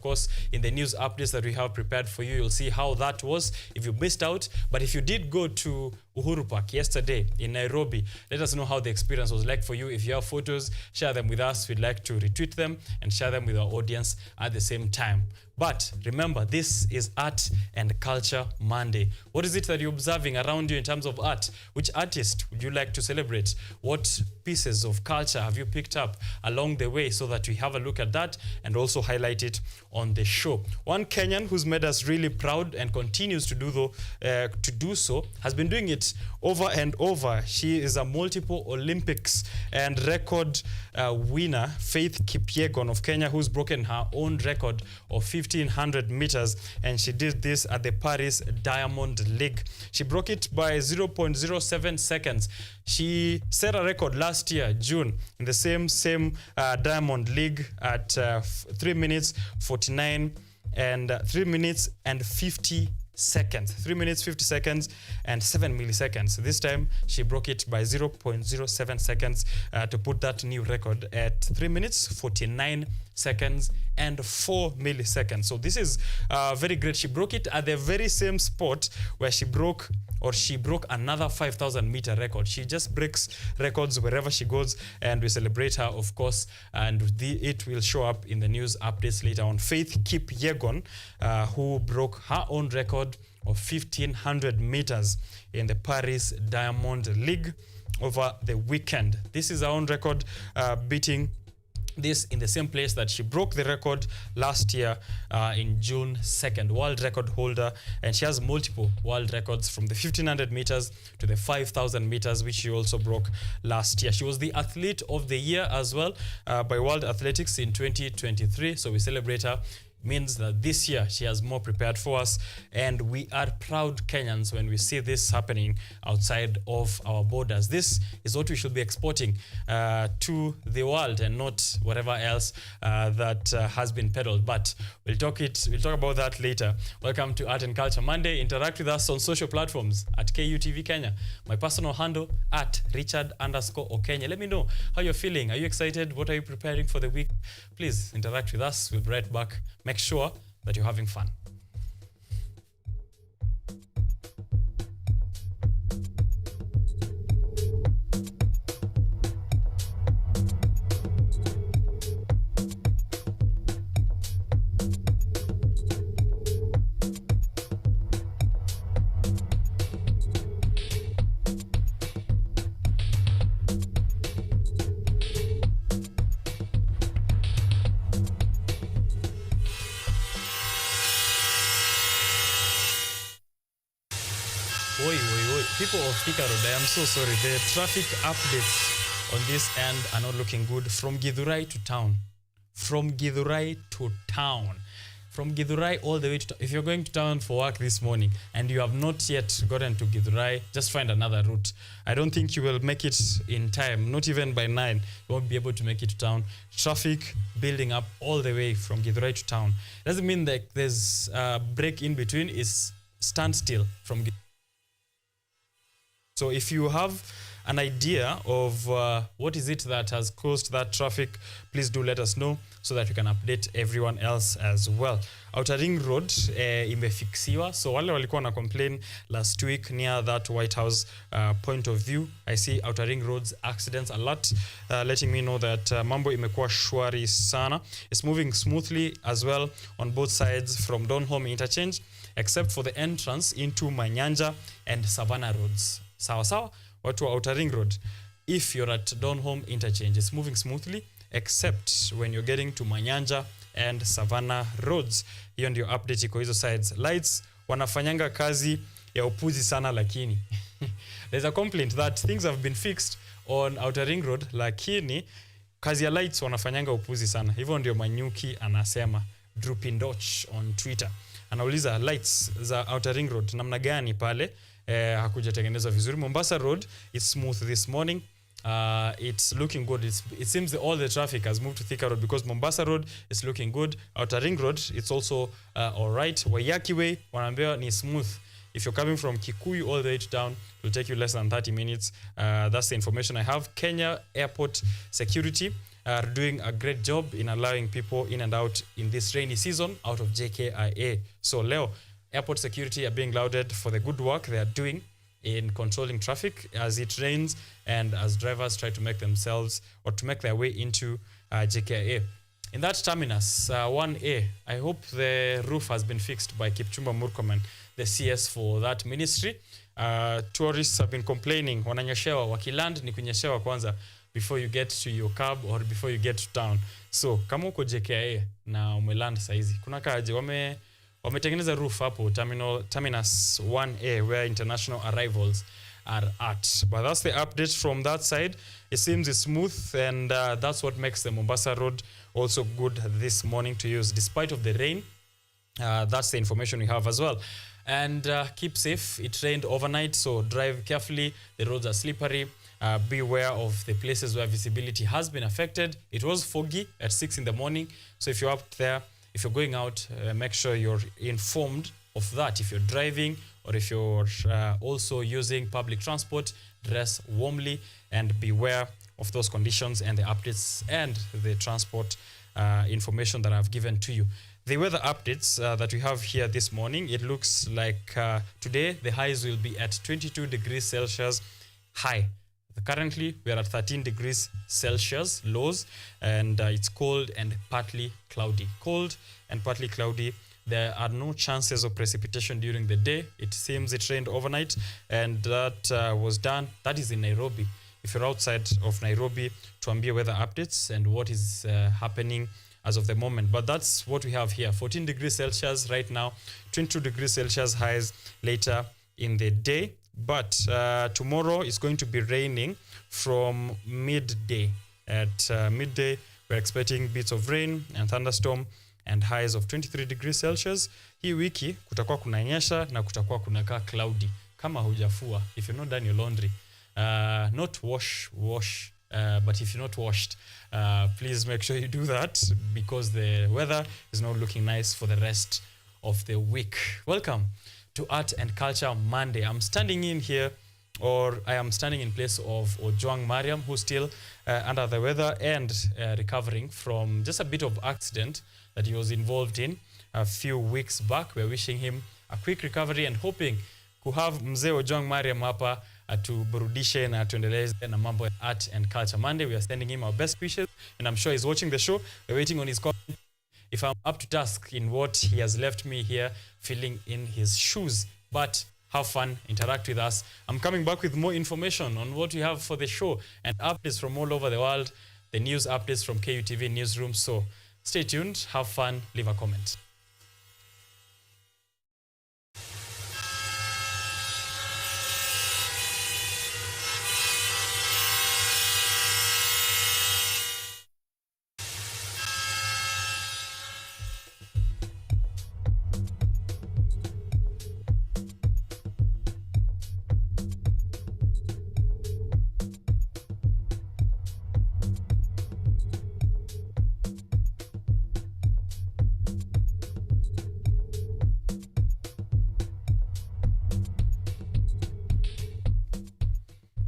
Of course, in the news updates that we have prepared for you, you'll see how that was if you missed out. But if you did go to Uhuru Park yesterday in Nairobi, let us know how the experience was like for you. If you have photos, share them with us. We'd like to retweet them and share them with our audience at the same time. But remember, this is Art and Culture Monday. What is it that you're observing around you in terms of art? Which artist would you like to celebrate? What pieces of culture have you picked up along the way, so that we have a look at that and also highlight it on the show? One Kenyan who's made us really proud and continues to do so has been doing it over and over. She is a multiple Olympics and record winner, Faith Kipyegon of Kenya, who's broken her own record of 1500 meters, and she did this at the Paris Diamond League. She broke it by 0.07 seconds. She set a record last year, June, in the same Diamond League at 3 minutes 49 and 3 minutes and 50 seconds. 3 minutes 50 seconds and 7 milliseconds. This time she broke it by 0.07 seconds to put that new record at 3 minutes 49 seconds and 4 milliseconds. So this is very great. She broke it at the very same spot where she broke another 5,000 meter record. She just breaks records wherever she goes, and we celebrate her, of course, and it will show up in the news updates later on. Faith Kipyegon, who broke her own record of 1,500 meters in the Paris Diamond League over the weekend. This is her own record, beating this in the same place that she broke the record last year in June 2nd. World record holder, and she has multiple world records from the 1,500 meters to the 5,000 meters, which she also broke last year. She was the Athlete of the Year as well by World Athletics in 2023, so we celebrate her. Means that this year she has more prepared for us, and we are proud Kenyans when we see this happening outside of our borders. This is what we should be exporting to the world, and not whatever else that has been peddled. But we'll talk about that later. Welcome to Art and Culture Monday. Interact with us on social platforms at KUTV Kenya. My personal handle at Richard_Okenya. Let me know how you're feeling. Are you excited? What are you preparing for the week? Please interact with us. We'll be right back. Make sure that you're having fun. People of Thika Road, I am so sorry. The traffic updates on this end are not looking good. From Githurai to town. From Githurai to town. From Githurai all the way to town. If you're going to town for work this morning and you have not yet gotten to Githurai, just find another route. I don't think you will make it in time, not even by 9. You won't be able to make it to town. Traffic building up all the way from Githurai to town. Doesn't mean that there's a break in between. It's standstill from Githurai. So if you have an idea of what is it that has caused that traffic, please do let us know so that we can update everyone else as well. Outer Ring Road imefixiwa. So wale walikuwa na complain last week near that White House point of view. I see Outer Ring Road's accidents alert, letting me know that mambo imekuwa shwari sana. It's moving smoothly as well on both sides from Donholm interchange, except for the entrance into Manyanja and Savannah roads. Sawa, watu wa Outer Ring Road. If you're at Donholm interchange, it's moving smoothly, except when you're getting to Manyanja and Savannah roads. Hiyo ndio update iko hizo sides. Lights wanafanyanga kazi ya upuzi sana, lakini there's a complaint that things have been fixed on Outer Ring Road, lakini kazi ya lights wanafanyanga upuzi sana. Hivyo ndio Manyuki anasema. Drupindoch on Twitter anauliza lights za Outer Ring Road namna gani pale hakujatengenezwa vizuri. Mombasa Road is smooth this morning. It's looking good. It seems that all the traffic has moved to Thika Road because Mombasa Road is looking good. Outer Ring Road, it's also all right. Waiyaki Way, wanaambia ni smooth. If you're coming from Kikuyu all the way to town, it will take you less than 30 minutes. That's the information I have. Kenya Airport Security are doing a great job in allowing people in and out in this rainy season out of JKIA. So Leo, airport security are being lauded for the good work they are doing in controlling traffic as it rains and as drivers try to make themselves or to make their way into JKIA. In that terminus, 1A, I hope the roof has been fixed by Kipchumba Murkomen, the CS for that ministry. Tourists have been complaining, wananyeshewa, wakiland ni kunyeshewa kwanza before you get to your cab or before you get to town. So, kama uko JKIA na umeland saizi, kuna kaje, wametengeneza roof hapo, terminus 1A, where international arrivals are at. But that's the update from that side. It seems it's smooth, and that's what makes the Mombasa Road also good this morning to use, despite of the rain. That's the information we have as well. And keep safe. It rained overnight, so drive carefully. The roads are slippery. Beware of the places where visibility has been affected. It was foggy at 6 in the morning, so if you're up there, if you're going out, make sure you're informed of that. If you're driving or if you're also using public transport, dress warmly and beware of those conditions and the updates and the transport information that I've given to you. The weather updates that we have here this morning, it looks like today the highs will be at 22 degrees Celsius high. Currently, we are at 13 degrees Celsius lows, and it's cold and partly cloudy. Cold and partly cloudy. There are no chances of precipitation during the day. It seems it rained overnight, and that was done. That is in Nairobi. If you're outside of Nairobi, tuambie weather updates and what is happening as of the moment. But that's what we have here. 14 degrees Celsius right now, 22 degrees Celsius highs later in the day. But tomorrow is going to be raining from midday. At midday, we're expecting bits of rain and thunderstorm and highs of 23 degrees Celsius. Hii wiki kutakuwa kunanyesha na kutakuwa kunakaa cloudy. Kama hujafua, if you're not done your laundry, not wash, but if you're not washed, please make sure you do that because the weather is not looking nice for the rest of the week. Welcome to Art and Culture Monday. I'm standing in here, or I am standing in place of Ojwang Mariam, who's still under the weather and recovering from just a bit of accident that he was involved in a few weeks back. We're wishing him a quick recovery and hoping to have mzee Ojwang Mariam hapa atuburudishe na tuendeleze na mambo ya Art and Culture Monday. We are sending him our best wishes, and I'm sure he's watching the show. We're waiting on his comment. If I'm up to task in what he has left me here filling in his shoes. But have fun, interact with us. I'm coming back with more information on what we have for the show and updates from all over the world, the news updates from KUTV newsroom. So stay tuned, have fun, leave a comment.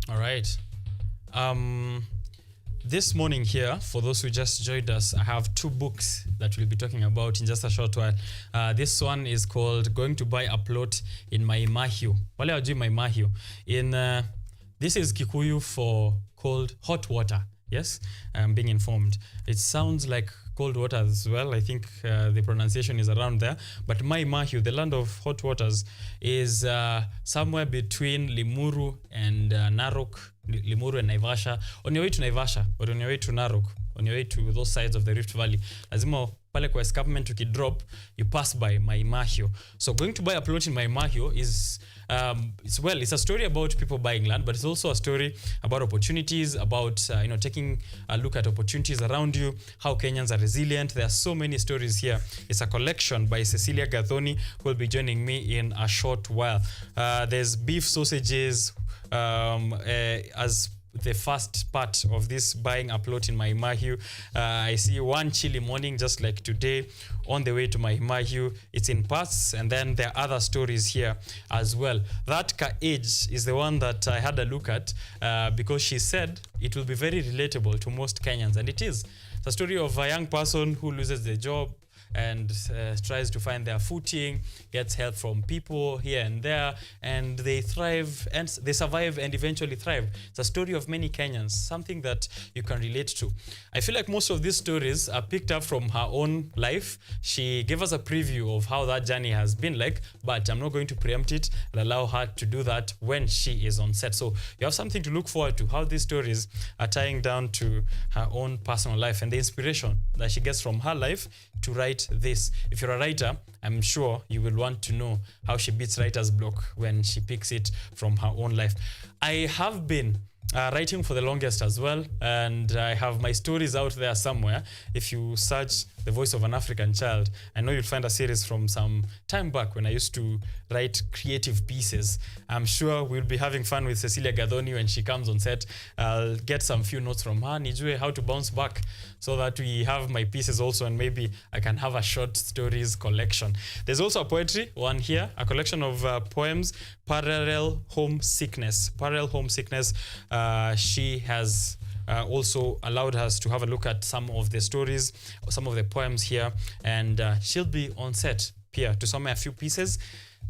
Right. This morning here, for those who just joined us, I have two books that we'll be talking about in just a short while. This one is called Going to Buy a Plot in Maimahiu. Wale wajui Maimahiu. This is Kikuyu for cold hot water. Yes, I'm being informed. It sounds like cold water as well. I think the pronunciation is around there. But Maimahiu, the land of hot waters, is somewhere between Limuru and Narok, Limuru and Naivasha. On your way to Naivasha or on your way to Narok, on your way to those sides of the Rift Valley, lazima pale kwa escarpment ukidrop, you pass by Maimahiu. So going to buy a plot in Maimahiu is it's a story about people buying land, but it's also a story about opportunities, about taking a look at opportunities around you, how Kenyans are resilient. There are so many stories here. It's a collection by Cecilia Gathoni, who will be joining me in a short while. There's beef sausages as the first part of this buying a plot in Mai Mahiu. I see one chilly morning, just like today, on the way to Mai Mahiu. It's in parts, and then there are other stories here as well. That Ka age is the one that I had a look at because she said it will be very relatable to most Kenyans, and it is. It's a story of a young person who loses their job and tries to find their footing, gets help from people here and there, and they thrive and they survive and eventually thrive. It's a story of many Kenyans, something that you can relate to. I feel like most of these stories are picked up from her own life. She gave us a preview of how that journey has been like, but I'm not going to preempt it and allow her to do that when she is on set. So you have something to look forward to, how these stories are tying down to her own personal life and the inspiration that she gets from her life to write this. If you're a writer, I'm sure you will want to know how she beats writer's block when she picks it from her own life. I have been writing for the longest as well, and I have my stories out there somewhere. If you search The Voice of an African Child, I know you'll find a series from some time back when I used to write creative pieces. I'm sure we'll be having fun with Cecilia Gadoni when she comes on set. I'll get some few notes from her, nijue how to bounce back, so that we have my pieces also, and maybe I can have a short stories collection. There's also a poetry one here, a collection of poems, Parallel Homesickness. Parallel Homesickness. She has also allowed us to have a look at some of the stories, some of the poems here, and she'll be on set here to sum a few pieces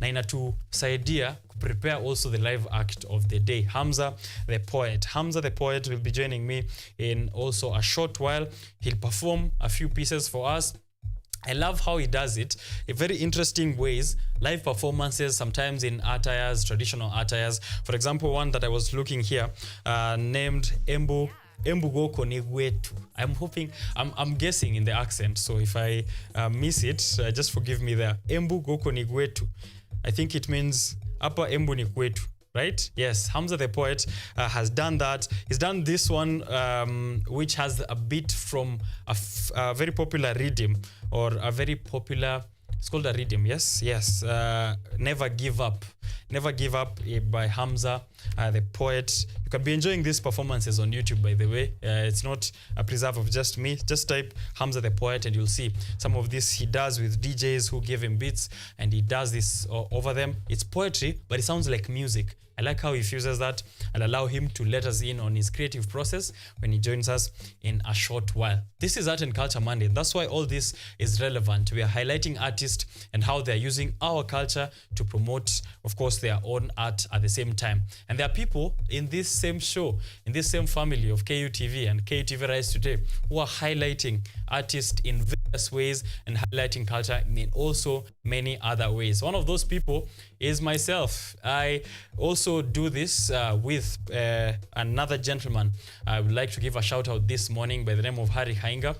na inatusaidia prepare also the live act of the day. Hamza the poet. Hamza the poet will be joining me in also a short while. He'll perform a few pieces for us. I love how he does it in very interesting ways. Live performances, sometimes in attires, traditional attires. For example, one that I was looking here, named Embu Goko Nigwetu. I'm guessing in the accent, so if I miss it, just forgive me there. Embu Goko Nigwetu. I think it means Upper Embu Nigwetu. Right? Yes, Hamza the poet has done that. He's done this one, which has a bit from a very popular rhythm, or a very popular, it's called a rhythm, yes? Yes, Never Give Up. Never Give Up by Hamza the poet. You can be enjoying these performances on YouTube, by the way. It's not a preserve of just me. Just type Hamza the poet and you'll see some of this he does with DJs who give him beats, and he does this over them. It's poetry, but it sounds like music. I like how he fuses that. I'll allow him to let us in on his creative process when he joins us in a short while. This is Art and Culture Monday. That's why all this is relevant. We are highlighting artists and how they're using our culture to promote, of course, their own art at the same time. And there are people in this same show, in this same family of KUTV and KUTV Rise Today, who are highlighting artists in various ways and highlighting culture in also many other ways. One of those people is myself. I also do this with another gentleman. I would like to give a shout out this morning by the name of Hari Hainga.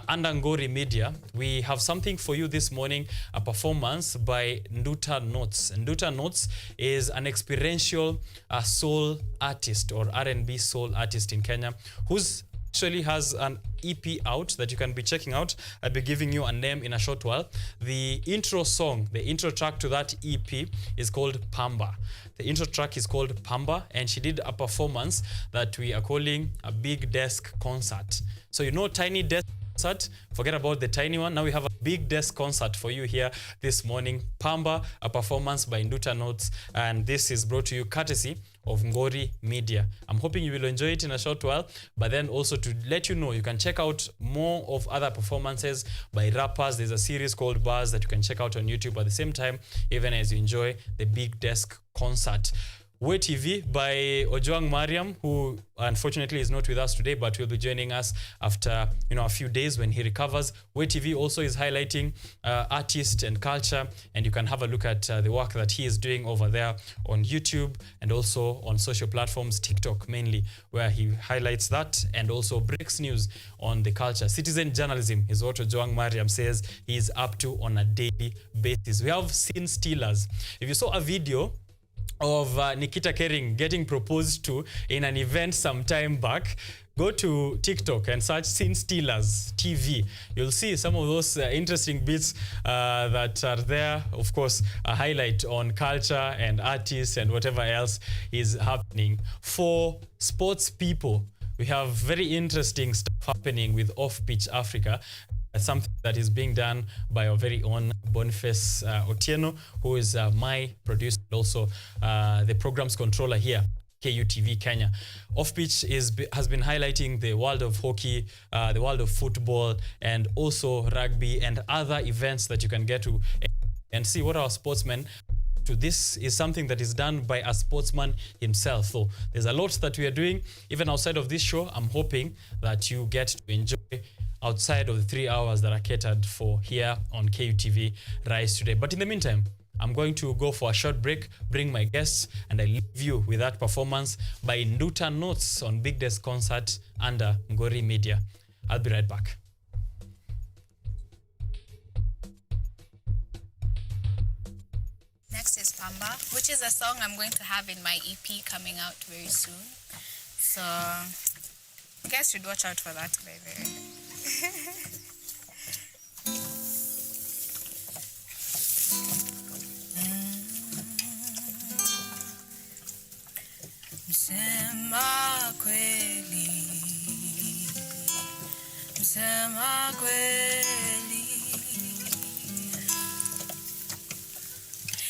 Under Ngori Media, we have something for you this morning, a performance by Nduta Notes. Nduta Notes is an experiential soul artist, or R&B soul artist in Kenya, who's actually has an EP out that you can be checking out. I'll be giving you a name in a short while. The intro song, the intro track to that EP is called Pamba. The intro track is called Pamba, and she did a performance that we are calling a big desk concert. So you know, tiny desk concert, forget about the tiny one. Now we have a big desk concert for you here this morning. Pamba, a performance by Nduta Notes, and this is brought to you courtesy of Ngori Media. I'm hoping you will enjoy it in a short while, but then also to let you know, you can check out more of other performances by rappers. There's a series called Bars that you can check out on YouTube at the same time, even as you enjoy the big desk concert. KUTV by Ojwang Mariam, who unfortunately is not with us today, but will be joining us after a few days when he recovers. KUTV also is highlighting artists and culture, and you can have a look at the work that he is doing over there on YouTube and also on social platforms, TikTok mainly, where he highlights that and also breaks news on the culture. Citizen journalism is what Ojwang Mariam says he is up to on a daily basis. We have scene stealers. If you saw a video of Nikita Kering getting proposed to in an event some time back, go to TikTok and search Scene Stealers TV. You'll see some of those interesting bits that are there. Of course, a highlight on culture and artists and whatever else is happening. For sports people, we have very interesting stuff happening with Off-Pitch Africa. Something that is being done by our very own Boniface Otieno, who is my producer, also the programs controller here, KUTV Kenya. Off-Pitch has been highlighting the world of hockey, the world of football, and also rugby and other events that you can get to and see what our sportsmen to. This is something that is done by a sportsman himself. So there's a lot that we are doing. Even outside of this show, I'm hoping that you get to enjoy outside of the 3 hours that are catered for here on KUTV Rise Today. But in the meantime, I'm going to go for a short break, bring my guests, and I leave you with that performance by Nduta Notes on Big Day's concert under Ngori Media. I'll be right back. Next is Pamba, which is a song I'm going to have in my EP coming out very soon. So you guys should watch out for that, by the way. Msema kweli, msema kweli.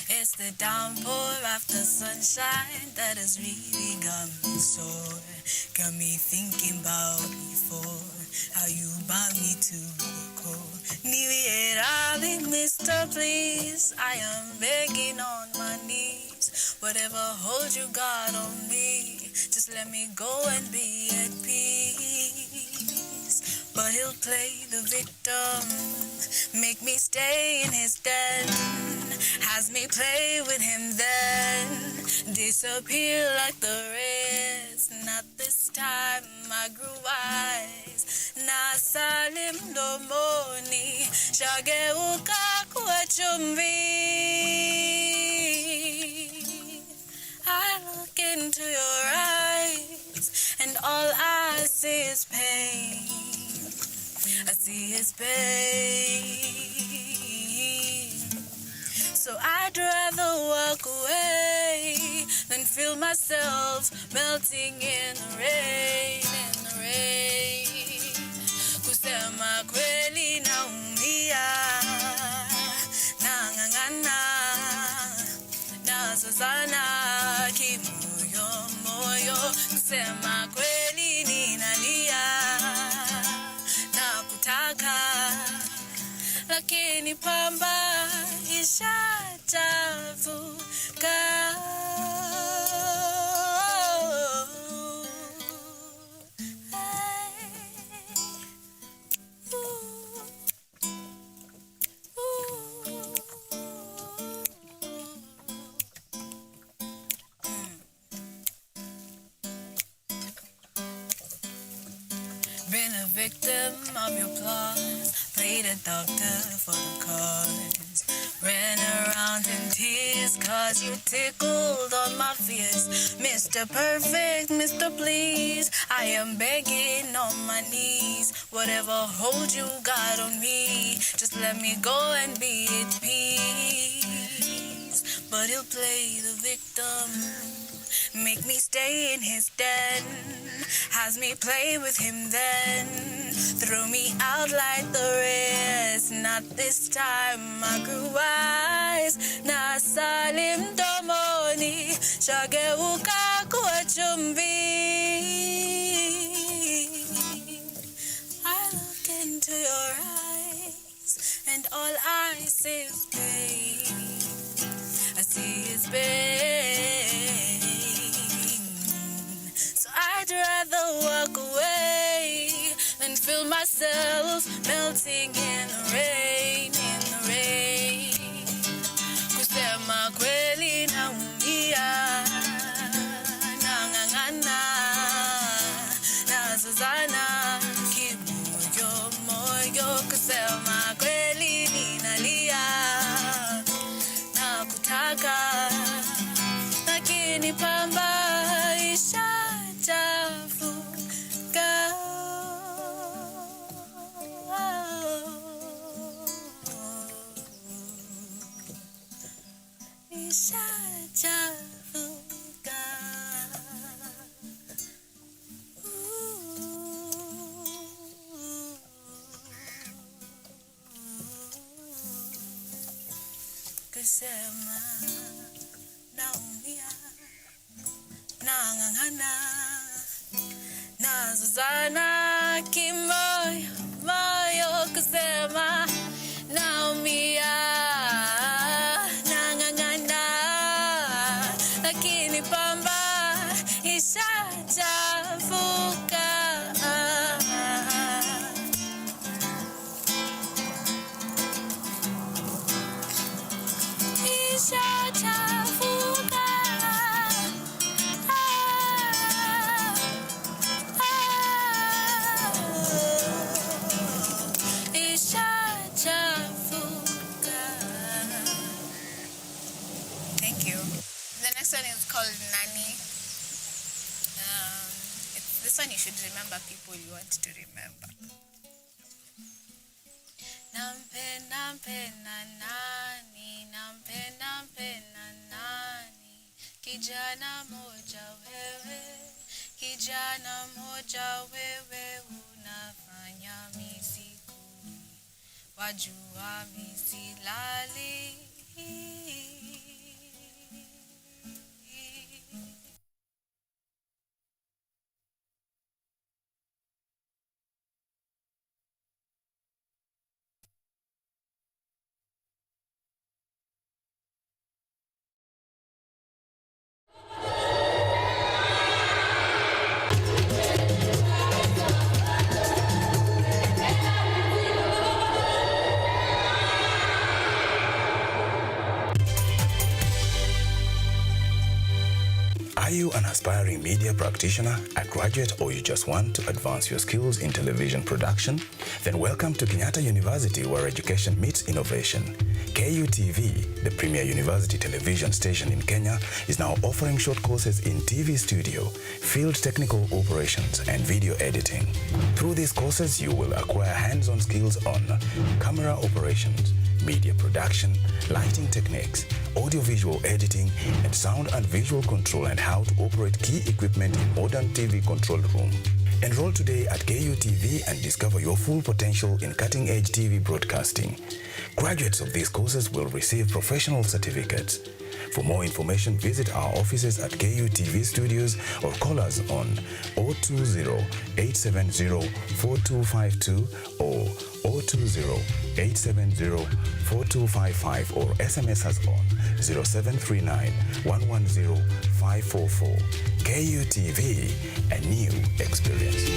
It's the downpour after sunshine that has really got me sore. Got me thinking about before, how you brought me to the core. Niviera, Mr. Please, I am begging on my knees. Whatever hold you got on me, just let me go and be at peace. But he'll play the victim, make me stay in his den. Has me play with him then, disappear like the rest. Not this time, I grew wise. Nasalim domoni, shageuka kuwa chumvi. I look into your eyes, and all I see is pain. I see his pain. So I'd rather walk away than feel myself melting in the rain, in the rain. Kusema kweli naumia, nangangana, nasazana kimoyo moyo. Kusema kweli ninalia, nakutaka, lakini Pamba ishachafuka. Been a victim of your plots, played a doctor for the cause. Ran around in tears cause you tickled all my fears. Mr. Perfect, Mr. Please, I am begging on my knees. Whatever hold you got on me, just let me go and be at peace. But he'll play the victim, make me stay in his den. Has me play with him then, throw me out like the rest. Not this time, I grew wise. Nasalim domoni, shageuka kuwa chumvi. I look into your eyes, and all I see is pain. I see his pain. So I'd rather walk away than feel myself melting in the rain, in the rain. Kusema kweli naumia, nangangana, nasazana kimoyo moyo. Kusema kweli ninalia, ishachafuka. Kusema naumia, nang'ang'ana, nazozana kimoyo moyo. Kusema naumia, nang'ang'ana, lakini pamba ishachafuka. Ishachafuka. Thank you. The next one is called Nani. This one you should remember people you want to remember. Nampenda nani, nampenda nani, kijana moja wewe, unafanya misikuni, wajua misilali. Are you an aspiring media practitioner, a graduate, or you just want to advance your skills in television production? Then welcome to Kenyatta University, where education meets innovation. KUTV, the premier university television station in Kenya, is now offering short courses in TV studio, field technical operations, and video editing. Through these courses, you will acquire hands-on skills on camera operations, media production, lighting techniques, audiovisual editing, and sound and visual control, and how to operate key equipment in modern TV control room. Enroll today at KUTV and discover your full potential in cutting-edge TV broadcasting. Graduates of these courses will receive professional certificates. For more information, visit our offices at KUTV Studios or call us on 020-870-4252 or 020-870-4255 or SMS us on 0739-110-544. KUTV, a new experience.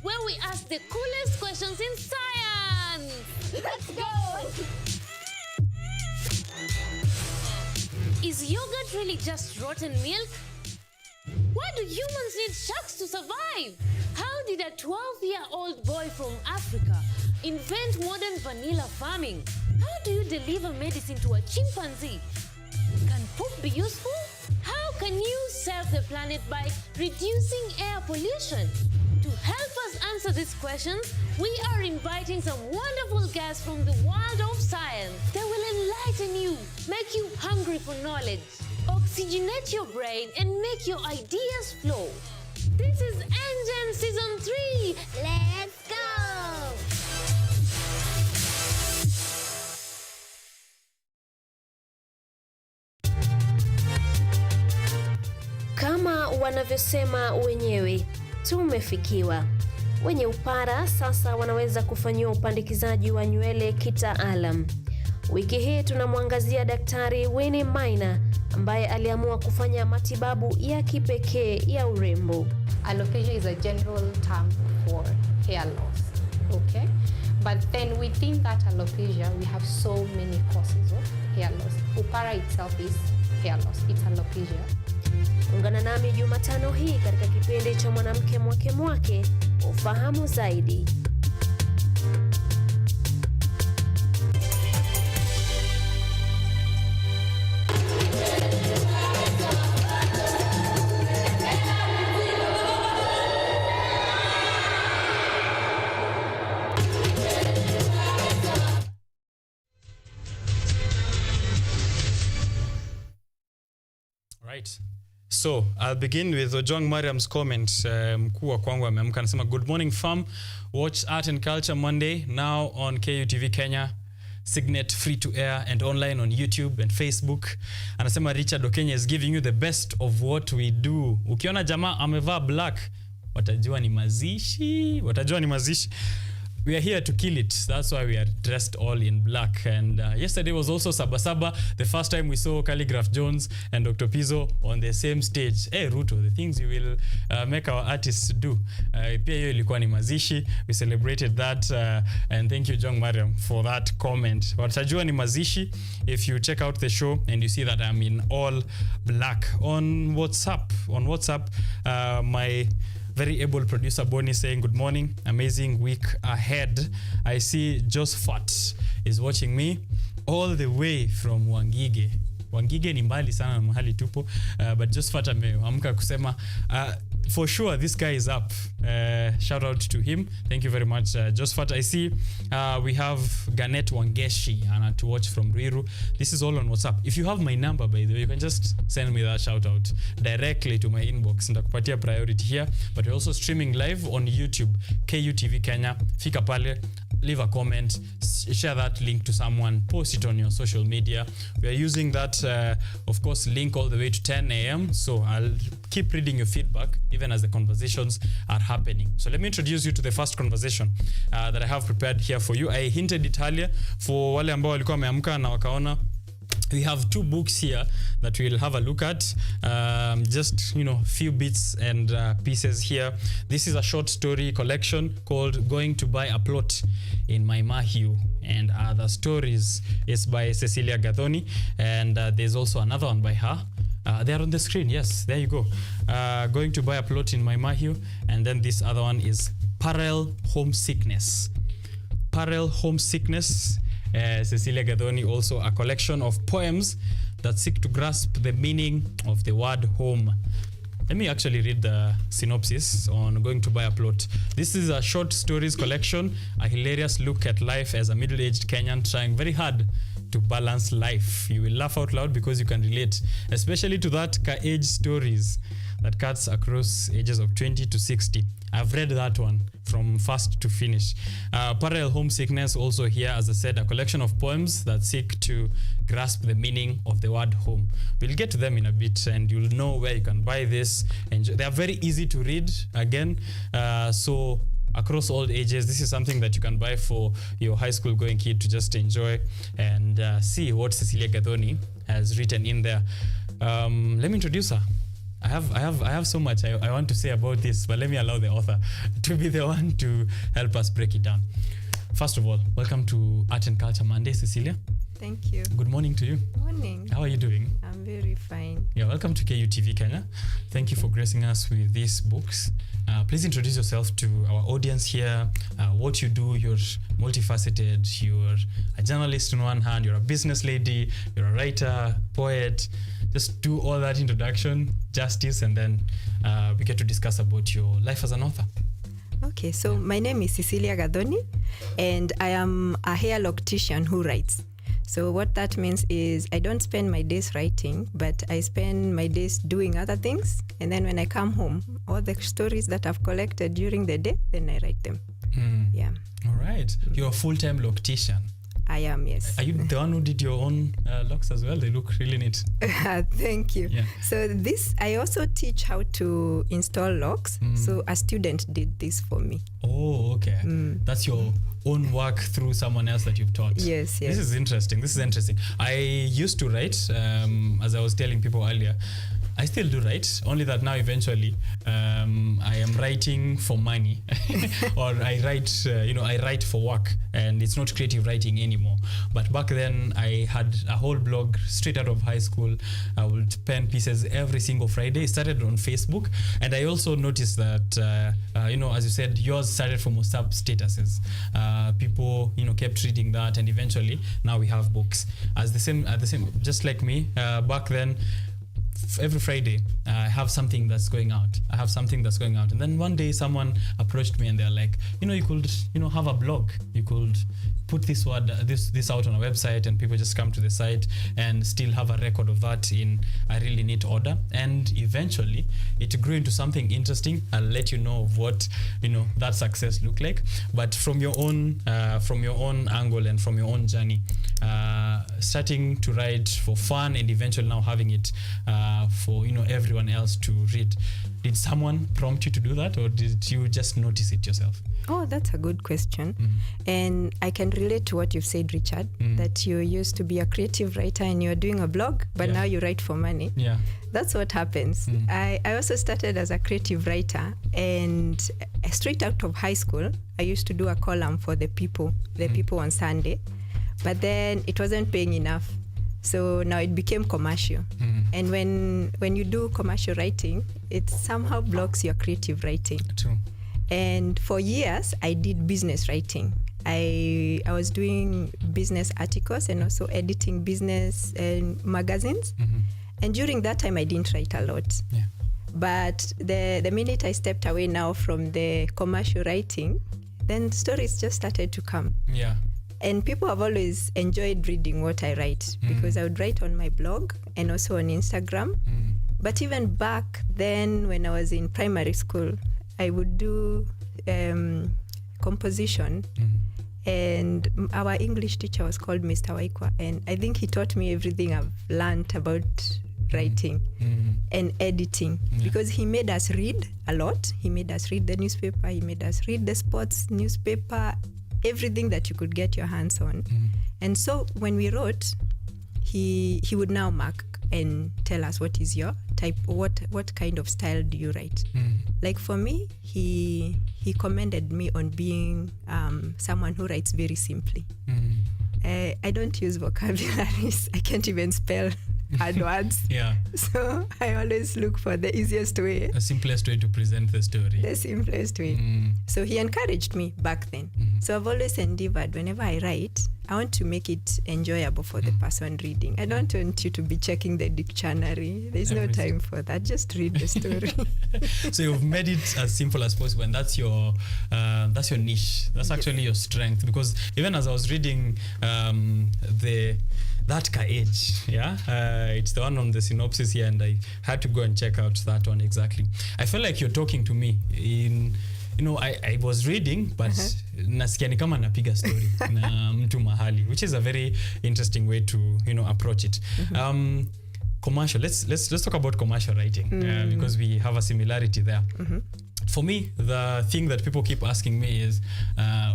Where we ask the coolest questions in science. Let's go! Is yogurt really just rotten milk? Why do humans need sharks to survive? How did a 12-year-old boy from Africa invent modern vanilla farming? How do you deliver medicine to a chimpanzee? Can poop be useful? How can you save the planet by reducing air pollution? To help us answer these questions, we are inviting some wonderful guests from the world of science. They will enlighten you, make you hungry for knowledge, oxygenate your brain, and make your ideas flow. This is Engine Season 3. Let's go! Kama wanavyosema wenyewe, tumefikiwa. Wenye upara sasa wanaweza kufanyiwa upandikizaji wa nywele kitaalam. Wiki hii tunamwangazia Daktari Winnie Maina ambaye aliamua kufanya matibabu ya kipekee ya urembo. Alopecia is a general term for hair loss, okay? But then within that alopecia, we have so many causes of hair loss. Upara itself is hair loss, it's alopecia. Ungana nami Jumatano hii katika kipindi cha Mwanamke Mwake ufahamu zaidi. Right. So I'll begin with Ojwang Mariam's comment. Mkuu wa kwangu ameamka anasema, good morning fam, watch Art and Culture Monday now on KUTV Kenya, Signet free to air and online on YouTube and Facebook. Anasema Richard Okenya is giving you the best of what we do. Ukiona jamaa amevaa black, watajua ni mazishi. We are here to kill it. That's why we are dressed all in black. And yesterday was also Sabasaba, the first time we saw Calligraph Jones and Dr. Pizzo on the same stage. Hey, Ruto, the things you will make our artists do. Pia hiyo ilikuwa ni mazishi. We celebrated that. And thank you, Jong Mariam, for that comment. Watajua ni mazishi if you check out the show and you see that I'm in all black. On WhatsApp, my very able producer Bonnie saying, good morning, amazing week ahead. I see Josephat is watching me all the way from Wangige. Wangige ni mbali sana na mahali tupo, but Josephat ameamka kusema for sure this guy is up. Shout out to him. Thank you very much, Josephat. I see we have Ganet Wangeshi and to watch from Ruiru. This is all on WhatsApp. If you have my number, by the way, you can just send me that shout out directly to my inbox. Ndakupatia priority here. But we're also streaming live on YouTube, KUTV Kenya. Fika pale, leave a comment, share that link to someone, post it on your social media. We are using that, of course, link all the way to 10 a.m. So I'll keep reading your feedback even as the conversations are happening. So let me introduce you to the first conversation that I have prepared here for you. I hinted it earlier for wale ambao walikuwa wameamka na wakaona. We have two books here that we'll have a look at. Just, few bits and pieces here. This is a short story collection called Going to Buy a Plot in My Mahiu and Other Stories. It's by Cecilia Gathoni, and there's also another one by her. They're on the screen. Yes, there you go. Going to Buy a Plot in My Mahiu, and then this other one is Parallel Homesickness. Parallel Homesickness. Cecilia Gathoni, also a collection of poems that seek to grasp the meaning of the word home. Let me actually read the synopsis on Going to Buy a Plot. This is a short stories collection, a hilarious look at life as a middle-aged Kenyan trying very hard to balance life. You will laugh out loud because you can relate, especially to that age stories that cuts across ages of 20 to 60. I've read that one from first to finish. Parallel Homesickness also here, as I said, a collection of poems that seek to grasp the meaning of the word home. We'll get to them in a bit and you'll know where you can buy this. They are very easy to read again. So across all ages, this is something that you can buy for your high school going kid to just enjoy and see what Cecilia Gathoni has written in there. Let me introduce her. I have so much I want to say about this, but let me allow the author to be the one to help us break it down. First of all, welcome to Art and Culture Monday, Cecilia. Thank you. Good morning to you. Morning. How are you doing? I'm very fine. Yeah, welcome to KUTV Kenya. Thank you for gracing us with these books. Please introduce yourself to our audience here, what you do. You're multifaceted. You're a journalist on one hand, you're a business lady, you're a writer, poet. Just do all that introduction justice, and then we get to discuss about your life as an author. Okay, so my name is Cecilia Gathoni, and I am a hair loctician who writes. So what that means is I don't spend my days writing, but I spend my days doing other things. And then when I come home, all the stories that I've collected during the day, then I write them. Yeah. All right. You're a full-time loctician. I am, yes. Are you the one who did your own locks as well? They look really neat. Thank you. Yeah. So this, I also teach how to install locks. So a student did this for me. Oh, okay. That's your own work through someone else that you've taught. Yes, yes. This is interesting. I used to write, as I was telling people earlier. I still do write, only that now eventually I am writing for money or I write for work, and it's not creative writing anymore. But back then I had a whole blog straight out of high school. I would pen pieces every single Friday. It started on Facebook, and I also noticed that as you said, yours started from WhatsApp statuses. People kept reading that, and eventually now we have books. At the same just like me back then. Every Friday, I have something that's going out. And then one day someone approached me and they're like, you could, have a blog. You could put this out on a website, and people just come to the site and still have a record of that in a really neat order. And eventually it grew into something interesting. I'll let you know of what that success looked like. But from your own angle and from your own journey, starting to write for fun and eventually now having it for everyone else to read. Did someone prompt you to do that, or did you just notice it yourself? Oh, that's a good question. And I can relate to what you've said, Richard, that you used to be a creative writer and you're doing a blog, but now you write for money. Yeah. That's what happens. I also started as a creative writer, and straight out of high school, I used to do a column for the People on Sunday, but then it wasn't paying enough. So now it became commercial. And when you do commercial writing, it somehow blocks your creative writing. True. And for years, I did business writing. I was doing business articles and also editing business magazines. And during that time, I didn't write a lot. Yeah. But the minute I stepped away now from the commercial writing, then stories just started to come. Yeah. And people have always enjoyed reading what I write, because I would write on my blog and also on Instagram. But even back then, when I was in primary school, I would do composition. And our English teacher was called Mr. Waikwa. And I think he taught me everything I've learned about writing and editing, because he made us read a lot. He made us read the newspaper. He made us read the sports newspaper, everything that you could get your hands on. And so when we wrote, he would now mark and tell us what is your type, what kind of style do you write. Like for me, he commended me on being someone who writes very simply. I don't use vocabularies. I can't even spell hard words. Yeah. So I always look for the easiest way. The simplest way to present the story. The simplest way. So he encouraged me back then. So I've always endeavored, whenever I write, I want to make it enjoyable for the person reading. I don't want you to be checking the dictionary. There's no time for that. Just read the story. So you've made it as simple as possible, and that's your niche. That's actually your strength. Because even as I was reading that age, it's the one on the synopsis here, and I had to go and check out that one exactly. I feel like you're talking to me in, I was reading, but nasikia ni kama napiga story na mtu mahali, which is a very interesting way to approach it. Commercial. Let's talk about commercial writing, because we have a similarity there. For me, the thing that people keep asking me is,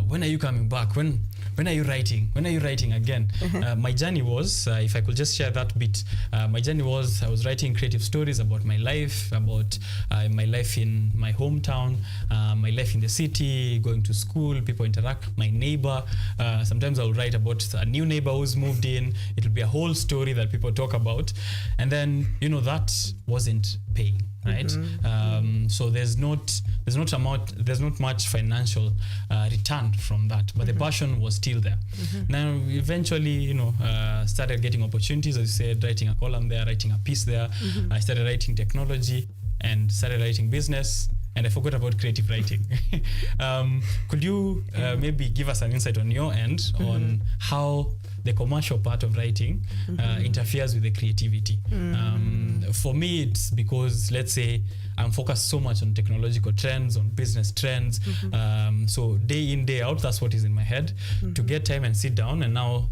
when are you coming back? When are you writing? When are you writing again? My journey was, if I could just share that bit, my journey was, I was writing creative stories about my life, about my life in my hometown, my life in the city, going to school, people interact, my neighbor. Sometimes I'll write about a new neighbor who's moved in. It'll be a whole story that people talk about. And then, that wasn't paying. Right. So there's not much financial return from that, but the passion was still there. Now, eventually, started getting opportunities, as you said, writing a column there, writing a piece there. I started writing technology and started writing business, and I forgot about creative writing. Could you maybe give us an insight on your end on how the commercial part of writing interferes with the creativity? For me, it's because, let's say, I'm focused so much on technological trends, on business trends. So day in, day out, that's what is in my head. To get time and sit down and now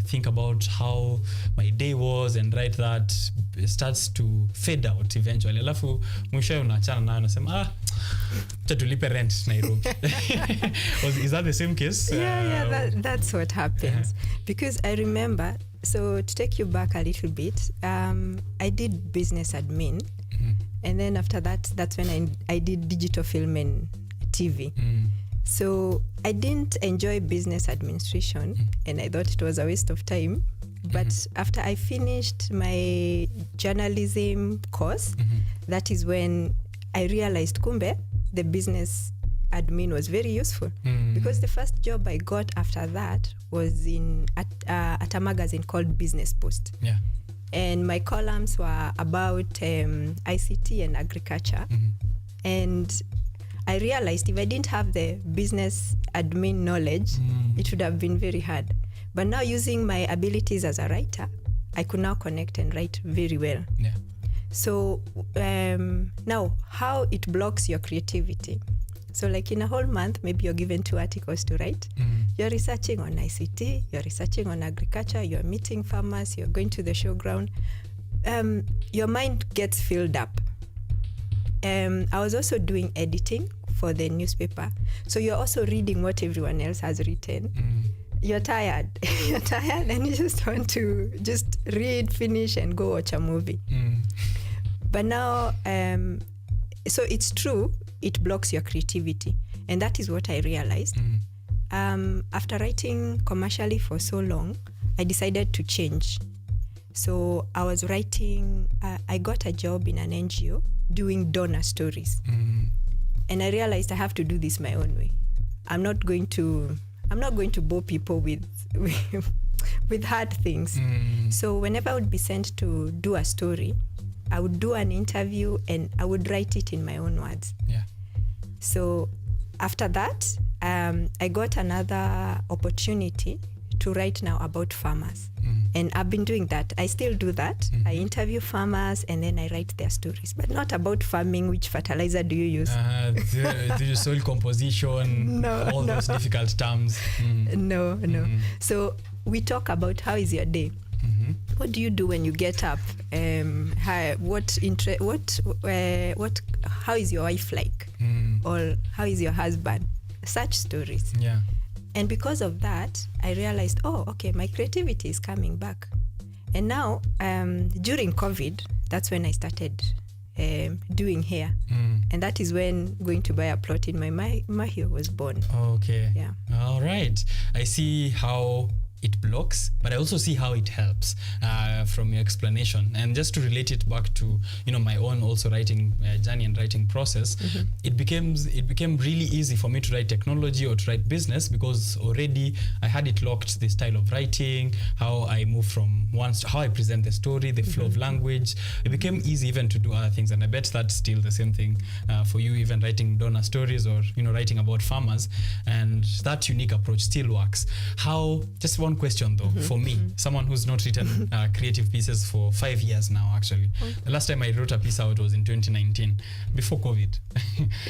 think about how my day was and write that, starts to fade out eventually. Alafu mwisho unaachana nayo unasema tulipe rent Nairobi. Is that the same case? That's what happens. Because I remember, so to take you back a little bit, I did business admin, and then after that, that's when I did digital film and TV. So I didn't enjoy business administration, and I thought it was a waste of time. But after I finished my journalism course, that is when I realized, kumbe, the business admin was very useful. Because the first job I got after that was at a magazine called Business Post. Yeah. And my columns were about ICT and agriculture. And I realized if I didn't have the business admin knowledge, it would have been very hard. But now using my abilities as a writer, I could now connect and write very well. Yeah. So now how it blocks your creativity. So like in a whole month, maybe you're given 2 articles to write. You're researching on ICT, you're researching on agriculture, you're meeting farmers, you're going to the showground. Your mind gets filled up. I was also doing editing for the newspaper. So you're also reading what everyone else has written. You're tired. You're tired and you just want to just read, finish and go watch a movie. But now, so it's true, it blocks your creativity. And that is what I realized. After writing commercially for so long, I decided to change. So I was writing, I got a job in an NGO doing donor stories. And I realized I have to do this my own way. I'm not going to bore people with hard things. So whenever I would be sent to do a story, I would do an interview and I would write it in my own words. Yeah. So after that, I got another opportunity to write now about farmers. And I've been doing that. I still do that. I interview farmers and then I write their stories, but not about farming. Which fertilizer do you use? The soil composition, all those difficult terms. No. So we talk about how is your day? What do you do when you get up? How is your wife like? Or how is your husband? Such stories. Yeah. And because of that, I realized, oh, okay, my creativity is coming back. And now, during COVID, that's when I started doing hair. And that is when going to buy a plot in my Mahio was born. Okay. Yeah. All right. I see how it blocks, but I also see how it helps from your explanation. And just to relate it back to my own also writing journey and writing process, it became really easy for me to write technology or to write business because already I had it locked, the style of writing, how I move from how I present the story, the flow of language. It became easy even to do other things, and I bet that's still the same thing for you, even writing donor stories or writing about farmers, and that unique approach still works. Just one question though, for me, someone who's not written creative pieces for 5 years now, actually. The last time I wrote a piece out was in 2019, before COVID.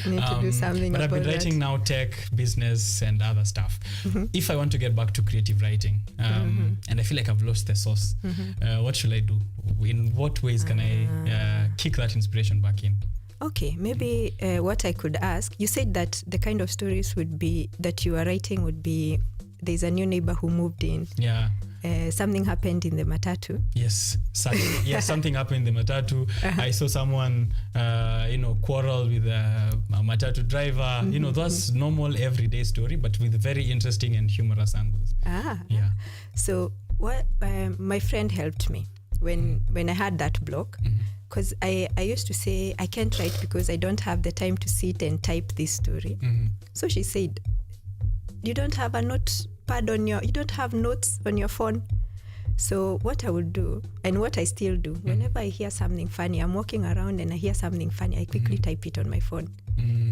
You need to do something but I've been about writing that. now tech, business and other stuff. If I want to get back to creative writing, and I feel like I've lost the source, what should I do? In what ways can I kick that inspiration back in? Okay, maybe what I could ask, you said that the kind of stories that you are writing would be, there's a new neighbor who moved in. Yeah. Something happened in the matatu. Yes, something happened in the matatu. I saw someone, quarrel with a matatu driver. That's normal everyday story, but with very interesting and humorous angles. Yeah. So what my friend helped me when I had that block, because I used to say I can't write because I don't have the time to sit and type this story. So she said, you don't have a notepad you don't have notes on your phone. So what I would do, and what I still do, whenever I hear something funny, I'm walking around and I hear something funny, I quickly type it on my phone.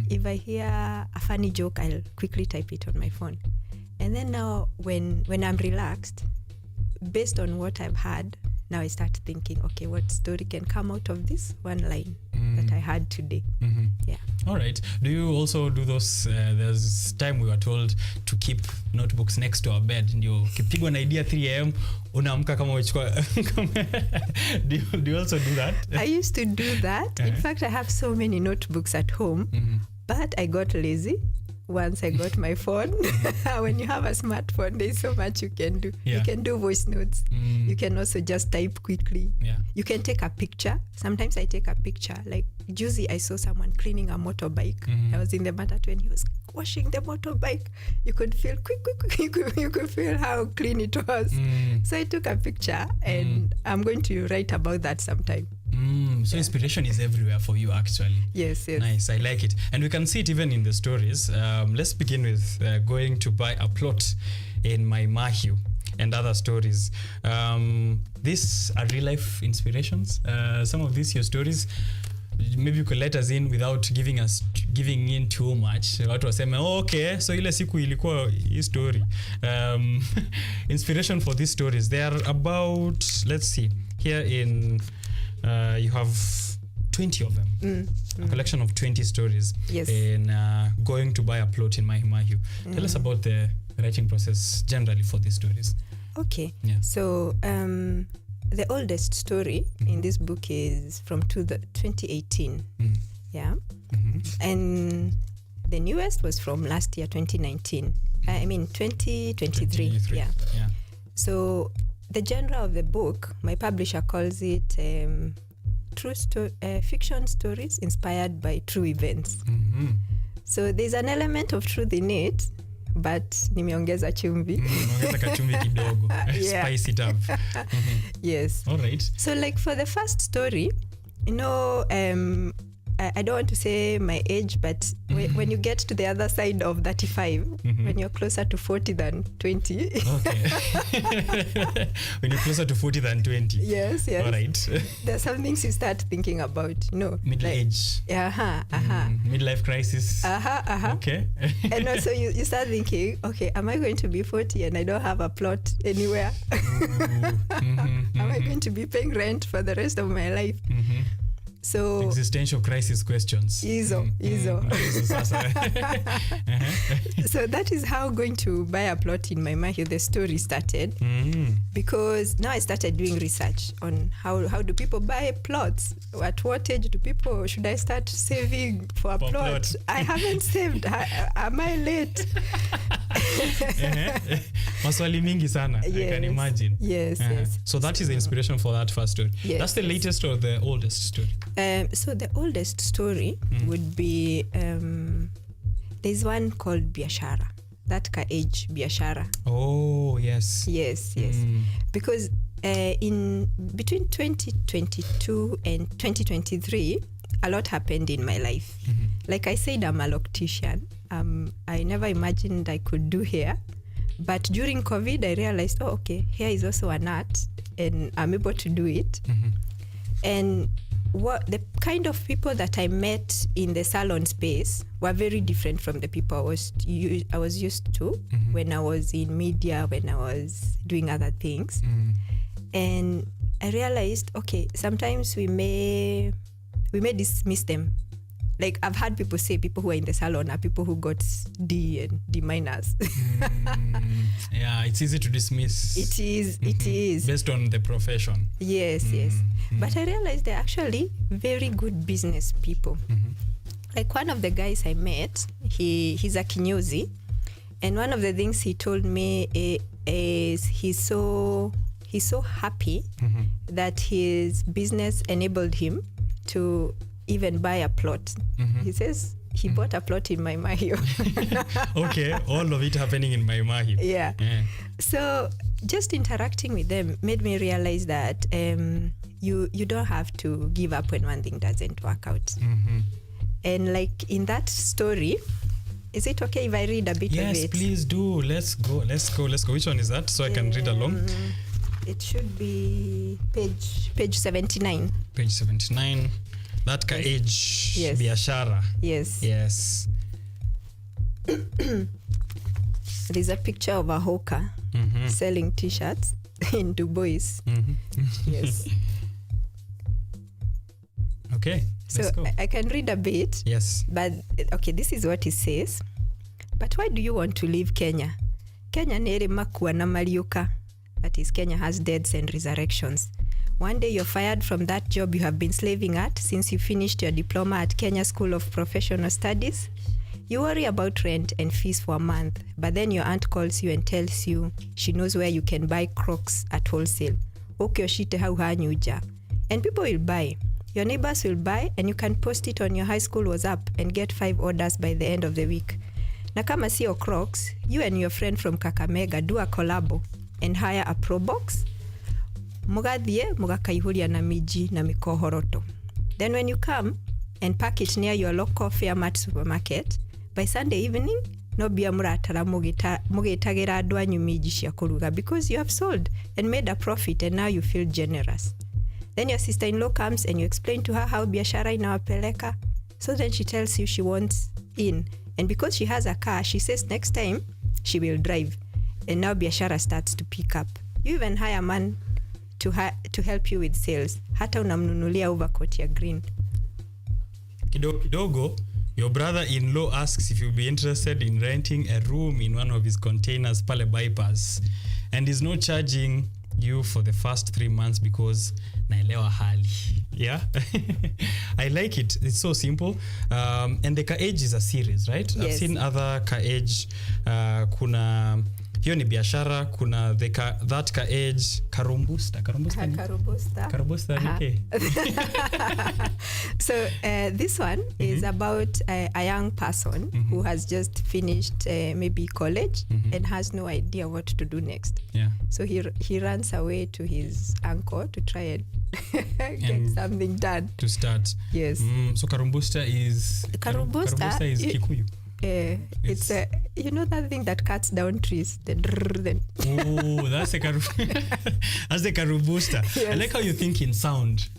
If I hear a funny joke, I'll quickly type it on my phone. And then now when I'm relaxed, based on what I've had, now I start thinking, okay, what story can come out of this one line that I had today? Yeah. All right. Do you also do those? There's time we were told to keep notebooks next to our bed. Ndio ukipigwa na idea 3 a.m. unaamka kama umechukua. Do you also do that? I used to do that. In fact, I have so many notebooks at home, but I got lazy. Once I got my phone. When you have a smartphone, there's so much you can do. Yeah. You can do voice notes. You can also just type quickly. Yeah. You can take a picture. Sometimes I take a picture. Like Juicy, I saw someone cleaning a motorbike. I was in the matatu and he was washing the motorbike. You could feel you could feel how clean it was. So I took a picture and I'm going to write about that sometime. So inspiration is everywhere for you, actually. Yes. Nice, I like it. And we can see it even in the stories. Let's begin with going to buy a plot in my Mahio and other stories. These are real life inspirations. Some of these your stories, maybe you could let us in without giving in too much. Watu waseme, okay, so ile siku ilikuwa hii story. Inspiration for these stories, they are about, let's see, here in you have 20 of them. A collection of 20 stories. Yes. In going to buy a plot in Mahimahiu. Tell us about the writing process generally for these stories. Okay. Yeah. So the oldest story in this book is from 2018. Yeah. And the newest was from last year, 2019. I mean 2023. Yeah. So the genre of the book, my publisher calls it fiction stories inspired by true events. So there's an element of truth in it, but nimeongeza chumvi. Ongeza kachumvi kidogo. Spice it up. Yes. All right. So like for the first story, you know, I don't want to say my age, but when you get to the other side of 35, when you're closer to 40 than 20. Okay. When you're closer to 40 than 20. Yes. All right. There's some things you start thinking about, you know. Middle age. Midlife crisis. Okay. And also you start thinking, okay, am I going to be 40 and I don't have a plot anywhere? Am I going to be paying rent for the rest of my life? So existential crisis questions. Easy. So that is how going to buy a plot in Mahimahiu, the story started. Because now I started doing research on how do people buy plots? At what age should I start saving for a plot? I haven't saved. Am I late? Maswali mingi sana. Yes. I can imagine. Yes. So that is the inspiration for that first story. Yes. That's the latest or the oldest story? So the oldest story would be there's one called Biashara. That ka age Biashara. Oh yes. Yes. Because in between 2022 and 2023, a lot happened in my life. Like I said, I'm a loctician. I never imagined I could do hair, but during COVID, I realized, hair is also an art, and I'm able to do it. And what the kind of people that I met in the salon space were very different from the people I was used to when I was in media, when I was doing other things. And I realized, sometimes we may dismiss them. Like I've had people say people who are in the salon are people who got D and D minus. Yeah, it's easy to dismiss. It is. Based on the profession. Yes. But I realized they're actually very good business people. Like one of the guys I met, he's a kinyozi. And one of the things he told me is he's so happy that his business enabled him to even buy a plot. He says he bought a plot in Mahimahiu. Okay, all of it happening in Mahimahiu. Yeah. So just interacting with them made me realize that you don't have to give up when one thing doesn't work out. And like in that story, is it okay if I read a bit of it? Yes, please do. Let's go. Which one is that? So I can read along. It should be page 79. Page 79. That ka age. Yes. Biashara. Yes. There's a picture of a hawker selling t-shirts in Du Bois. Yes. Okay. So I can read a bit. Yes. But this is what it says. But why do you want to leave Kenya? Kenya nere makuwa na mariuka. That is, Kenya has deaths and resurrections. One day you're fired from that job you have been slaving at since you finished your diploma at Kenya School of Professional Studies. You worry about rent and fees for a month, but then your aunt calls you and tells you she knows where you can buy Crocs at wholesale. And people will buy. Your neighbors will buy, and you can post it on your high school WhatsApp and get 5 orders by the end of the week. Na kama sio Crocs, you and your friend from Kakamega do a collabo and hire a Pro Box. Mugathie mugakaihuria na miji na mikohoroto. Then when you come and park it near your local Fairmart supermarket, by Sunday evening, no bia muratara mugitagira andu anyu miji cia kuruga because you have sold and made a profit and now you feel generous. Then your sister-in-law comes and you explain to her how biashara inawapeleka. So then she tells you she wants in. And because she has a car, she says next time she will drive. And now biashara starts to pick up. You even hire a man to help you with sales. Hata unamnunulia overcoat ya green. Kidogo, your brother-in-law asks if you'll be interested in renting a room in one of his containers pale bypass. And he's not charging you for the first 3 months because naelewa hali. Yeah. I like it. It's so simple. And the Ka-Age is a series, right? Yes. I've seen other Ka-Age. Kuna hiyo ni biashara, kuna that Ka-Age Karumbusta. Karumbusta okay. So this one is about a young person who has just finished maybe college and has no idea what to do next. Yeah. So he runs away to his uncle to try and get something done. To start. Yes. So Karumbusta is Kikuyu. It's that thing that cuts down trees. Oh, that's the Karubusta. Yes. I like how you think in sound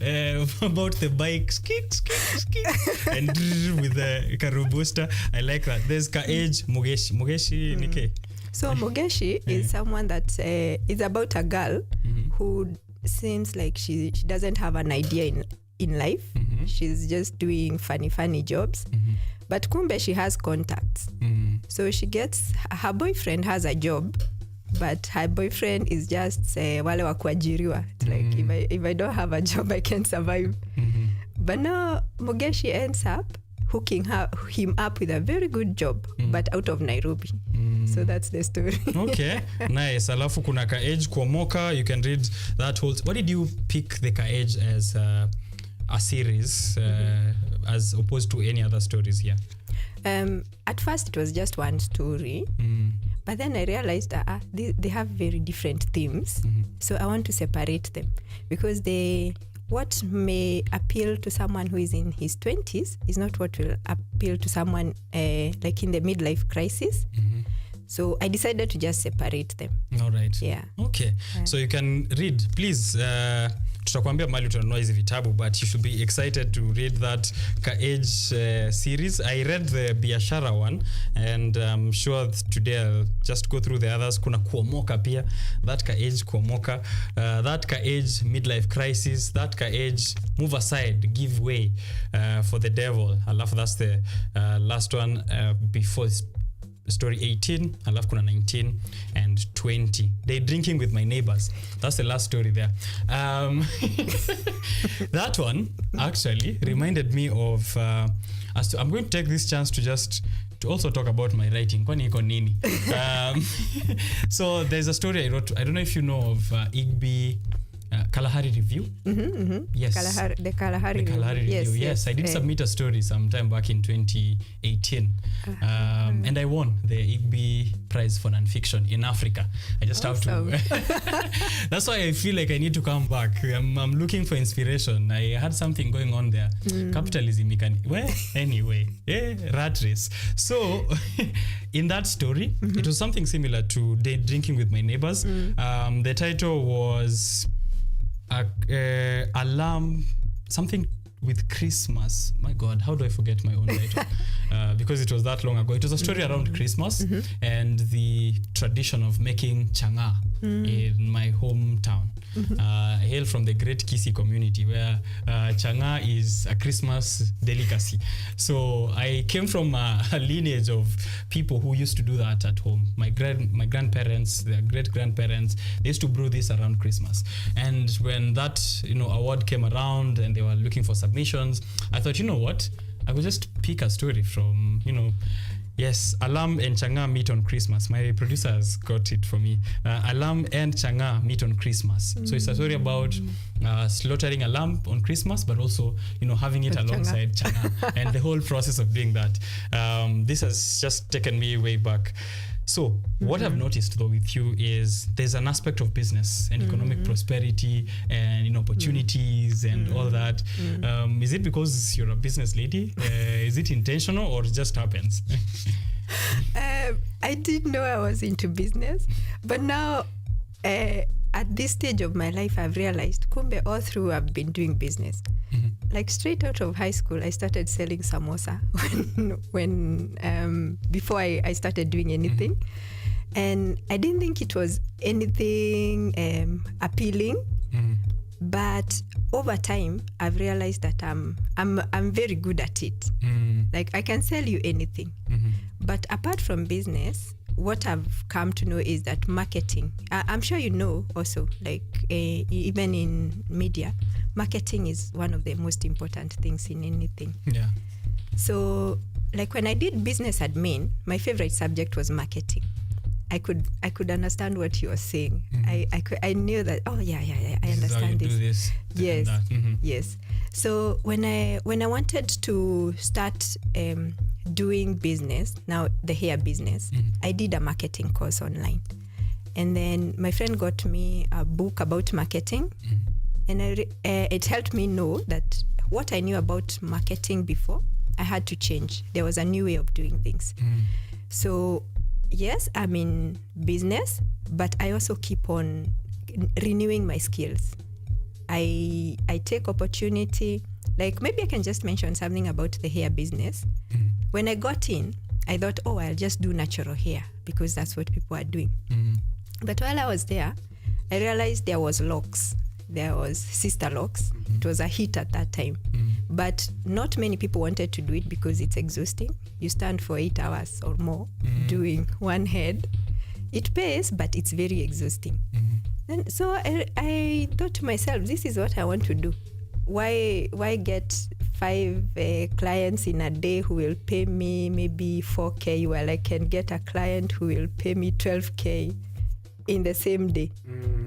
about the bike, skit, and with the Karubusta. I like that. There's Ka-Age, Mugeshi Nike. So Mugeshi is someone that is about a girl who seems like she doesn't have an idea in life. She's just doing funny jobs. But kumbe she has contacts. So she gets, her boyfriend has a job, but her boyfriend is just wale wa kuajiriwa. It's like, if I don't have a job, I can't survive. But now Mugeshi ends up hooking him up with a very good job, but out of Nairobi. So that's the story. Okay, nice. Alafu kuna Ka-Age Kuomoka. You can read that whole... What did you pick the Ka-Age as a series as opposed to any other stories here? At first it was just one story, but then I realized they have very different themes. So I want to separate them because what may appeal to someone who is in his 20s is not what will appeal to someone like in the midlife crisis. So I decided to just separate them. All right. Yeah. Okay. So you can read, please. Tutakwambia mali utanunua hizi vitabu, but you should be excited to read that Ka-Age series. I read the Biashara one, and I'm sure today I'll just go through the others. Kuna Kuomoka pia, that Ka-Age Kuomoka, that Ka-Age Midlife Crisis, that Ka-Age Move Aside, Give Way for the Devil. I love that's the last one before story 18, alafu kuna 19 and 20. They drinking with my neighbors. That's the last story there. That one actually reminded me of I'm going to take this chance to also talk about my writing. Kwani iko nini? So there's a story I wrote. I don't know if you know of Igby Kalahari Review. Yes. The Kalahari Review. Yes, I did submit a story sometime back in 2018. And I won the Igby Prize for Nonfiction in Africa. I just have to... That's why I feel like I need to come back. I'm looking for inspiration. I had something going on there. Capitalism. Well, anyway. Rat race. So, in that story, it was something similar to Drinking with My Neighbors. The title was... alarm, something with Christmas. My God, how do I forget my own title? Because it was that long ago. It was a story around Christmas and the tradition of making changa in my hometown. I hail from the Great Kisi community where changa is a Christmas delicacy. So I came from a lineage of people who used to do that at home. My grandparents, their great-grandparents, they used to brew this around Christmas. And when that award came around and they were looking for submissions, I thought, you know what? I would just pick a story from, yes, alarm and changa meet on Christmas. My producers got it for me. Alarm and changa meet on Christmas. So it's a story about slaughtering a lamb on Christmas, but also, having it alongside changa and the whole process of doing that. This has just taken me way back. So what I've noticed though with you is there's an aspect of business and economic prosperity and opportunities and all that. Is it because you're a business lady? Is it intentional or it just happens? I didn't know I was into business, but now at this stage of my life, I've realized, kumbe, all through I've been doing business. Like straight out of high school, I started selling samosa when before I started doing anything. And I didn't think it was anything appealing. But over time, I've realized that I'm very good at it. Like I can sell you anything. But apart from business, what I've come to know is that marketing, I'm sure you know also, like even in media, marketing is one of the most important things in anything. Yeah. So like when I did business admin, my favorite subject was marketing. I could understand what you were saying. I knew that. Oh yeah. I understand this. Do this. Yes, yes. So when I wanted to start doing business, now the hair business, I did a marketing course online, and then my friend got me a book about marketing, and it helped me know that what I knew about marketing before, I had to change. There was a new way of doing things. So yes, I'm in business, but I also keep on renewing my skills. I take opportunity, like maybe I can just mention something about the hair business. When I got in, I thought, I'll just do natural hair because that's what people are doing. But while I was there, I realized there was locks. There was sister locks. It was a hit at that time. But not many people wanted to do it because it's exhausting. You stand for 8 hours or more doing one head. It pays, but it's very exhausting. And so I thought to myself, this is what I want to do. Why get 5 clients in a day who will pay me maybe 4K, while I can get a client who will pay me 12K in the same day?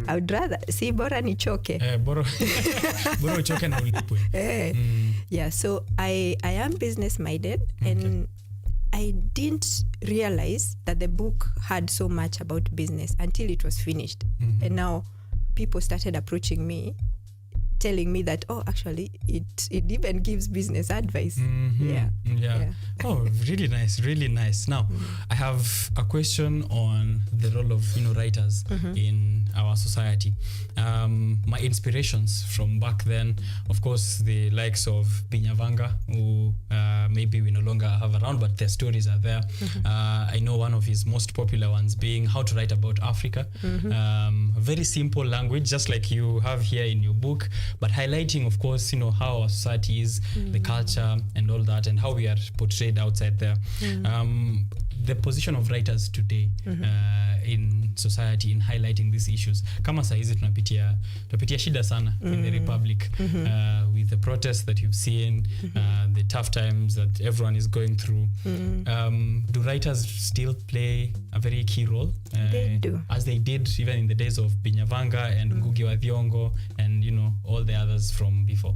I would rather see bora nichoke. Bora uchoke na ulipwe. Yeah, so I am business minded, and I didn't realize that the book had so much about business until it was finished. And now people started approaching me, telling me that, actually, it even gives business advice. Yeah. Oh, really nice. Now, I have a question on the role of writers in our society. My inspirations from back then, of course, the likes of Binyavanga, who maybe we no longer have around, but their stories are there. I know one of his most popular ones being How to Write About Africa. Very simple language, just like you have here in your book, but highlighting, of course, how our society is, the culture and all that, and how we are portrayed outside there. The position of writers today in society in highlighting these issues. Kama saizi tunapitia shida sana in the Republic, with the protests that you've seen, the tough times that everyone is going through. Do writers still play a very key role? They do. As they did even in the days of Binyavanga and Ngugi wa Thiong'o and all the others from before.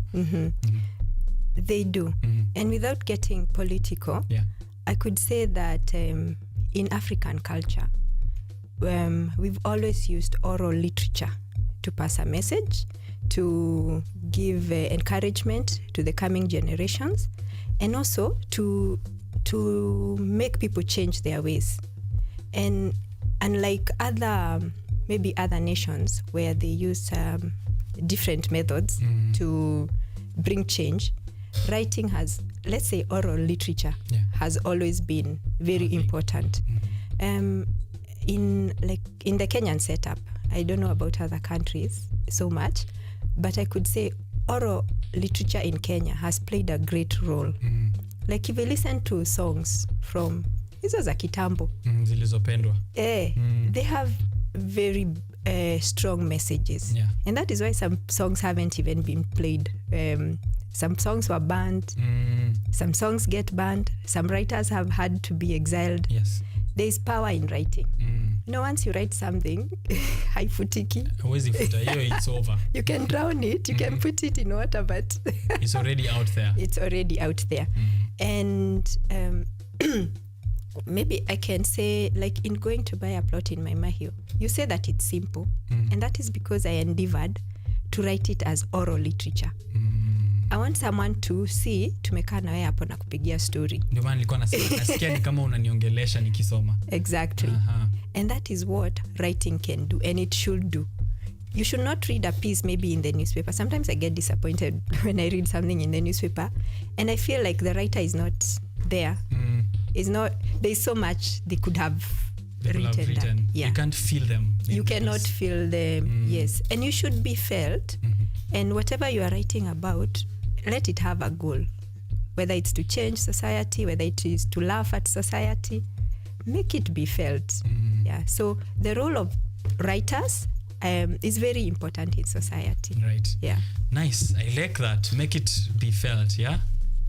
They do. And without getting political, I could say that in African culture, we've always used oral literature to pass a message, to give encouragement to the coming generations, and also to make people change their ways. And unlike maybe other nations where they use different methods to bring change, writing has, let's say, oral literature has always been very important. In the Kenyan setup, I don't know about other countries so much, but I could say oral literature in Kenya has played a great role. Like if you listen to songs from hizo za kitambo, zilizopendwa, they have very strong messages, and that is why some songs haven't even been played. Some songs were banned, some songs get banned, some writers have had to be exiled. Yes. There is power in writing. Once you write something, haifutiki. It's over. You can drown it, you can put it in water, but it's already out there. It's already out there. And maybe I can say, like in going to buy a plot in Maimahio, you say that it's simple, and that is because I endeavored to write it as oral literature. I want someone to see tumekaa na wewe hapo na kupigia story. Ndio maana nilikuwa nasikia ni kama unaniongelesha nikisoma. Exactly. And that is what writing can do, and it should do. you should not read a piece maybe in the newspaper. Sometimes I get disappointed when I read something in the newspaper and I feel like the writer is not there. It's not, there's so much they could have written. That, You can't feel them. You cannot feel them, yes. And you should be felt. And whatever you are writing about, let it have a goal. Whether it's to change society, whether it is to laugh at society, make it be felt. Yeah. So the role of writers is very important in society. Right. Yeah. Nice. I like that. Make it be felt. Yeah.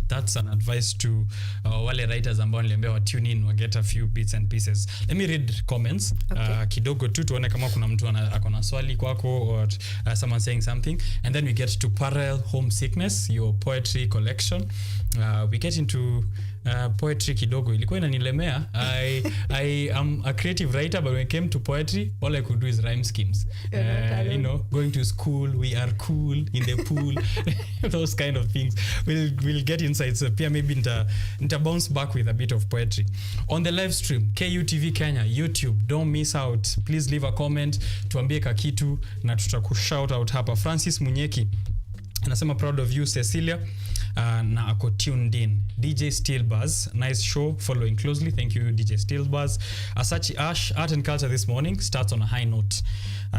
That's an advice to wale writers ambao niliambia wa tune in, wa get a few bits and pieces. Let me read comments. Okay. Kidogo tu tuone kama kuna mtu akona swali kwako or someone saying something, and then we get to Parallel Homesickness, your poetry collection. We get into poetry kidogo. Ilikuwa inanilemea. I am a creative writer, but when it came to poetry, all I could do is rhyme schemes. You know, going to school, we are cool in the pool, those kind of things. We'll get insights. Pia maybe nita bounce back with a bit of poetry. On the live stream, KUTV Kenya, YouTube, don't miss out. Please leave a comment, tuambie kakitu na tutakushout out hapa. Francis Munyeki anasema proud of you Cecilia. Na ako tuned in. DJ Steelbuzz, nice show, following closely. Thank you DJ Steelbuzz. Asachi Ash, art and culture this morning starts on a high note.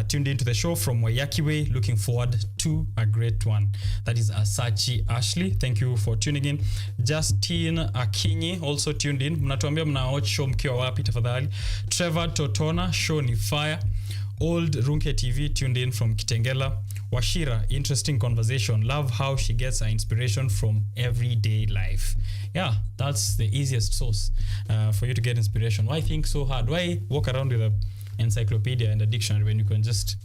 Tuned into the show from Wayaki Way, looking forward to a great one. That is Asachi Ashley. Thank you for tuning in. Justine Akinyi also tuned in. Mnatuambia mnawatch show mkiwa wapi tafadhali. Trevor Totona, show ni fire. Old Runke TV tuned in from Kitengela. Washira, interesting conversation. Love how she gets her inspiration from everyday life. Yeah, that's the easiest source for you to get inspiration. Why think so hard? Why walk around with an encyclopedia and a dictionary when you can just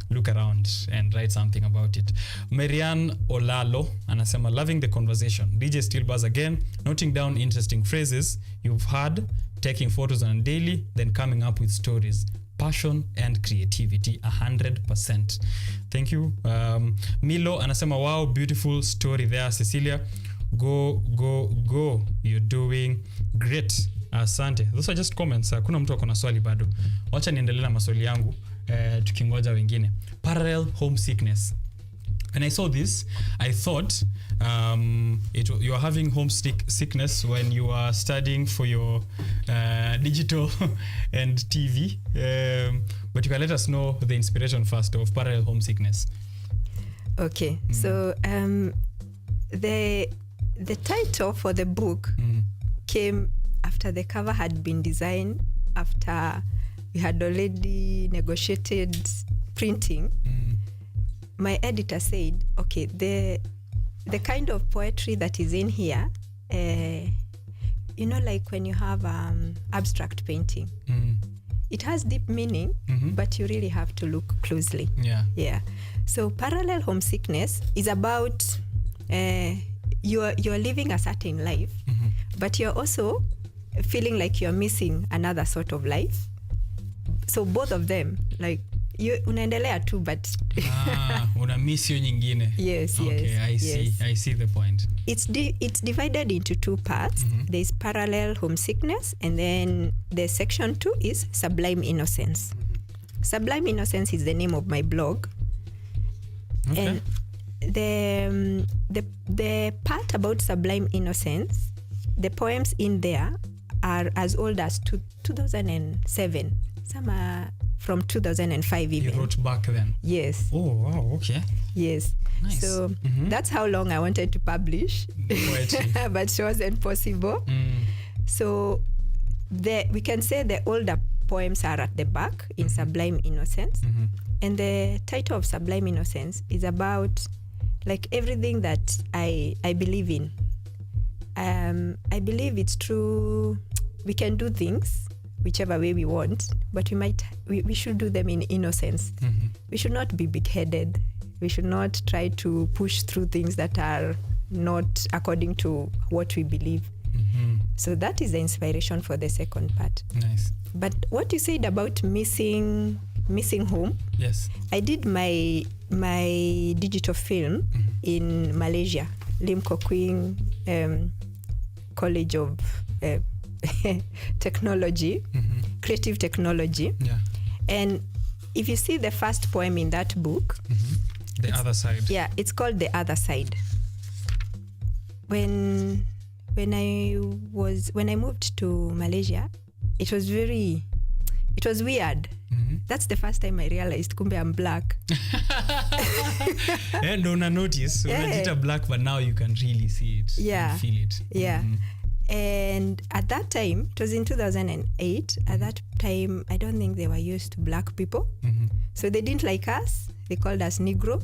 look around and write something about it? Marianne Olalo anasema loving the conversation. DJ Steelbuzz again, noting down interesting phrases you've heard, taking photos on a daily, then coming up with stories. Passion and creativity 100%. Thank you. Milo anasema wow, beautiful story there Cecilia. Go. You're doing great. Asante. Those are just comments. Kuna mtu akona swali bado. Wacha niendelee na maswali yangu tukingoja wengine. Parallel homesickness. When I saw this, I thought you are having homesickness when you are studying for your digital and TV. But you can let us know the inspiration first of parallel homesickness. Okay, so the title for the book came after the cover had been designed, after we had already negotiated printing. My editor said, okay, the kind of poetry that is in here, you know, like when you have abstract painting, it has deep meaning, but you really have to look closely. Yeah. So parallel homesickness is about you're living a certain life, but you're also feeling like you're missing another sort of life. So both of them, like, you unaendelea tu but una miss yo nyingine. Yes. Okay, I see the point. It's divided into two parts. There's parallel homesickness, and then the section 2 is Sublime Innocence. Sublime Innocence is the name of my blog. Okay. And the part about Sublime Innocence, the poems in there are as old as 2007. Some are from 2005 even. You wrote back then? Yes. Oh, wow, okay. Yes. Nice. So that's how long I wanted to publish, but it wasn't possible. So we can say the older poems are at the back in Sublime Innocence. And the title of Sublime Innocence is about like everything that I believe in. I believe it's true. We can do things whichever way we want, but we should do them in innocence. We should not be big-headed. We should not try to push through things that are not according to what we believe. So that is the inspiration for the second part. Nice. But what you said about missing home, yes, I did my digital film in Malaysia, Lim Kok Kwing College of Technology, creative technology. Yeah. And if you see the first poem in that book, The other side. yeah, it's called The Other Side. When I moved to Malaysia, it was weird. That's the first time I realized kumbe I'm black. And una notice, Yeah. black, but now you can really see it. Yeah. You feel it. Yeah. And at that time, it was in 2008. At that time, I don't think they were used to black people. So they didn't like us. They called us Negro.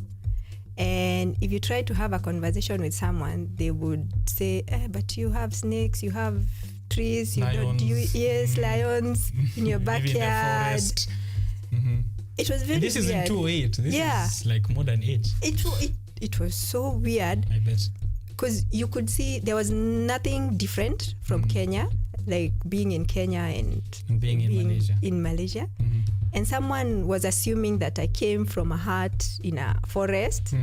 And if you try to have a conversation with someone, they would say, but you have snakes, you have trees, you don't do lions in your Live in the backyard. forest. It was very And this is in weird. 2008. This is like modern age. It was so weird. I bet. Because you could see there was nothing different from Kenya, like being in Kenya and Being in Malaysia. And someone was assuming that I came from a hut in a forest.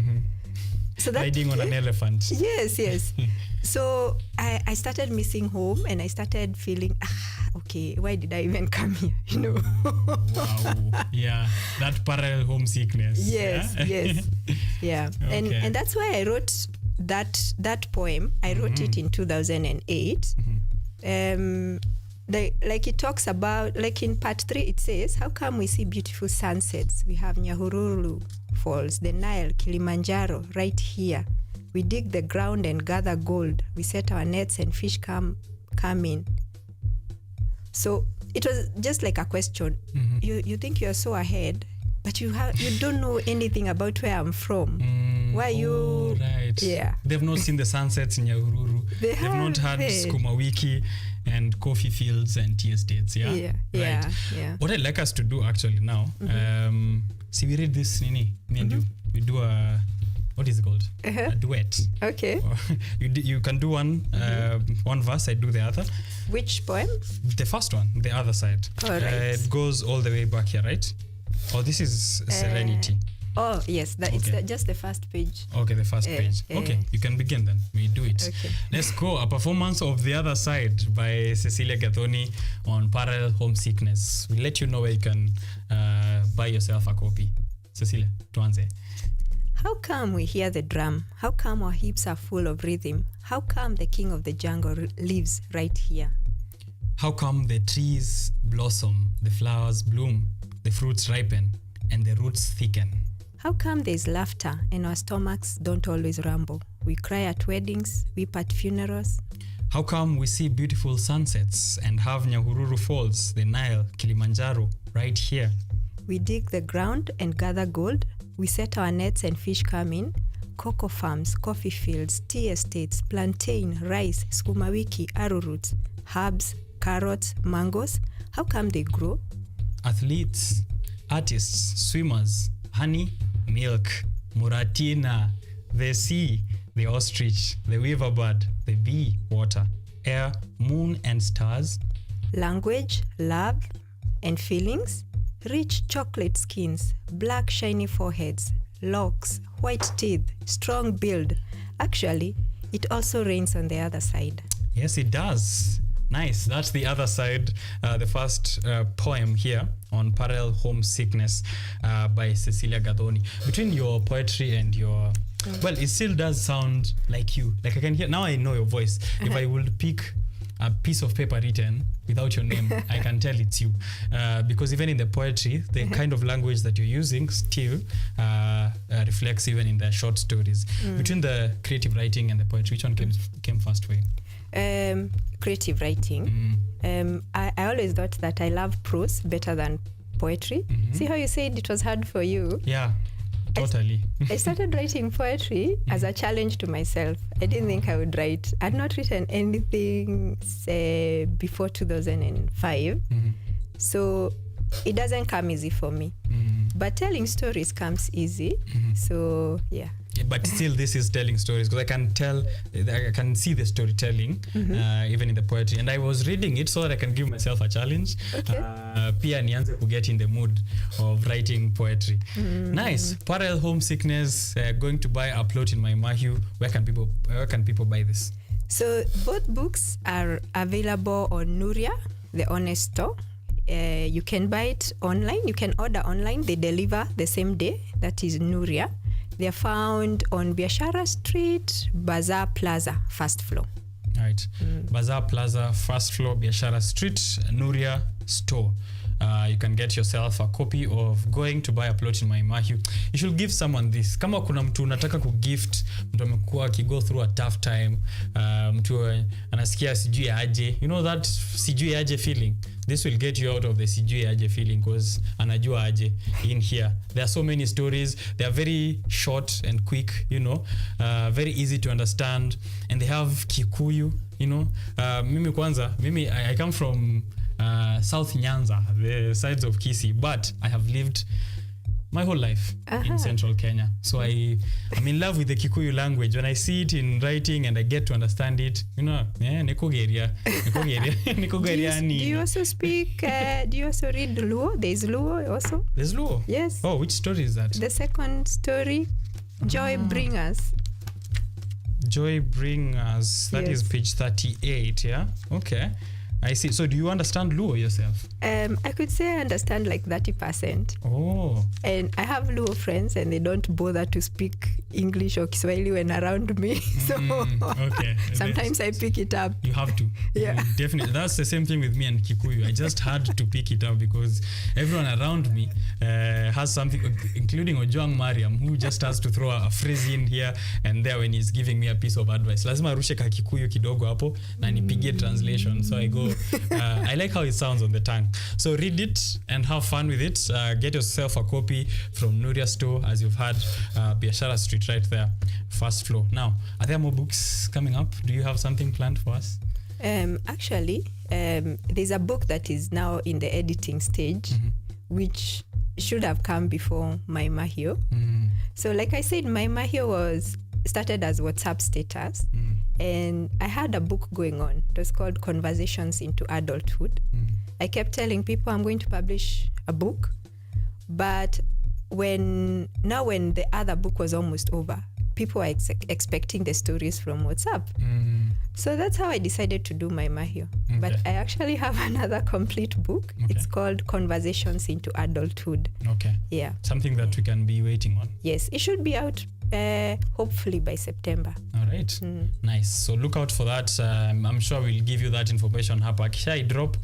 So that, Riding on an elephant. Yes. So I started missing home, and I started feeling, okay, why did I even come here? You know? Wow. Yeah. That parallel homesickness. Yes. Yeah. Okay. And that's why I wrote that poem. I wrote it in 2008. Like it talks about, like in part 3, it says, how come we see beautiful sunsets? We have Nyahururu Falls, the Nile, Kilimanjaro, right here. We dig the ground and gather gold. We set our nets and fish come in. So it was just like a question. You think you're so ahead, but you don't know anything about where I'm from. Why you? Right. Yeah. They've not seen the sunsets in Nyahururu. They've not had Skuma Wiki and coffee fields and tea estates. Yeah. Yeah. What I'd like us to do actually now, see, we read this, Nini, me and you. We do a, what is it called? A duet. Okay. You can do one verse, I do the other. Which poem? The first one, the other side. All right. It goes all the way back here, right? Oh, this is Serenity. Oh, yes. It's just the first page. Okay, the first page. Okay, you can begin then. We do it. Okay. Let's go. A performance of The Other Side by Cecilia Gathoni on parallel homesickness. We'll let you know where you can buy yourself a copy. Cecilia, tuanze. How come we hear the drum? How come our hips are full of rhythm? How come the king of the jungle lives right here? How come the trees blossom, the flowers bloom, the fruits ripen, and the roots thicken? How come there's laughter and our stomachs don't always rumble? We cry at weddings, weep at funerals. How come we see beautiful sunsets and have Nyahururu Falls, the Nile, Kilimanjaro, right here? We dig the ground and gather gold. We set our nets and fish come in. Cocoa farms, coffee fields, tea estates, plantain, rice, skuma wiki, arrowroots, herbs, carrots, mangoes. How come they grow? Athletes, artists, swimmers, honey, milk, muratina, the sea, the ostrich, the weaver bird, the bee, water, air, moon and stars. Language, love, and feelings. Rich chocolate skins, black shiny foreheads, locks, white teeth, strong build. Actually, it also rains on the other side. Yes, it does. Nice. That's The Other Side, the first poem here on parallel homesickness by Cecilia Gathoni. Between your poetry and your... Well, it still does sound like you. Like I can hear... Now I know your voice. If I would pick a piece of paper written without your name, I can tell it's you. Because even in the poetry, the kind of language that you're using still reflects even in the short stories. Between the creative writing and the poetry, which one came first for you? Creative writing. I always thought that I love prose better than poetry. See how you said it was hard for you? Yeah, totally. I started writing poetry as a challenge to myself. I didn't think I would write. I'd not written anything before 2005. So it doesn't come easy for me. But telling stories comes easy. So, yeah. But still, this is telling stories because I can see the storytelling even in the poetry. And I was reading it so that I can give myself a challenge. Okay. Pia nianze to get in the mood of writing poetry. Nice. Parallel homesickness. Going to buy a plot in my Mahiu. Where can people buy this? So both books are available on Nuria, the Honest Store. You can buy it online. You can order online. They deliver the same day. That is Nuria. They are found on Biashara Street, Bazaar Plaza, first floor. Right. Bazaar Plaza, first floor, Biashara Street, Nuria store. You can get yourself a copy of Going to Buy a Plot in My Mahiu. You should give someone this. Kama kuna mtu unataka kugift, mtu amekuwa akigo through a tough time, mtu anasikia sijui aje. You know that sijui aje feeling? This will get you out of the sijui aje feeling because anajua aje in here. There are so many stories. They are very short and quick, you know, very easy to understand. And they have Kikuyu, you know. Mimi I come from South Nyanza, the sides of Kisii, but I have lived my whole life in central Kenya. So I'm in love with the Kikuyu language. When I see it in writing and I get to understand it, you know, nikogeria. Do you also speak, do you also read Luo? There's Luo also? There's Luo? Yes. Oh, which story is that? The second story, Joy Bring Us. Joy Bring Us. That is page 38, yeah? Okay. I see. So do you understand Luo yourself? I could say I understand like 30%. Oh. And I have Luo friends and they don't bother to speak English or Kiswahili when around me. So okay. sometimes I pick it up. You have to. Yeah. Definitely. That's the same thing with me and Kikuyu. I just had to pick it up because everyone around me has something, including Ojwang Mariam, who just has to throw a phrase in here and there when he's giving me a piece of advice. Lazima rushe ka Kikuyu kidogo hapo na nipigie translation. So I go, I like how it sounds on the tongue. So read it and have fun with it. Get yourself a copy from Nuria store, as you've had, Biashara Street right there, first floor. Now, are there more books coming up? Do you have something planned for us? Actually, there's a book that is now in the editing stage, which should have come before My Mahio. So like I said, My Mahio was started as WhatsApp status, and I had a book going on. It was called Conversations into Adulthood. I kept telling people I'm going to publish a book, but when the other book was almost over, people were expecting the stories from WhatsApp. So that's how I decided to do My Mahio. Okay. But I actually have another complete book. Okay. It's called Conversations into Adulthood. Okay. Yeah. Something that we can be waiting on. Yes, it should be out hopefully by September. All right. Nice. So look out for that. I'm sure we'll give you that information. Hapa kisha drop,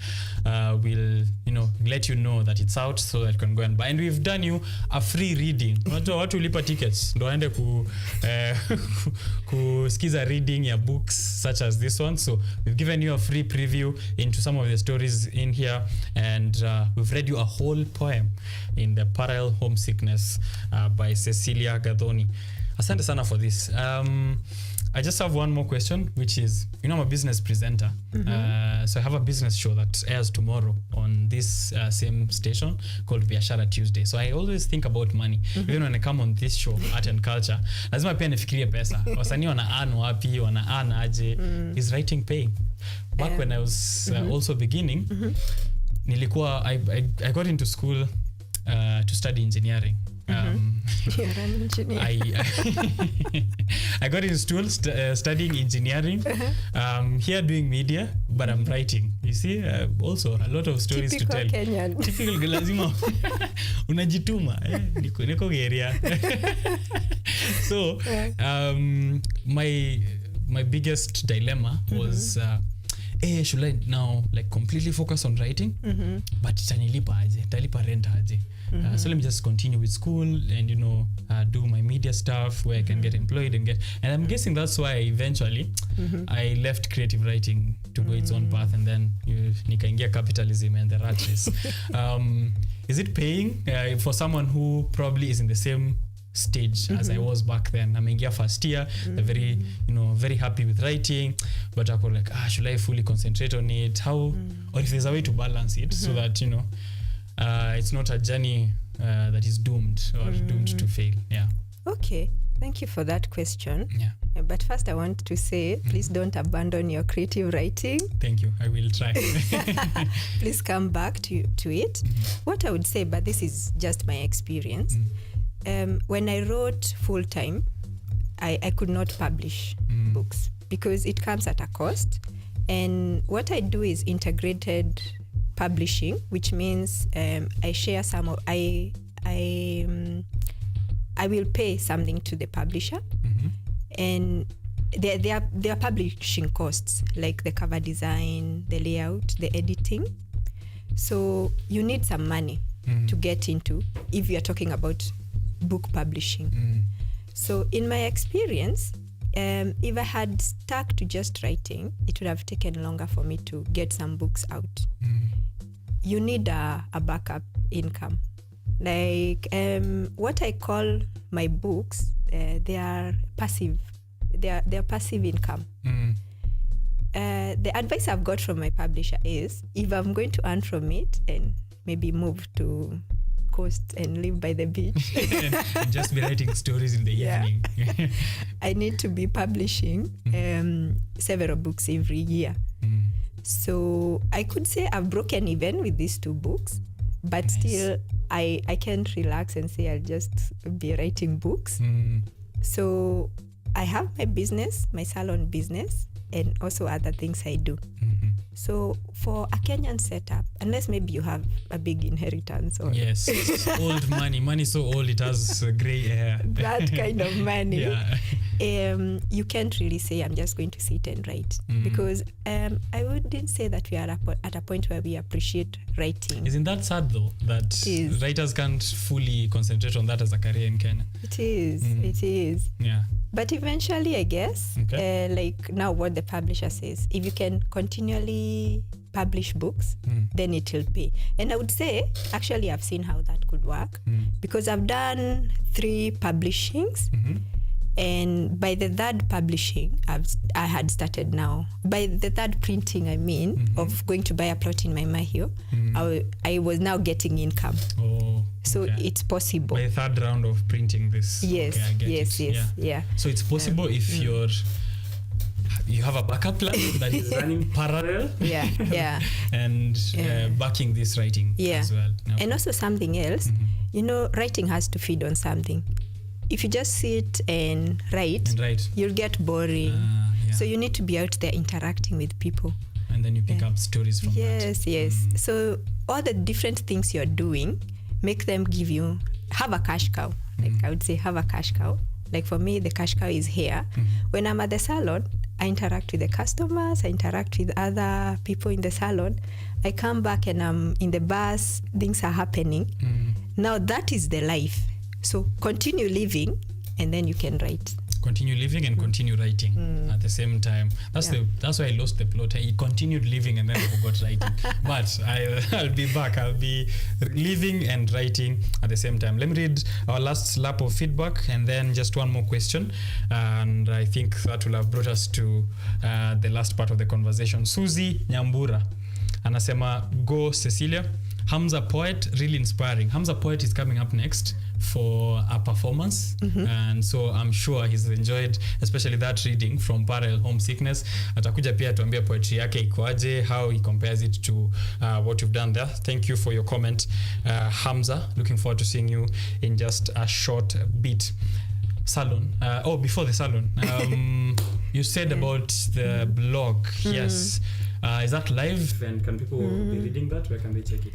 we'll let you know that it's out so that you can go and buy. And we've done you a free reading. Watu ulipa tickets ndo aende kusikiza reading ya books such as this one. So we've given you a free preview into some of the stories in here, and we've read you a whole poem in The Parallel Homesickness by Cecilia Gadoni. Asante sana for this. I just have one more question, which is, I'm a business presenter. So I have a business show that airs tomorrow on this same station called Biashara Tuesday. So I always think about money. Even when I come on this show, Art and Culture, lazima pia nifikirie pesa. Wasanii wana earn wapi, wana earn aje. Is writing paying? Back when I was also beginning, I got into school to study engineering. You're an engineer. I got into school studying engineering, here doing media, but I'm writing. You see, also a lot of stories Typical to tell. Kenyan. Typical lazima unajituma, niko geria. So, my biggest dilemma was should I now completely focus on writing? But talipa rent aje. So let me just continue with school and do my media stuff where I can get employed and I'm guessing that's why eventually I left creative writing to go its own path, and then nikaingia capitalism and the rat race. Is it paying for someone who probably is in the same stage as I was back then? I'm in first year, they're very very happy with writing, but I was should I fully concentrate on it? How or if there's a way to balance it so that it's not a journey that is doomed or doomed to fail. Yeah. Okay, thank you for that question. Yeah. But first I want to say, please don't abandon your creative writing. Thank you. I will try. Please come back to it. What I would say, but this is just my experience, when I wrote full-time, I could not publish books because it comes at a cost. And what I do is integrated publishing, which means I share some of I will pay something to the publisher, and there are publishing costs like the cover design, the layout, the editing. So you need some money to get into if you are talking about book publishing. So in my experience, if I had stuck to just writing, it would have taken longer for me to get some books out. You need a backup income. Like what I call my books, they are passive. They are passive income. The advice I've got from my publisher is, if I'm going to earn from it and maybe move to coast and live by the beach and just be writing stories in the evening. I need to be publishing several books every year. So I could say I've broken even with these 2 books, but still I can't relax and say I'll just be writing books. So I have my business, my salon business, and also other things I do. So for a Kenyan setup, unless maybe you have a big inheritance or old money so old it has gray hair, that kind of money, you can't really say I'm just going to sit and write, because I wouldn't say that we are at a point where we appreciate writing. Isn't that sad though, that writers can't fully concentrate on that as a career in Kenya? It is. Yeah. But eventually, I guess, like now what the publisher says, if you can continually publish books, then it will pay. And I would say, actually, I've seen how that could work, because I've done 3 publishings. And by the 3rd publishing, I had started now. By the 3rd printing, I mean, of going to buy a plot in my Mahio, I was now getting income. So it's possible. By the 3rd round of printing this. Yes, I get it. Yeah. So it's possible if you have a backup plan that is running parallel. And backing this writing as well. Okay. And also something else, writing has to feed on something. If you just sit and write, you'll get boring. So you need to be out there interacting with people. And then you pick up stories from that. Yes. So all the different things you're doing, make them have a cash cow. Like I would say, have a cash cow. Like for me, the cash cow is here. When I'm at the salon, I interact with the customers, I interact with other people in the salon. I come back and I'm in the bus, things are happening. Now that is the life. So continue living and then you can write. Continue living and continue writing at the same time. That's why I lost the plot. I continued living and then I forgot writing. But I'll be back. I'll be living and writing at the same time. Let me read our last lap of feedback and then just one more question. And I think that will have brought us to the last part of the conversation. Susie Nyambura anasema, go Cecilia. Hamza Poet, really inspiring. Hamza Poet is coming up next for a performance, and so I'm sure he's enjoyed especially that reading from Parallel Homesickness. Atakuja pia tuambia poetry yake ikoaje, how he compares it to what you've done there. Thank you for your comment, Hamza. Looking forward to seeing you in just a short bit. Salon. Before the salon, you said about the blog. Yes. Is that live? And can people be reading that? Where can they check it?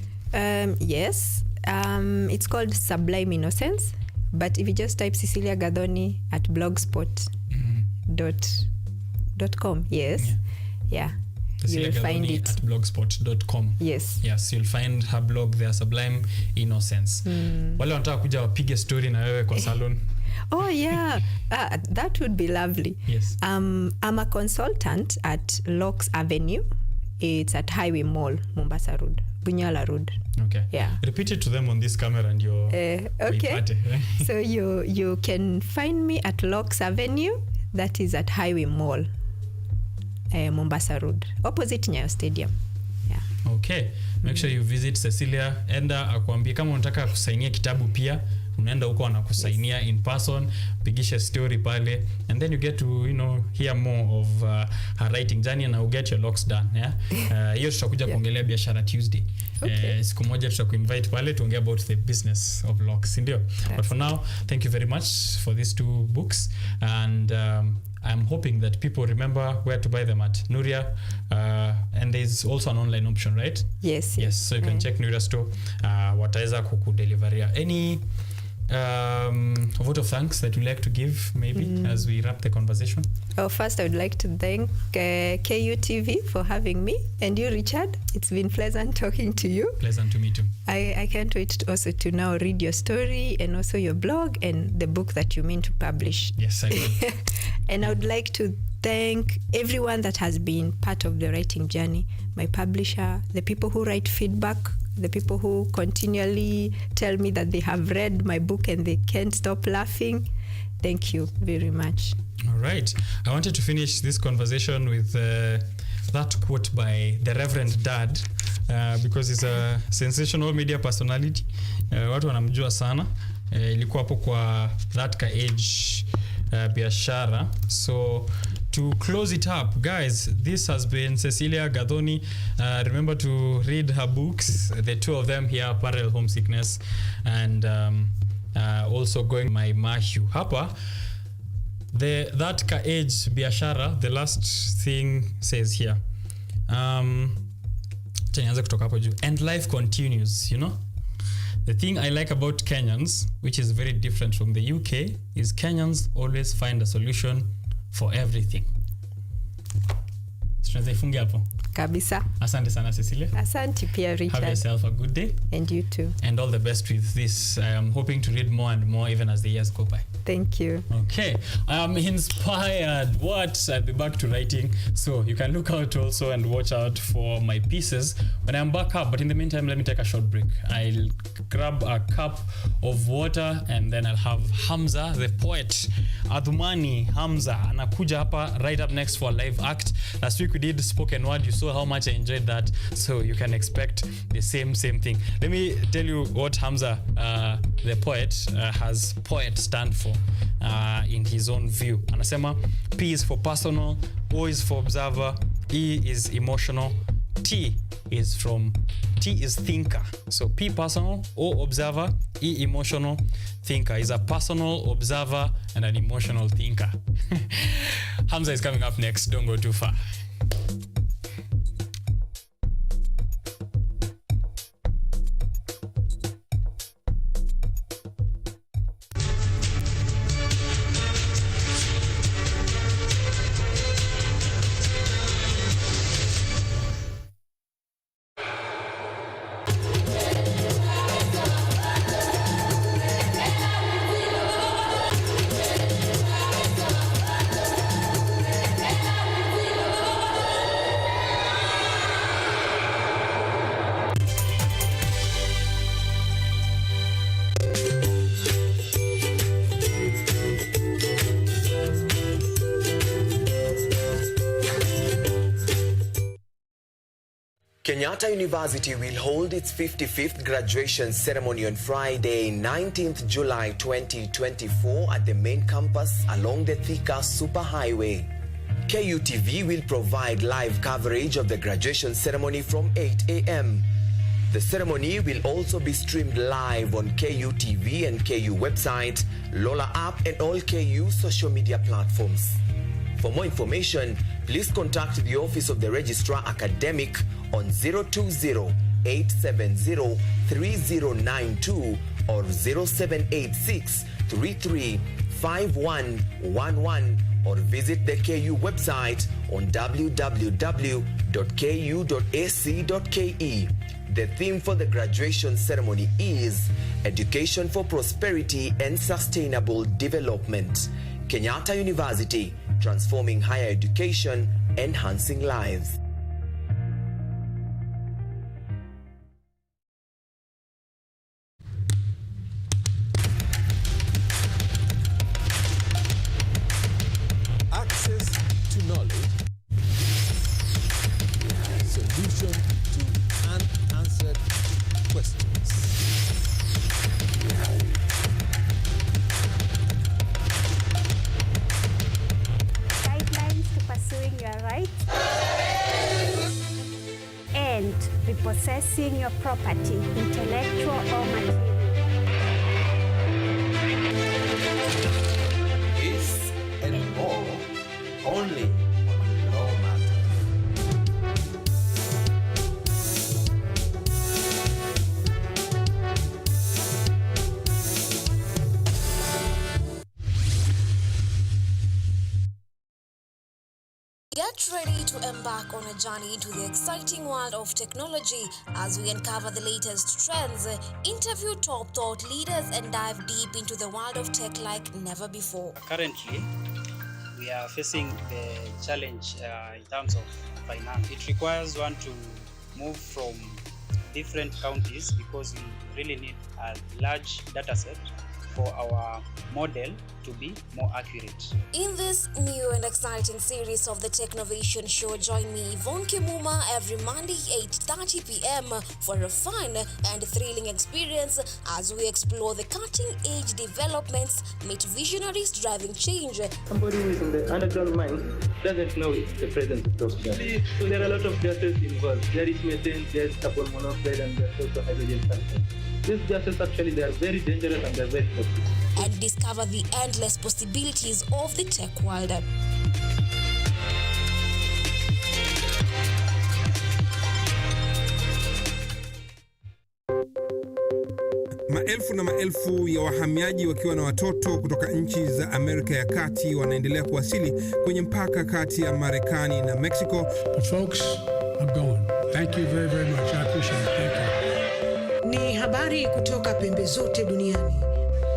Yes. It's called Sublime Innocence, but if you just type Cecilia Gadoni at blogspot.com, you'll find it at blogspot.com. Yes, you'll find her blog there, Sublime Innocence. Wale wanataka kuja wapige story na wewe kwa salon. Oh yeah, that would be lovely. Yes. I'm a consultant at Locks Avenue. It's at Highway Mall, Mombasa Road, Bunyala Road. Okay. Yeah. Repeat it to them on this camera and your okay. So you can find me at Locks Avenue. That is at Highway Mall, Mombasa Road, opposite Nyayo Stadium. Yeah. Okay. Make sure you visit Cecilia. Enda akuambie kama unataka kusainia kitabu pia. Unaenda huko anakusainia in person, pigisha story pale, and then you get to hear more of her writing journey and you get your locks done. Hiyo tutakuja kuongelea biashara Tuesday. Siku moja tutakuinvite pale tuongee about the business of locks, ndio. But for now, thank you very much for these 2 books, and I'm hoping that people remember where to buy them at Nuria, and there's also an online option, right? Yes. Yes, so you can check Nuria store. Wataweza kukudeliveria. Any vote of thanks that you'd like to give, maybe, as we wrap the conversation? First, I would like to thank KUTV for having me, and you, Richard. It's been pleasant talking to you. Pleasant to meet you. I can't wait also to now read your story and also your blog and the book that you mean to publish. Yes, I will. And I would like to thank everyone that has been part of the writing journey. My publisher, the people who write feedback, the people who continually tell me that they have read my book and they can't stop laughing. Thank you very much. All right. I wanted to finish this conversation with that quote by the Reverend Dad, because he's a sensational media personality. Watu wanamjua sana. Ilikuwa hapo kwa that ka age biashara. So to close it up, guys, this has been Cecilia Gathoni. Remember to read her books, the two of them here, Parallel Homesickness, and also going my Mahu. Hapa, that ka age biashara, the last thing says here. And life continues, you know? The thing I like about Kenyans, which is very different from the UK, is Kenyans always find a solution for everything. Tunaweza hapo. Kabisa. Asante sana, Cecilia. Asante pia, Richard. Have yourself a good day. And you too. And all the best with this. I am hoping to read more and more even as the years go by. Thank you. Okay. I am inspired. What? I'll be back to writing. So you can look out also and watch out for my pieces when I'm back up. But in the meantime, let me take a short break. I'll grab a cup of water and then I'll have Hamza, the poet. Adhumani Hamza anakuja hapa right up next for a live act. Last week we did spoken word. You saw how much I enjoyed that. So you can expect the same thing. Let me tell you what Hamza, the poet, has poet stand for in his own view. Anasema P is for personal, O is for observer, E is emotional, T is thinker. So P personal, O observer, E emotional, thinker. Is a personal observer and an emotional thinker. Hamza is coming up next. Don't go too far. Kenyatta University will hold its 55th graduation ceremony on Friday, 19th July 2024 at the main campus along the Thika Superhighway. KUTV will provide live coverage of the graduation ceremony from 8 a.m. The ceremony will also be streamed live on KUTV and KU website, Lola app and all KU social media platforms. For more information, please contact the Office of the Registrar Academic on 020-870-3092 or 0786-335111 or visit the KU website on www.ku.ac.ke. The theme for the graduation ceremony is Education for Prosperity and Sustainable Development. Kenyatta University, transforming higher education, enhancing lives. Access to knowledge, solution to unanswered questions. Guidelines to pursuing your rights and repossessing your property, intellectual or material. This and more Get ready to embark on a journey into the exciting world of technology as we uncover the latest trends, interview top thought leaders, and dive deep into the world of tech like never before. Currently, we are facing the challenge in terms of finance. It requires one to move from different counties because we really need a large data set for our model to be more accurate. In this new and exciting series of the Technovation Show, join me, Yvonne Kimuma, every Monday 8:30 p.m. for a fun and thrilling experience as we explore the cutting-edge developments, meet visionaries driving change. Somebody who is in the underground mine doesn't know the presence of those gases. So there are a lot of gases involved. There is methane, there is carbon monoxide, and there is also hydrogen sulfide. These gases actually, they are very dangerous and they are very toxic. And discover the endless possibilities of the tech world. Maelfu na maelfu ya wahamiaji wakiwa na watoto kutoka nchi za Amerika ya Kati wanaendelea kuwasili kwenye mpaka kati ya Marekani na Mexico. Folks, I'm going. Thank you very, very much. I appreciate it. Thank you. Ni habari kutoka pembe zote duniani.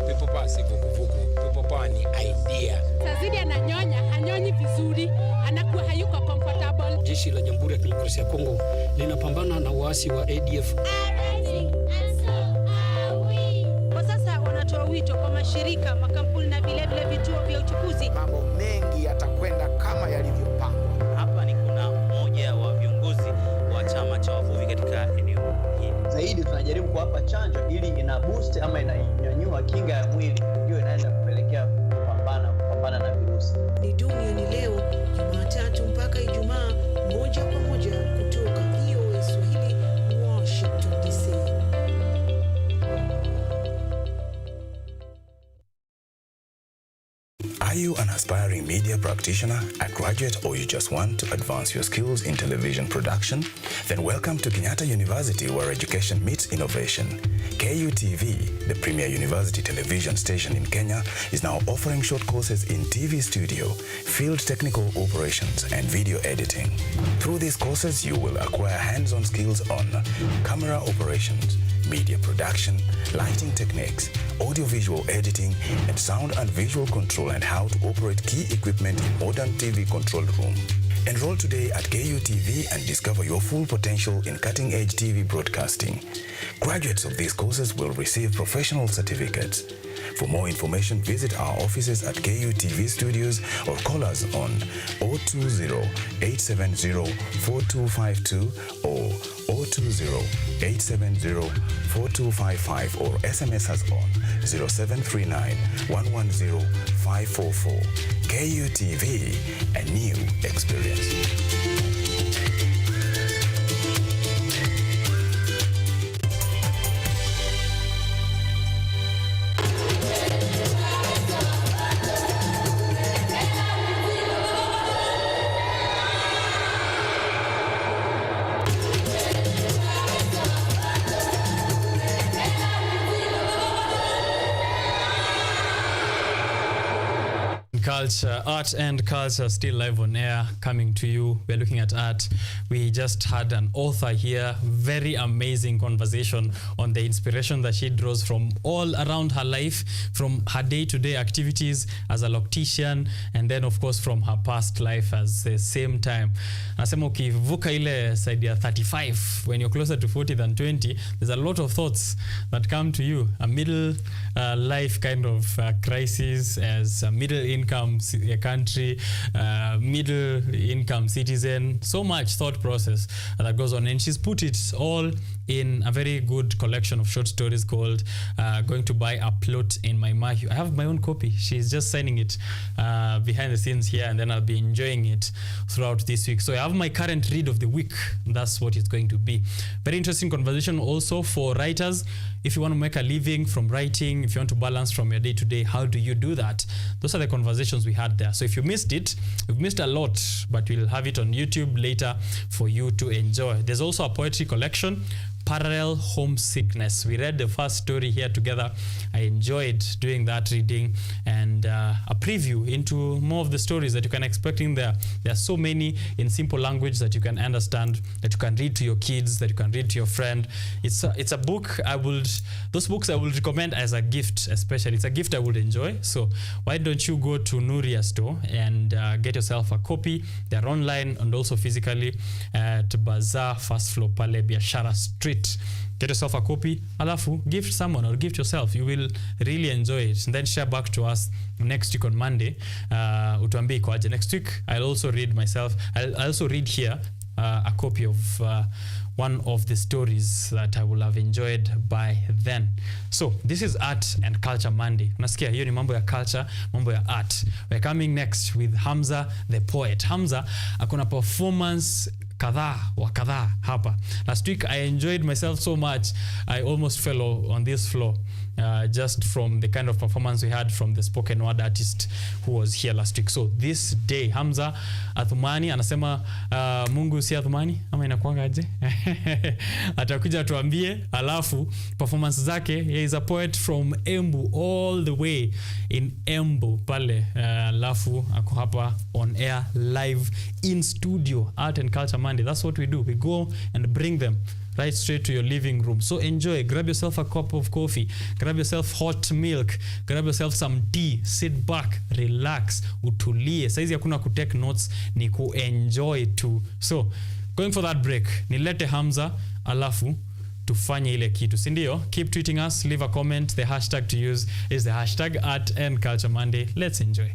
Pepo pasi vuguvugu. Pepo pa ni idea. Tazidi ananyonya, hanyonyi vizuri, anakuwa hayuko comfortable. Jeshi la Jamhuri ya Kidemokrasia ya Kongo linapambana na waasi wa ADF. Kwa sasa wanatoa wito kwa mashirika, makampuni na vile vituo vya uchukuzi. Mambo mengi yatakwenda kama yalivyopangwa. Hapa ni kuna mmoja wa viongozi wa chama cha wavuvi katika eneo hili. Zaidi tunajaribu kuwapa chanjo ili ina boost ama inanyanyua kinga ya mwili, hiyo inaenda kupelekea kupambana na virusi. Ni duniani leo, Jumatatu mpaka Ijumaa, moja kwa moja kutoka VOA Swahili, Washington DC. Are you an aspiring media practitioner, a graduate, or you just want to advance your skills in television production? Then welcome to Kenyatta University, where education meets innovation. KUTV, the premier university television station in Kenya, is now offering short courses in TV studio, field technical operations, and video editing. Through these courses, you will acquire hands-on skills on camera operations, media production, lighting techniques, audiovisual editing, and sound and visual control, and how to operate key equipment in modern TV control room. Enroll today at KUTV and discover your full potential in cutting-edge TV broadcasting. Graduates of these courses will receive professional certificates. For more information, visit our offices at KUTV Studios or call us on 020-870-4252 or 020-870-4255 or SMS us on 0739-110-544. KUTV, a new experience. Culture, art and culture still live on air, coming to you. We're looking at art. We just had an author here, very amazing conversation on the inspiration that she draws from all around her life, from her day-to-day activities as a loctician, and then of course from her past life as the same time. Nasema ukivuka ile side ya 35, when you're closer to 40 than 20, there's a lot of thoughts that come to you. A middle life kind of crisis as a middle income country, middle income citizen, so much thought process that goes on, and she's put it all in a very good collection of short stories called Going to Buy a Plot in My Mahi. I have my own copy. She's just signing it behind the scenes here, and then I'll be enjoying it throughout this week. So I have my current read of the week. That's what it's going to be. Very interesting conversation also for writers. If you want to make a living from writing, if you want to balance from your day-to-day, how do you do that? Those are the conversations we had there. So if you missed it, you've missed a lot, but we'll have it on YouTube later for you to enjoy. There's also a poetry collection, Parallel Homesickness. We read the first story here together. I enjoyed doing that reading, and a preview into more of the stories that you can expect in there. There are so many in simple language that you can understand, that you can read to your kids, that you can read to your friend. It's a book those books I would recommend as a gift, especially. It's a gift I would enjoy. So why don't you go to Nuria store and get yourself a copy. They're online and also physically at Bazaar, first floor, pale Biashara Street. Get yourself a copy, alafu gift someone or gift yourself. You will really enjoy it, and then share back to us next week on Monday. Utuambie kwaje. Next week I'll also read myself. I'll also read here a copy of one of the stories that I will have enjoyed by then. So this is Art and Culture Monday. Unasikia hiyo ni mambo ya culture, mambo ya art. We're coming next with Hamza the poet. Hamza akona performance kadhaa hapa. Last week I enjoyed myself so much I almost fell on this floor, just from the kind of performance we had from the spoken word artist who was here last week. So this day Hamza Athumani anasema Mungu si Athumani ama inakuanga aje? Atakuja tuambie, alafu performance zake. He is a poet from Embu, all the way in Embu pale, alafu ako hapa on air live in studio. Art and Culture Monday, that's what we do. We go and bring them right straight to your living room. So enjoy. Grab yourself a cup of coffee, grab yourself hot milk, grab yourself some tea, sit back, relax, utulie. Saizi hakuna kutake notes, ni kuenjoy tu. So going for that break, nilete Hamza, alafu tufanye ile kitu, si ndio? Keep tweeting us, leave a comment. The hashtag to use is the hashtag Art and Culture Monday. Let's enjoy.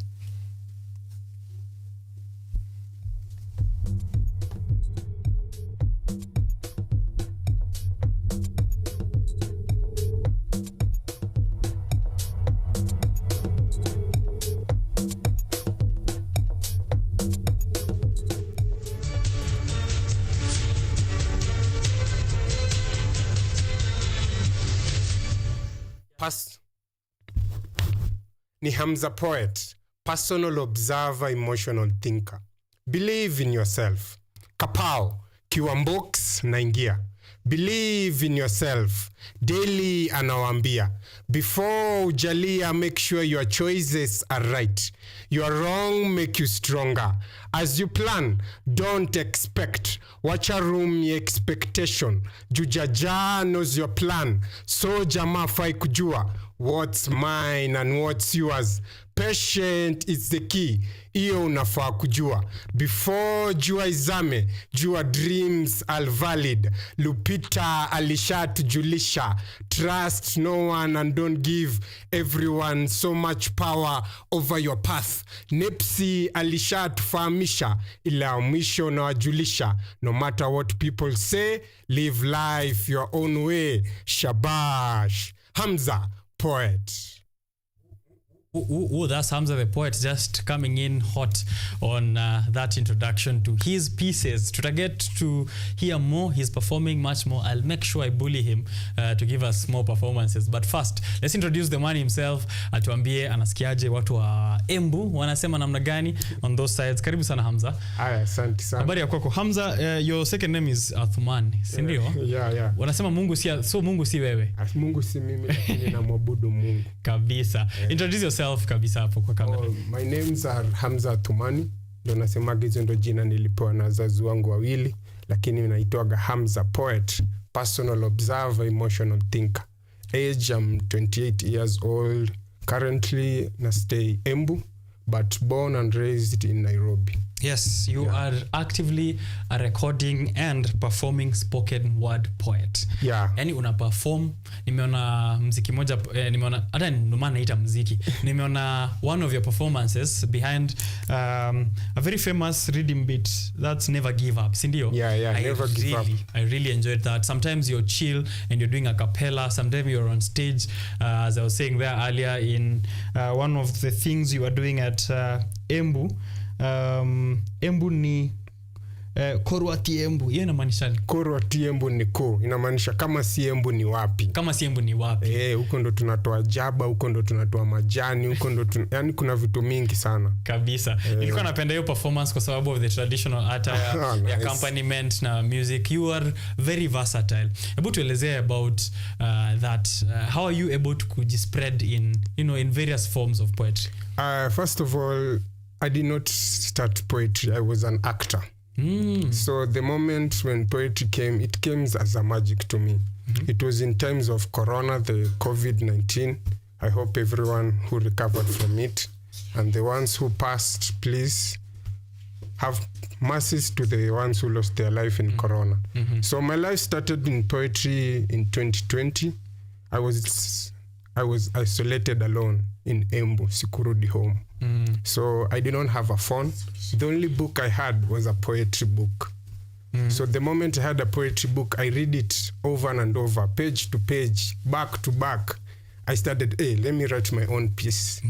Ni Hamza poet, personal observer, emotional thinker. Believe in yourself. Kapao, kiwambox naingia. Believe in yourself. Daily anawambia. Before ujalia, make sure your choices are right. Your wrong make you stronger. As you plan, don't expect. Wacha room ya expectation. Jujaja knows your plan. So jamaa fai kujua what's mine and what's yours. Patient is the key. Iyo unafaa kujua. Before jua izame, jua dreams are valid. Lupita alishatujulisha. Trust no one and don't give everyone so much power over your path. Nepsi alishatufahamisha, ila mwisho na wajulisha. No matter what people say, live life your own way. Shabash. Hamza poet. That's Hamza the poet, just coming in hot on that introduction to his pieces. To get to hear more, he's performing much more. I'll make sure I bully him to give us more performances. But first, let's introduce the man himself. Atuambie anasikiaje watu wa Embu wanasema namna gani on those sides. Karibu sana Hamza. Aya, asante sana. Habari ya kwako Hamza? Your second name is Athumani, si ndio? Yeah. Wanasema Mungu si wewe. Mungu si mimi, lakini namwabudu Mungu. Kabisa. Introduce yourself kabisa hapo kwa kamera. My names are Hamza Athumani. Ndio nasemaga hizo ndo jina nilipewa na wazazi wangu wawili, lakini naitwaga Hamza poet, personal observer, emotional thinker. Age I'm 28 years old. Currently na stay Embu, but born and raised in Nairobi. Yes, you are actively a recording and performing spoken word poet. Yeah. Yani una perform, nimeona mziki moja, nimeona hata ndio naita mziki. Nimeona one of your performances behind a very famous rhythm beat that's Never Give Up, si ndio? Yeah, Never Give Up. I really enjoyed that. Sometimes you're chill and you're doing a cappella, sometimes you're on stage, as I was saying there earlier in one of the things you were doing at Embu. Embu ni Korwa Tiembu, hiyo inamaanisha Korwa Tiembu ni ko, inamaanisha kama si Embu ni wapi. Kama si Embu ni wapi. Huko ndo tunatoa jaba, huko ndo tunatoa majani, huko ndo yani kuna vitu mingi sana. Kabisa. Nilikuwa napenda hiyo performance kwa sababu of the traditional attire, nice. Accompaniment na music. You are very versatile. Hebu tuelezee about that. How are you able to spread in various forms of poetry? First of all, I did not start poetry. I was an actor. So the moment when poetry came, it came as a magic to me. It was in times of Corona, the COVID-19. I hope everyone who recovered from it and the ones who passed, please have mercies to the ones who lost their life in Corona. So my life started in poetry in 2020. I was isolated alone in Embu, Sikurudi home. So I did not have a phone. The only book I had was a poetry book. So the moment I had a poetry book, I read it over and over, page to page, back to back. I started, let me write my own piece.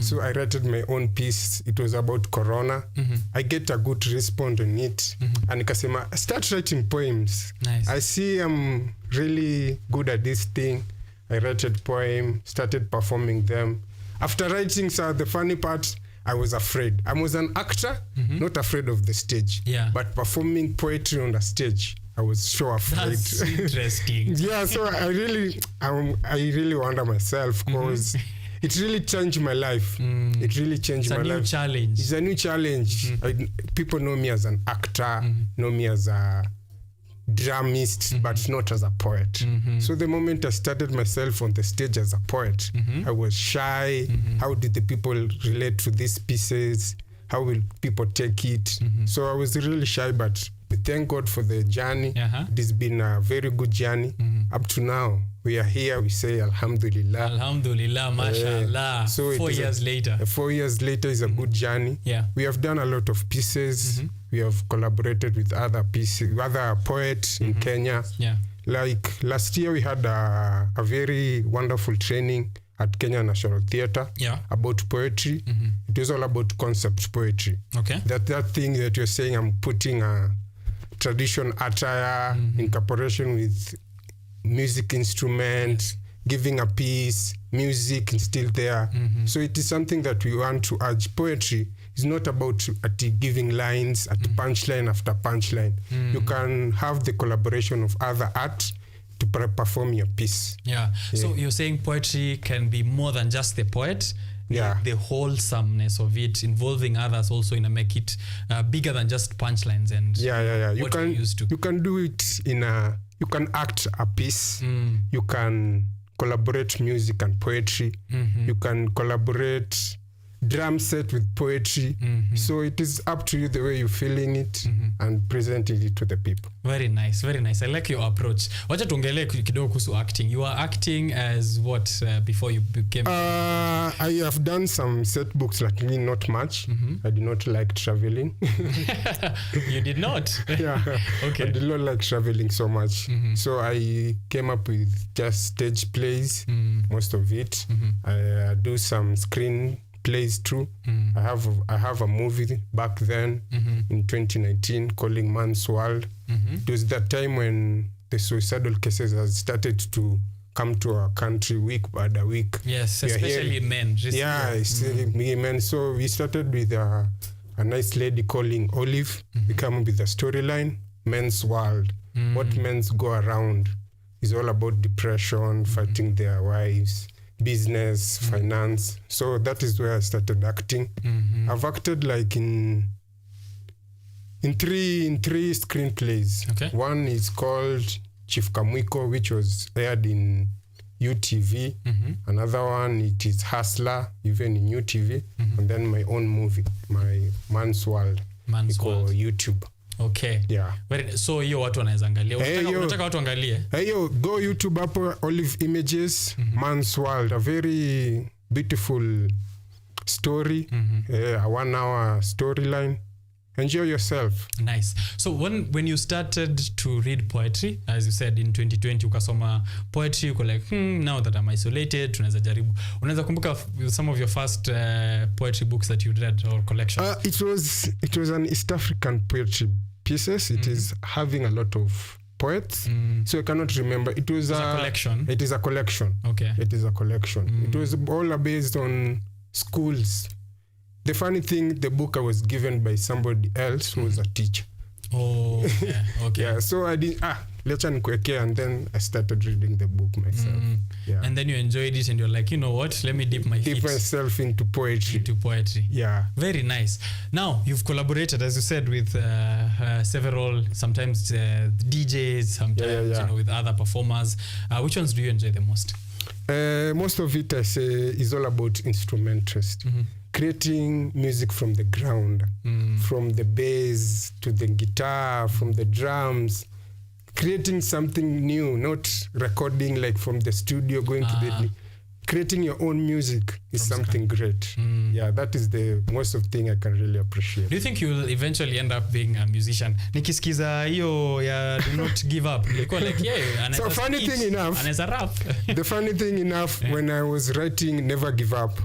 So I wrote my own piece. It was about Corona. I get a good response on it. And nikasema, start writing poems. Nice. I see I'm really good at this thing. I wrote a poem, started performing them. After writing, the funny part, I was afraid. I was an actor, not afraid of the stage. But performing poetry on the stage, I was so afraid. That's interesting. So I really wonder myself because it really changed my life. It really changed my life. It's a new challenge. It's a new challenge. People know me as an actor, know me as a dramist, but not as a poet. So the moment I started myself on the stage as a poet, I was shy. How did the people relate to these pieces? How will people take it? So I was really shy, but thank God for the journey. It has been a very good journey. Up to now, we are here. We say Alhamdulillah. Alhamdulillah, mashallah. So 4 years later. 4 years later is a good journey. We have done a lot of pieces. We have collaborated with other poets in Kenya. Like last year, we had a very wonderful training at Kenya National Theatre about poetry. It was all about concept poetry. That thing that you're saying, I'm putting a traditional attire in cooperation with music instrument, giving a piece, music is still there. So it is something that we want to urge. Poetry is not about giving lines at punchline after punchline. You can have the collaboration of other art to perform your piece. So you're saying poetry can be more than just the poet. The wholesomeness of it, involving others also make it bigger than just punchlines and what you're used to. You can do it you can act a piece. You can collaborate music and poetry. You can collaborate drum set with poetry. So it is up to you the way you're feeling it and presenting it to the people. Very nice, very nice. I like your approach. Wacha tuongelee kidogo kuhusu acting. You are acting as what before you became... I have done some set books, like not much. I did not like traveling. You did not? Okay. I did not like traveling so much. So I came up with just stage plays, most of it. I do some screen plays too. I have a movie back then in 2019 calling Man's World. It was that time when the suicidal cases has started to come to our country week by week. Yes, especially men. Especially men. So we started with a nice lady calling Olive. We come up with a storyline, Men's World. What men go around is all about depression, fighting their wives, business, finance. So that is where I started acting. I've acted like in three screenplays. One is called Chief Kamwiko, which was aired in UTV. Another one, it is Hustler, even in UTV. And then my own movie, my Man's World. YouTube. Okay. So hiyo watu wanaweza angalia. Unataka watu angalie? Go YouTube hapo, Olive Images, Man's World, a very beautiful story, a 1 hour storyline. Enjoy yourself. Nice. So when you started to read poetry, as you said in 2020 ukasoma poetry, you were like, now that I'm isolated, tunaweza jaribu. Unaweza kumbuka some of your first poetry books that you read or collection? It was an East African poetry pieces. It is having a lot of poets. So I cannot remember. It was a collection. It is a collection. Okay. It is a collection. It was all based on schools. The funny thing, the book I was given by somebody else who was a teacher. Oh, yeah. Okay. Yeah, so I did let's and then I started reading the book myself. Yeah. And then you enjoyed it and you're like, you know what, let me dip myself into poetry. Yeah. Very nice. Now, you've collaborated, as you said, with several, sometimes DJs, sometimes you know, with other performers. Which ones do you enjoy the most? Most of it, I say, is all about instrumentalist. Creating music from the ground, from the bass to the guitar, from the drums, creating something new, not recording like from the studio, going to the... Creating your own music is something great. Yeah, that is the most of thing I can really appreciate. Do you think you'll eventually end up being a musician? Nikisikiza hiyo ya Do Not Give Up. So funny thing enough, anaweza rap. The funny thing enough, when I was writing Never Give Up,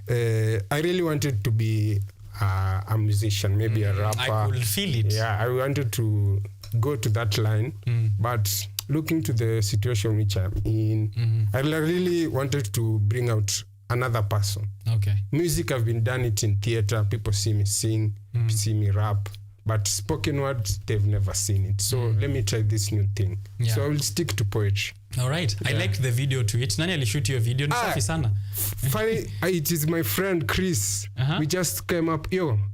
I really wanted to be a musician, maybe a rapper. I could feel it. Yeah, I wanted to go to that line, but looking to the situation which I'm in, I really wanted to bring out another person. Okay. Music, I've been done it in theater. People see me sing, see me rap, but spoken words, they've never seen it. So let me try this new thing. Yeah. So I will stick to poetry. All right. Yeah. I liked the video to it. Nani alishoot your video? Ni safi sana. Funny, it is my friend Chris. We just came up,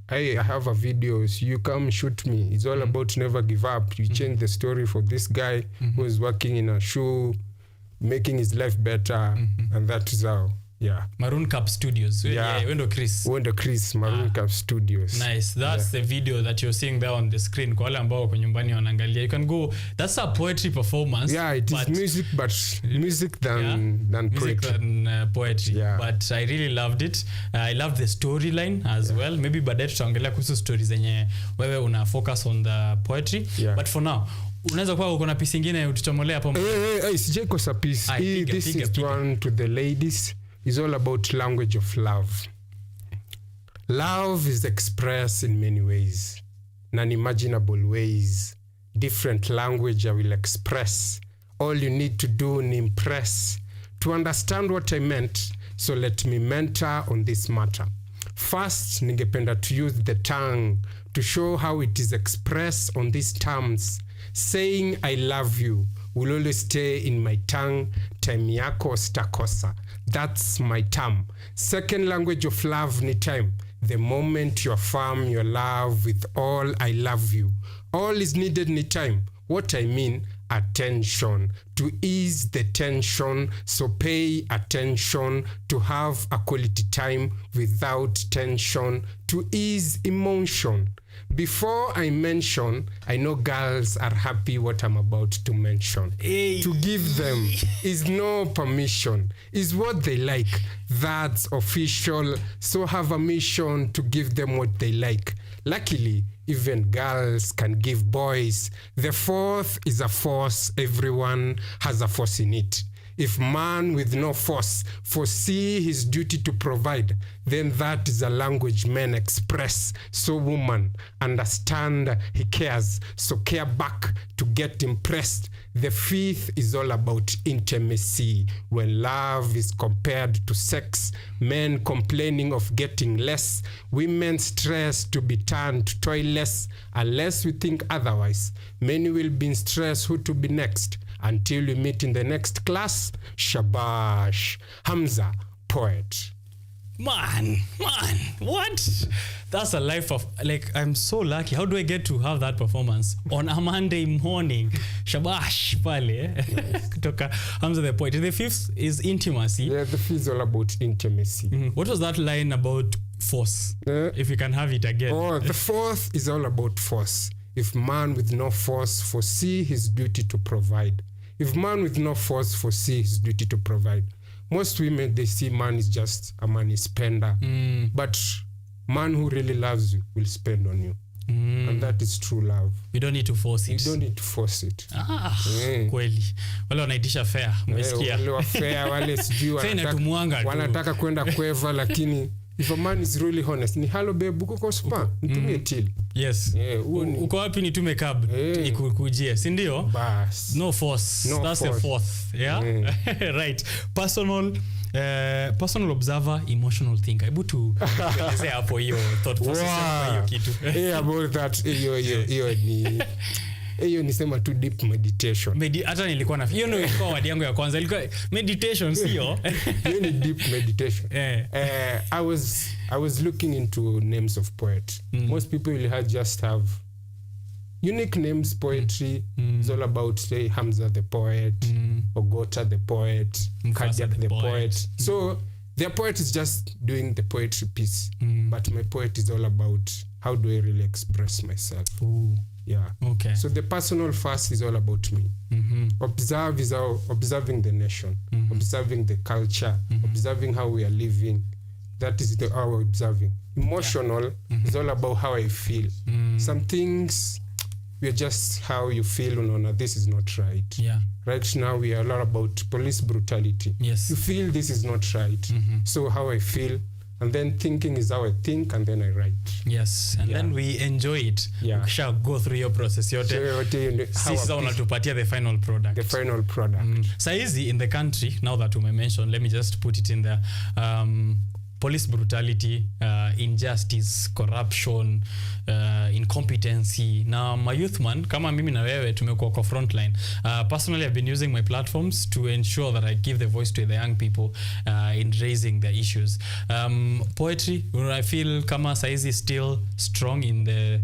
I have a video, so you come shoot me. It's all about Never Give Up. You change the story for this guy who is working in a show, making his life better, and that is how. Yeah. Maroon Cup Studios. Yeah. Wendo Chris, Maroon Cup Studios. Nice. That's the video that you're seeing there on the screen. Kwa wale ambao kwa nyumbani wanaangalia. You can go. That's a poetry performance. Yeah, it is music, but music than poetry. Music than poetry. Yeah. But I really loved it. I loved the storyline as well. Maybe baadaye tutaongelea kuhusu stories zenye wewe una focus on the poetry. Yeah. But for now, unaweza kuwa uko na piece nyingine utuchomolea hapo. Sije kosa piece. This is one to the ladies. Is all about language of love. Love is expressed in many ways, unimaginable ways. Different language I will express. All you need to do is impress. To understand what I meant, so let me mentor on this matter. First, ningependa to use the tongue to show how it is expressed on these terms. Saying I love you will always stay in my tongue. Time yako stakosa. That's my term. Second language of love ni time. The moment you affirm your love with all I love you. All is needed ni time. What I mean, attention. To ease the tension, so pay attention. To have a quality time without tension. To ease emotion. Before I mention, I know girls are happy what I'm about to mention. Hey. To give them is no permission, is what they like. That's official, so have a mission to give them what they like. Luckily, even girls can give boys. The fourth is a force, everyone has a force in it. If man with no force foresee his duty to provide, then that is a language men express. So woman, understand he cares, so care back to get impressed. The fifth is all about intimacy. When love is compared to sex, men complaining of getting less, women stress to be turned toyless. Unless we think otherwise, many will be in stress who to be next. Until we meet in the next class, shabash. Hamza, poet. Man, what? That's a life of, like, I'm so lucky. How do I get to have that performance on a Monday morning? Shabash, pale. Kutoka Hamza the poet. The fifth is intimacy. Yeah, the fifth is all about intimacy. What was that line about force? If you can have it again. The fourth is all about force. If man with no force foresee his duty to provide. If man with no force foresee his duty to provide. Most women, they see man is just a money spender. But man who really loves you will spend on you. And that is true love. You don't need to force it. You don't need to force it. Kweli. Wale wanaitisha fair. Umesikia? Wale wa fair, wale sijui wanataka kwenda kweva, lakini if a man is really honest, ni hello babe, uko kwa spa, nitumie till. Yes. Uko wapi nitume cab ikukujie, si ndio? Bas. No force. That's the fourth. Yeah. Right. Personal observer, emotional thinker. Hebu tueleze hapo hiyo thought process kwa hiyo kitu. About that hiyo ni sema tu deep meditation. Hata nilikuwa na hiyo ndio ilikuwa wadi yangu ya kwanza, ilikuwa meditation, sio? Hiyo ni deep meditation. I was looking into names of poets. Most people will just have unique names. Poetry is all about, say, Hamza the poet, Ogota the poet, Kajak the poet. So their poet is just doing the poetry piece, but my poet is all about how do I really express myself. Ooh. Yeah. Okay. So the personal first is all about me. Observe is observing the nation, observing the culture, observing how we are living. That is our observing. Emotional is all about how I feel. Some things we are just how you feel. No, this is not right. Yeah. Right now we are a lot about police brutality. Yes. You feel this is not right. So how I feel. And then thinking is how I think, and then I write. Yes, and then we enjoy it. Yeah. We shall go through your process yote. Sisi unatupatia the final product. The final product. Saizi in the country, now that we mentioned, let me just put it in there. Police brutality, injustice, corruption, incompetency. Now, my youth man, kama mimi na wewe tumekuwa kwa frontline. Personally, I've been using my platforms to ensure that I give the voice to the young people in raising the issues. Poetry, I feel kama saizi is still strong in the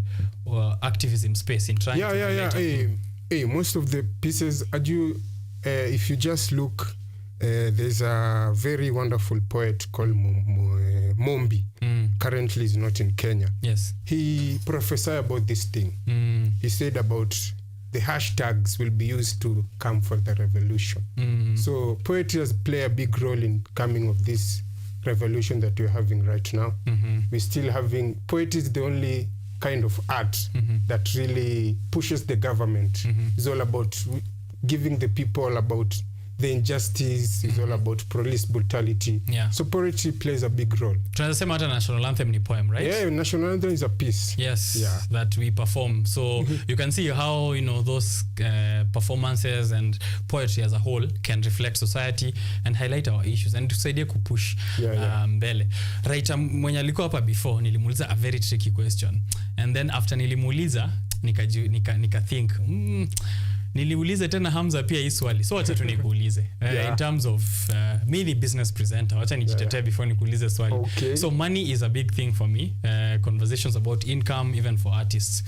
activism space in trying to most of the pieces, if you just look, there's a very wonderful poet called Mombi. Currently is not in Kenya. Yes. He prophesied about this thing. He said about the hashtags will be used to come for the revolution. So poetry has played a big role in coming of this revolution that we're having right now. We're still having, poetry is the only kind of art that really pushes the government. It's all about giving the people about the injustice, is all about police brutality. Yeah. So poetry plays a big role. Tunasema hata national anthem ni poem, right? Yeah, national anthem is a piece. Yes, yeah. That we perform. So you can see how, those performances and poetry as a whole can reflect society and highlight our issues and tusaidie kupush mbele. Right, mwenye alikuwa hapa before nilimuuliza a very tricky question. And then after nilimuuliza nika think niliulize tena Hamza pia hii swali. So wacha tu nikuulize. In terms of me ni business presenter, wacha nijitetee before nikuulize swali. Okay. So money is a big thing for me. Conversations about income, even for artists.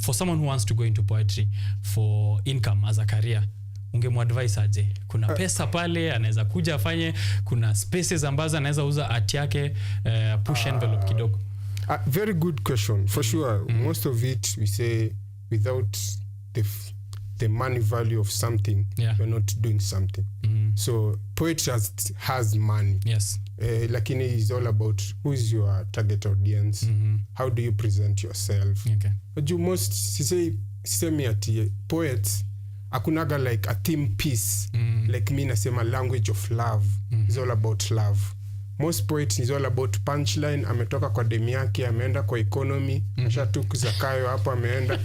For someone who wants to go into poetry for income as a career, ungemuadvise aje? Kuna pesa pale anaweza kuja afanye, kuna spaces ambazo anaweza uza art yake, push envelope kidogo. Very good question. For sure, most of it we say without the money value of something, you're not doing something. So poetry has money. Yes. Lakini is all about who is your target audience, how do you present yourself. Okay. But you most sisemi ati poets akunaga like a theme piece, like mi nasema language of love is all about love. Most poets is all about punchline. Ametoka kwa demi yake, ameenda kwa economy, ashatuku zakayo hapo ameenda.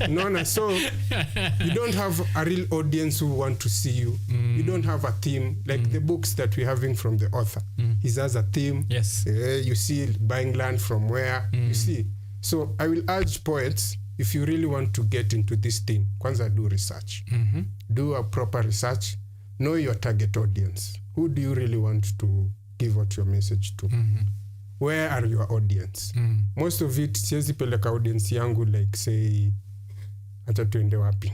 No, so you don't have a real audience who want to see you. You don't have a theme like the books that we're having from the author. He has a theme. Yes. You see buying land from where, you see. So I will urge poets, if you really want to get into this thing, kwanza do research. Do a proper research. Know your target audience. Who do you really want to give out your message to? Where are your audience? Most of it siwezi peleka audience yangu like say acha tuende wapi.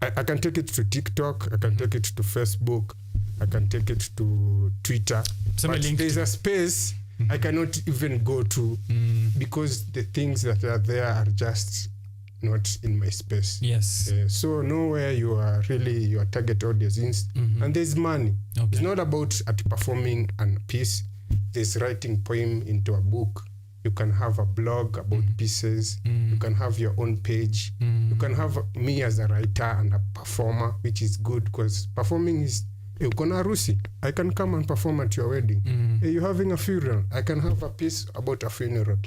I can take it to TikTok, I can take it to Facebook, I can take it to Twitter. But there's a space I cannot even go to because the things that are there are just not in my space. Yes. So know where you are really your target audience is, and there's money. Okay. It's not about performing a piece. There's writing poem into a book. You can have a blog about pieces. You can have your own page. You can have me as a writer and a performer, which is good because performing is uko na harusi, I can come and perform at your wedding. You're having a funeral, I can have a piece about a funeral.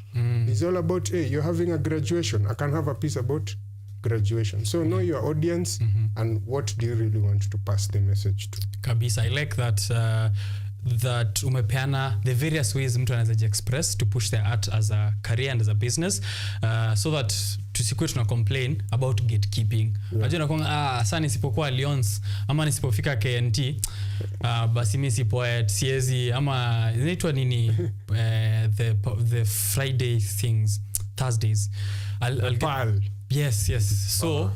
It's all about, you're having a graduation, I can have a piece about graduation. So know your audience and what do you really want to pass the message to. Kabisa, I like that umepeana the various ways mtu anaweza express to push their art as a career and as a business, so that tusikue tuna complain about gatekeeping. Unajua nakwanga sasa nisipokuwa Lions ama nisipofika KNT basi mimi si poet siezi ama inaitwa nini the Friday things, Thursdays I'll get, yes so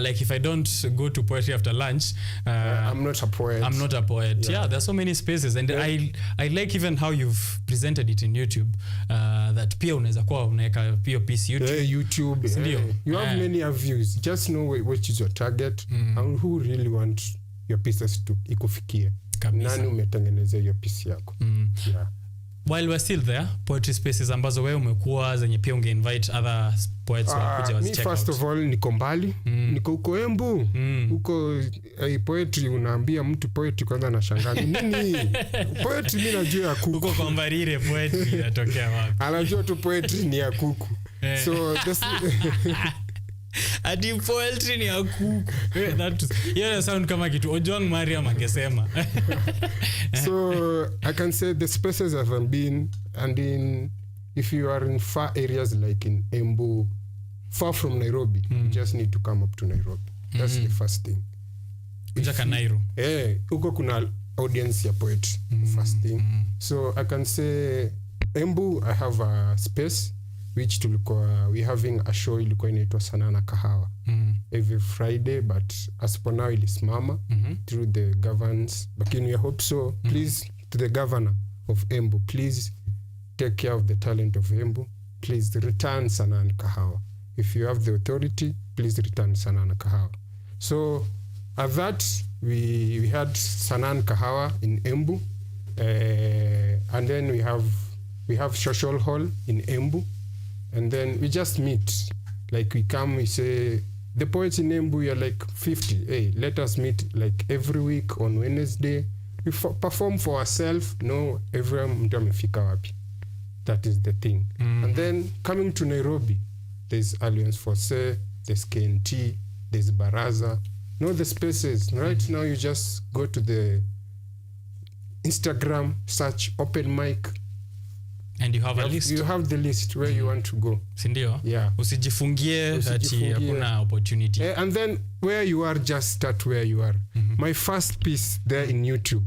like if I don't go to poetry after lunch, I'm not a poet. Yeah, there's so many spaces, and I like even how you've presented it in YouTube, that pia unaweza kuwa unaweka pia piece YouTube. You have many views, just know which is your target and who really want your pieces to ikufikie. Nani umetengeneza hiyo piece yako. Yeah. While we're still there, poetry spaces ambazo wewe umekuwa zenye pia unge-invite other poets wakuja wazi check out. First of all niko mbali, niko huko Embu, huko poetry unaambia mtu poetry kwanza anashangaa nini? Poetry mimi najua ya kuku. Huko kwa Mbarire poetry inatokea wapi? Anajua tu poetry ni ya kuku. So this adi poetry ni ya kuku. That sound kama kitu Ojwang Mariam angesema. So I can say the spaces I've been, and if you are in far areas like in Embu, far from Nairobi, you just need to come up to Nairobi. That's the first thing. Kujaka Nairo. Huko kuna audience ya poetry, first thing. So I can say Embu, I have a space which we having a show ilikuwa inaitwa Sanaa na Kahawa every Friday, but as for now ilisimama through the governance, but we hope so. Please, to the governor of Embu, please take care of the talent of Embu. Please return Sanaa na Kahawa. If you have the authority, please return Sanaa na Kahawa. So at that we had Sanaa na Kahawa in Embu, and then we have social hall in Embu. And then we just meet, like we come, we say, the poets in Embu are like 50. Hey, let us meet like every week on Wednesday. We perform for ourselves. No, everyone mtu amefika wapi. That is the thing. And then coming to Nairobi, there's Alliance for Say, there's KNT, there's Baraza. No, the spaces. Right now you just go to the Instagram, search open mic, and you have a list. You have the list where you want to go. Sindio? Yeah. Usijifungie ati hakuna opportunity. And then where you are, just start where you are. My first piece there in YouTube,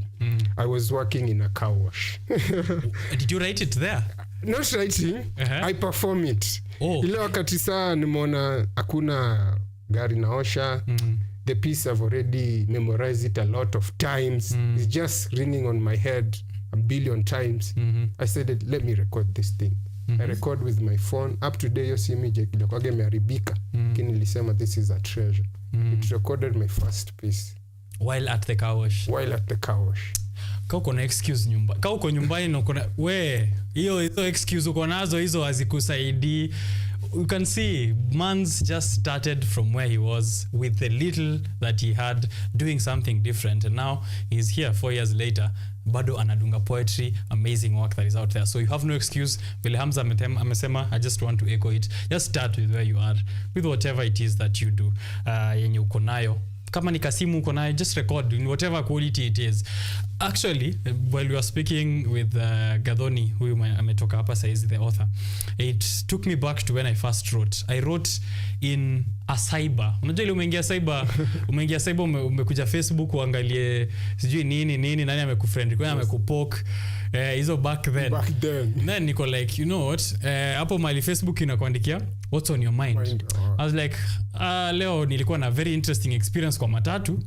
I was working in a car wash. Did you write it there? Not writing, I perform it. Ile wakati saa nimeona hakuna gari naosha. The piece I've already memorized it a lot of times. It's just ringing on my head a billion times. I said, let me record this thing. I record with my phone. Up to day, you see me kwa imeharibika. Lakini nilisema this is a treasure. It recorded my first piece. While at the car wash. Ka uko na excuse nyumba. Ka uko nyumbani na uko na hiyo excuse uko nazo hizo hazikusaidii. You can see Mans just started from where he was with the little that he had, doing something different, and now he's here 4 years later, bado anadunga poetry, amazing work that is out there. So you have no excuse. Vile Hamza amesema, I just want to echo it. Just start with where you are, with whatever it is that you do, yenye uko nayo. Kama ni kasimu uko nayo, just record in whatever quality it is. Actually, while we were speaking with Gadhoni, huyu ametoka hapa saizi, the author, it took me back to when I first wrote. I wrote in a cyber. Unajua ile umeingia cyber, umekuja Facebook uangalie sijui nini nani amekufriend, kwa amekupoke hizo back then. Then niko like, you know what, hapo mali Facebook inakuandikia what's on your mind. I was like, leo nilikuwa na very interesting experience kwa matatu,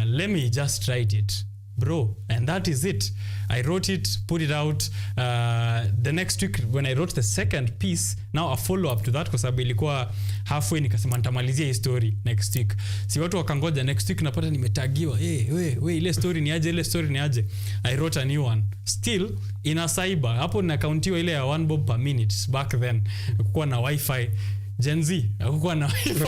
let me just write it, bro, and that is it. I wrote it, put it out. The next week when I wrote the second piece, now a follow up to that, kwa sababu ilikuwa halfway, nikasema nitamalizia hii story next week. Si watu wakangoja next week, napata nimetagiwa, ile story ni aje. I wrote a new one, still in a cyber. Hapo nakauntiwa ile ya 1 bob per minute. Back then kukuwa na wifi, Gen Z hakukuwa na wifi.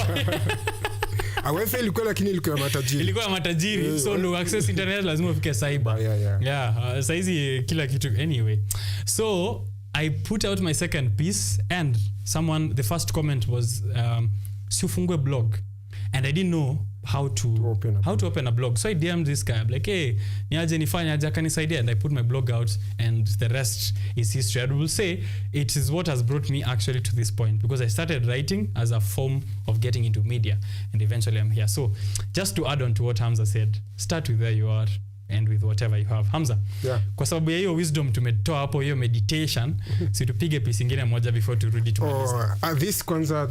wifi ilikuwa lakini ilikuwa matajiri. Ilikuwa matajiri. So no access internet lazima ufike cyber. Yeah, saizi kila kitu anyway. So I put out my second piece and the first comment was si ufungue blog, and I didn't know how to open a blog. So I DM'd this guy. I'm like, hey, niaje nifanya aje kanisaidia, and I put my blog out, and the rest is history. I will say it is what has brought me actually to this point, because I started writing as a form of getting into media, and eventually I'm here. So just to add on to what Hamza said, start with where you are and with whatever you have. Hamza, kwa sababu ya hiyo wisdom tumetoa hapo, hiyo meditation, si tupige piece ingine moja before to read it.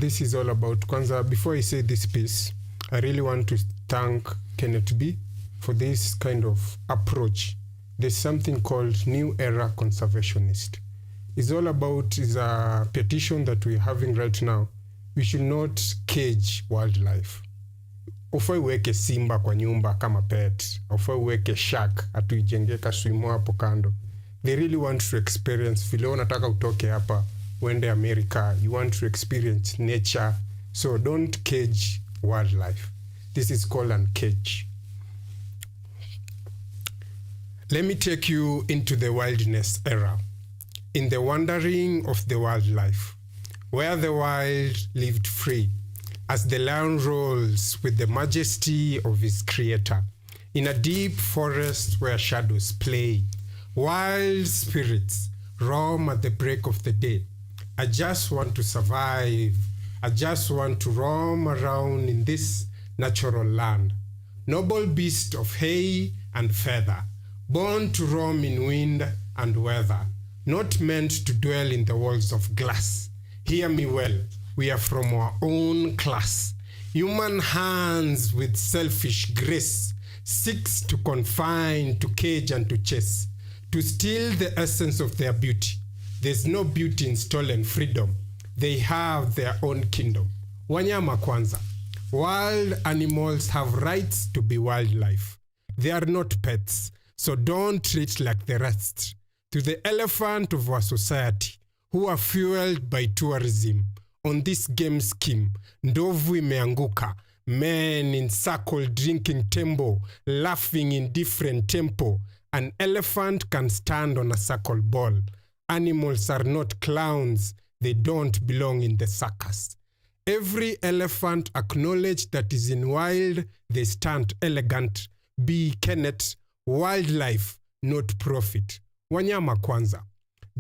This is all about before I say this piece, I really want to thank Kenneth B for this kind of approach. There's something called New Era Conservationist. It's all about is a petition that we're having right now. We should not cage wildlife. Ufai uweke simba kwa nyumba kama pet. Ufai uweke shark atuijengeka swimo hapo kando. They really want to experience. Vile unataka utoke hapa uende America. You want to experience nature. So don't cage wildlife. This is called uncage. Let me take you into the wilderness era, in the wandering of the wildlife, where the wild lived free, as the lion rolls with the majesty of his creator, in a deep forest where shadows play. Wild spirits roam at the break of the day. I just want to survive. I just want to roam around in this natural land. Noble beast of hay and feather, born to roam in wind and weather, not meant to dwell in the walls of glass. Hear me well, we are from our own class. Human hands with selfish grace seeks to confine, to cage and to chase, to steal the essence of their beauty. There's no beauty in stolen freedom. They have their own kingdom. Wanyama kwanza. Wild animals have rights to be wildlife. They are not pets, so don't treat like the rest. To the elephant of our society, who are fueled by tourism, on this game scheme, ndovu imeanguka, men in circle drinking tembo, laughing in different tempo. An elephant can stand on a circle ball. Animals are not clowns. They don't belong in the circus. Every elephant acknowledge that is in wild, they stand elegant. Be Kenneth, wildlife, not profit. Wanyama kwanza.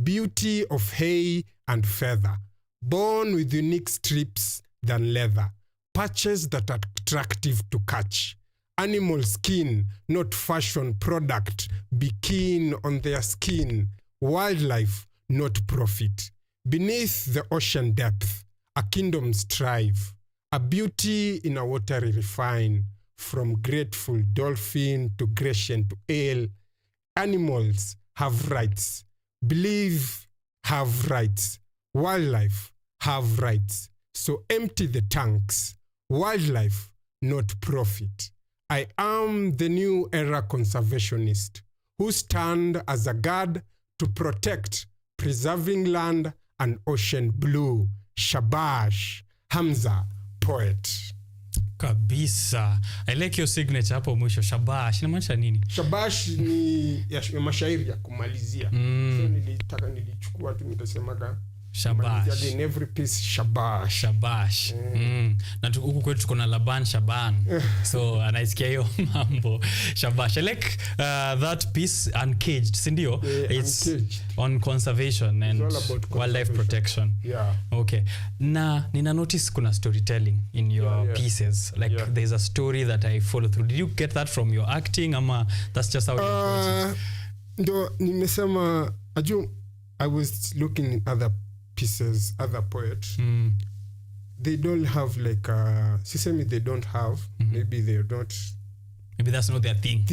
Beauty of hay and feather. Born with unique strips than leather. Patches that are attractive to catch. Animal skin, not fashion product. Be keen on their skin. Wildlife, not profit. Beneath the ocean depth, a kingdom strive. A beauty in a watery refine. From grateful dolphin to Grecian to ale. Animals have rights. Believe have rights. Wildlife have rights. So empty the tanks. Wildlife, not profit. I am the new era conservationist who stand as a guard to protect preserving land and ocean blue. Shabash. Hamza, poet. Kabisa. I like your signature hapo mwisho. Shabash. Inamaanisha nini? Shabash ni ya mashairi ya kumalizia. So nilichukua tu nitasemaga Shabash. In every piece, shabash. Shabash. Na huku kwetu tuko na Laban Shaban. So anaisikia hiyo mambo. Shabash. I like that piece, Uncaged. Sindio? It's Uncaged. On conservation and wildlife protection. Yeah. Okay. Na nina notice kuna storytelling in your pieces. Like there's a story that I follow through. Did you get that from your acting ama that's just how you approach it? Ndo nimesema I was looking at other pieces, other poets. They don't have like they don't have. Maybe they don't. Maybe that's not their thing.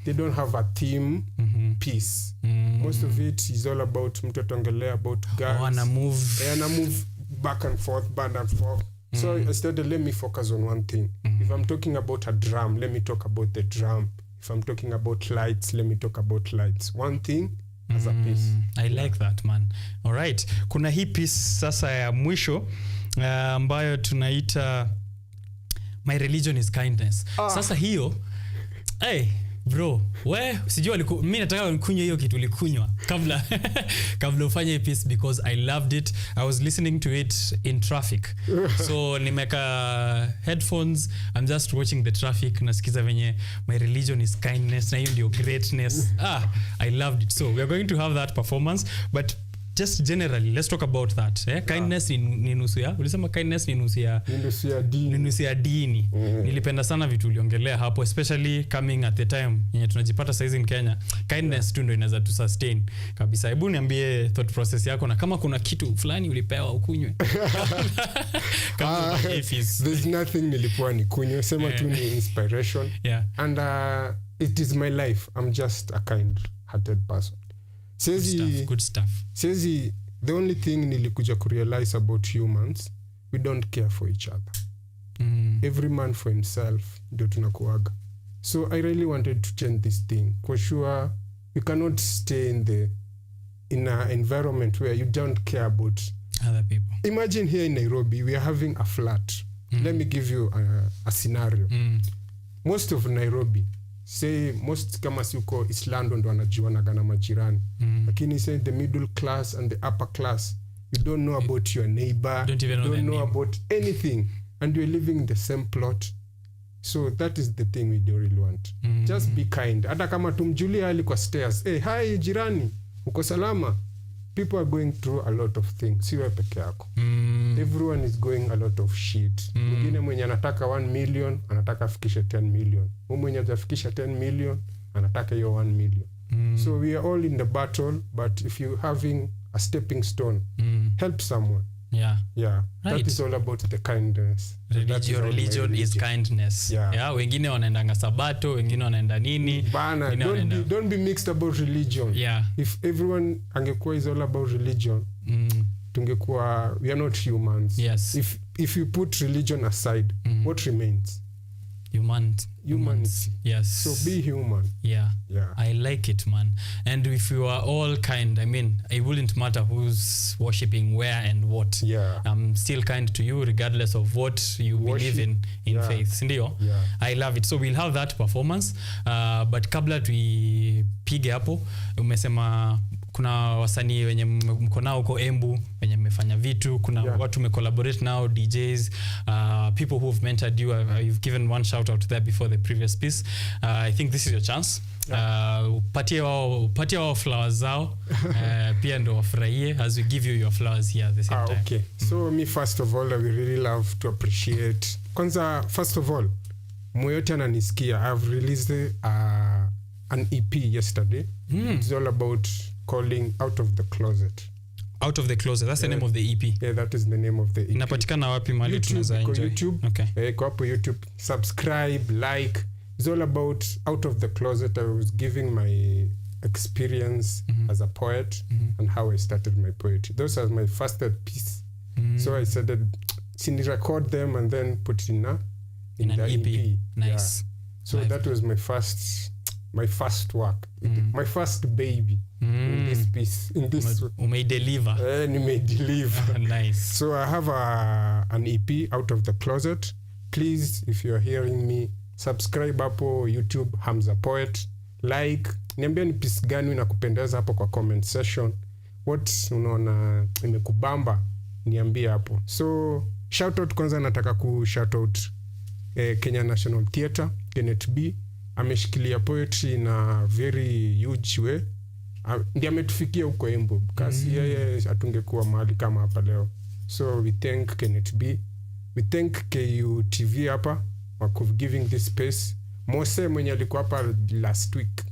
They don't have a theme piece. Most of it is all about mtotongelea about girls. Wanna move. Wanna move back and forth. So instead, let me focus on one thing. If I'm talking about a drum, let me talk about the drum. If I'm talking about lights, let me talk about lights. One thing as a piece. I like that, man. All right. Kuna hii piece sasa ya mwisho ambayo tunaita my religion is kindness. Sasa hiyo bro, sijui mimi nataka nikunywe hiyo kitu ulikunywa kabla ufanye piece, because I loved it. I was listening to it in traffic. So nimeka headphones, I'm just watching the traffic, nasikiza venye my religion is kindness, na hiyo ndio greatness. I loved it. So we are going to have that performance, but just generally let's talk about that. Kindness ni nusu ya, ulisema kindness ni nusu ya dini. Nilipenda sana vitu uliongelea hapo, especially coming at the time yenye tunajipata saizi in Kenya. Kindness tu ndio inaweza tu sustain kabisa. Hebu niambie thought process yako, na kama kuna kitu fulani ulipewa ukunywe. There's nothing nilipewa nikunywe, sema tu ni inspiration. And it is my life. I'm just a kind-hearted person. Good stuff. Says the only thing nilikuja kurealize about humans, we don't care for each other. Every man for himself, ndio tunakuaga. So I really wanted to change this thing. For sure, we cannot stay in an environment where you don't care about other people. Imagine here in Nairobi, we are having a flat. Let me give you a scenario. Most of Nairobi, say most kama si uko Islando ndo wanajuanaga na majirani. Lakini say the middle class and the upper class, you don't know about your neighbor, don't know about anything, and you're living in the same plot. So that is the thing we don't really want. Just be kind. Hata kama tumjulia hali kwa stairs, hi jirani, uko salama? People are going through a lot of things. Siwe peke yako. Everyone is going a lot of shit. Mwingine mwenye anataka 1 million, anataka afikishe 10 million. Mwenye hajafikisha 10 million, anataka hiyo 1 million. So we are all in the battle, but if you having a stepping stone, help someone. Yeah. Right. That is all about the kindness. Religion is kindness. Yeah. Wengine wanaendanga sabato, wengine wanaenda nini. Bana, don't be mixed about religion. Yeah. If everyone angekuwa is all about religion, tungekuwa, we are not humans. Yes. If you put religion aside, what remains? Humanity. Yes. So be human. Yeah. I like it, man. And if you are all kind, I mean, it wouldn't matter who's worshipping where and what. Yeah. I'm still kind to you regardless of what you believe in faith. Sindio? Yeah. I love it. So we'll have that performance. But kabla tuipige hapo, umesema kuna wasanii wenye mko nao huko Embu wenye mmefanya vitu, kuna watu mmecollaborate nao, DJs, people who have mentored you. You've given one shout out there before the previous piece. I think this is your chance. Patia wao flowers zao, pia ndo wafurahie as we give you your flowers here at the same time. Okay. So me first of all, I will really love to appreciate. Kwanza, first of all, mwoyote ananisikia, I've released an EP yesterday. It's all about calling Out of the Closet. Out of the Closet, that's the name of the EP. Yeah, that is the name of the EP. Inapatikana wapi mahali tunaweza enjoy? YouTube. Okay. Go up on YouTube, subscribe, like. It's all about Out of the Closet. I was giving my experience as a poet and how I started my poetry. Those are my first piece. So I said that record them and then put it in an EP. Nice. So that was my first work, my first baby in this piece. Deliver. Nice. So I have an EP, Out of the Closet. Please, if you're hearing me, subscribe hapo YouTube, Hamza Poet. Like, niambia ni piece gani inakupendeza hapo kwa comment section. What unaona imekubamba, niambie hapo. So shout out, kwanza nataka ku shout out Kenya National Theatre, Kenneth B. Ameshikilia poetry na very huge way. Ndiye ametufikia huko Embu. Kasi yeye atungekuwa mahali kama hapa leo. So we thank Kenneth B. We thank KUTV hapa for giving this space. Mose mwenye alikuwa hapa last week.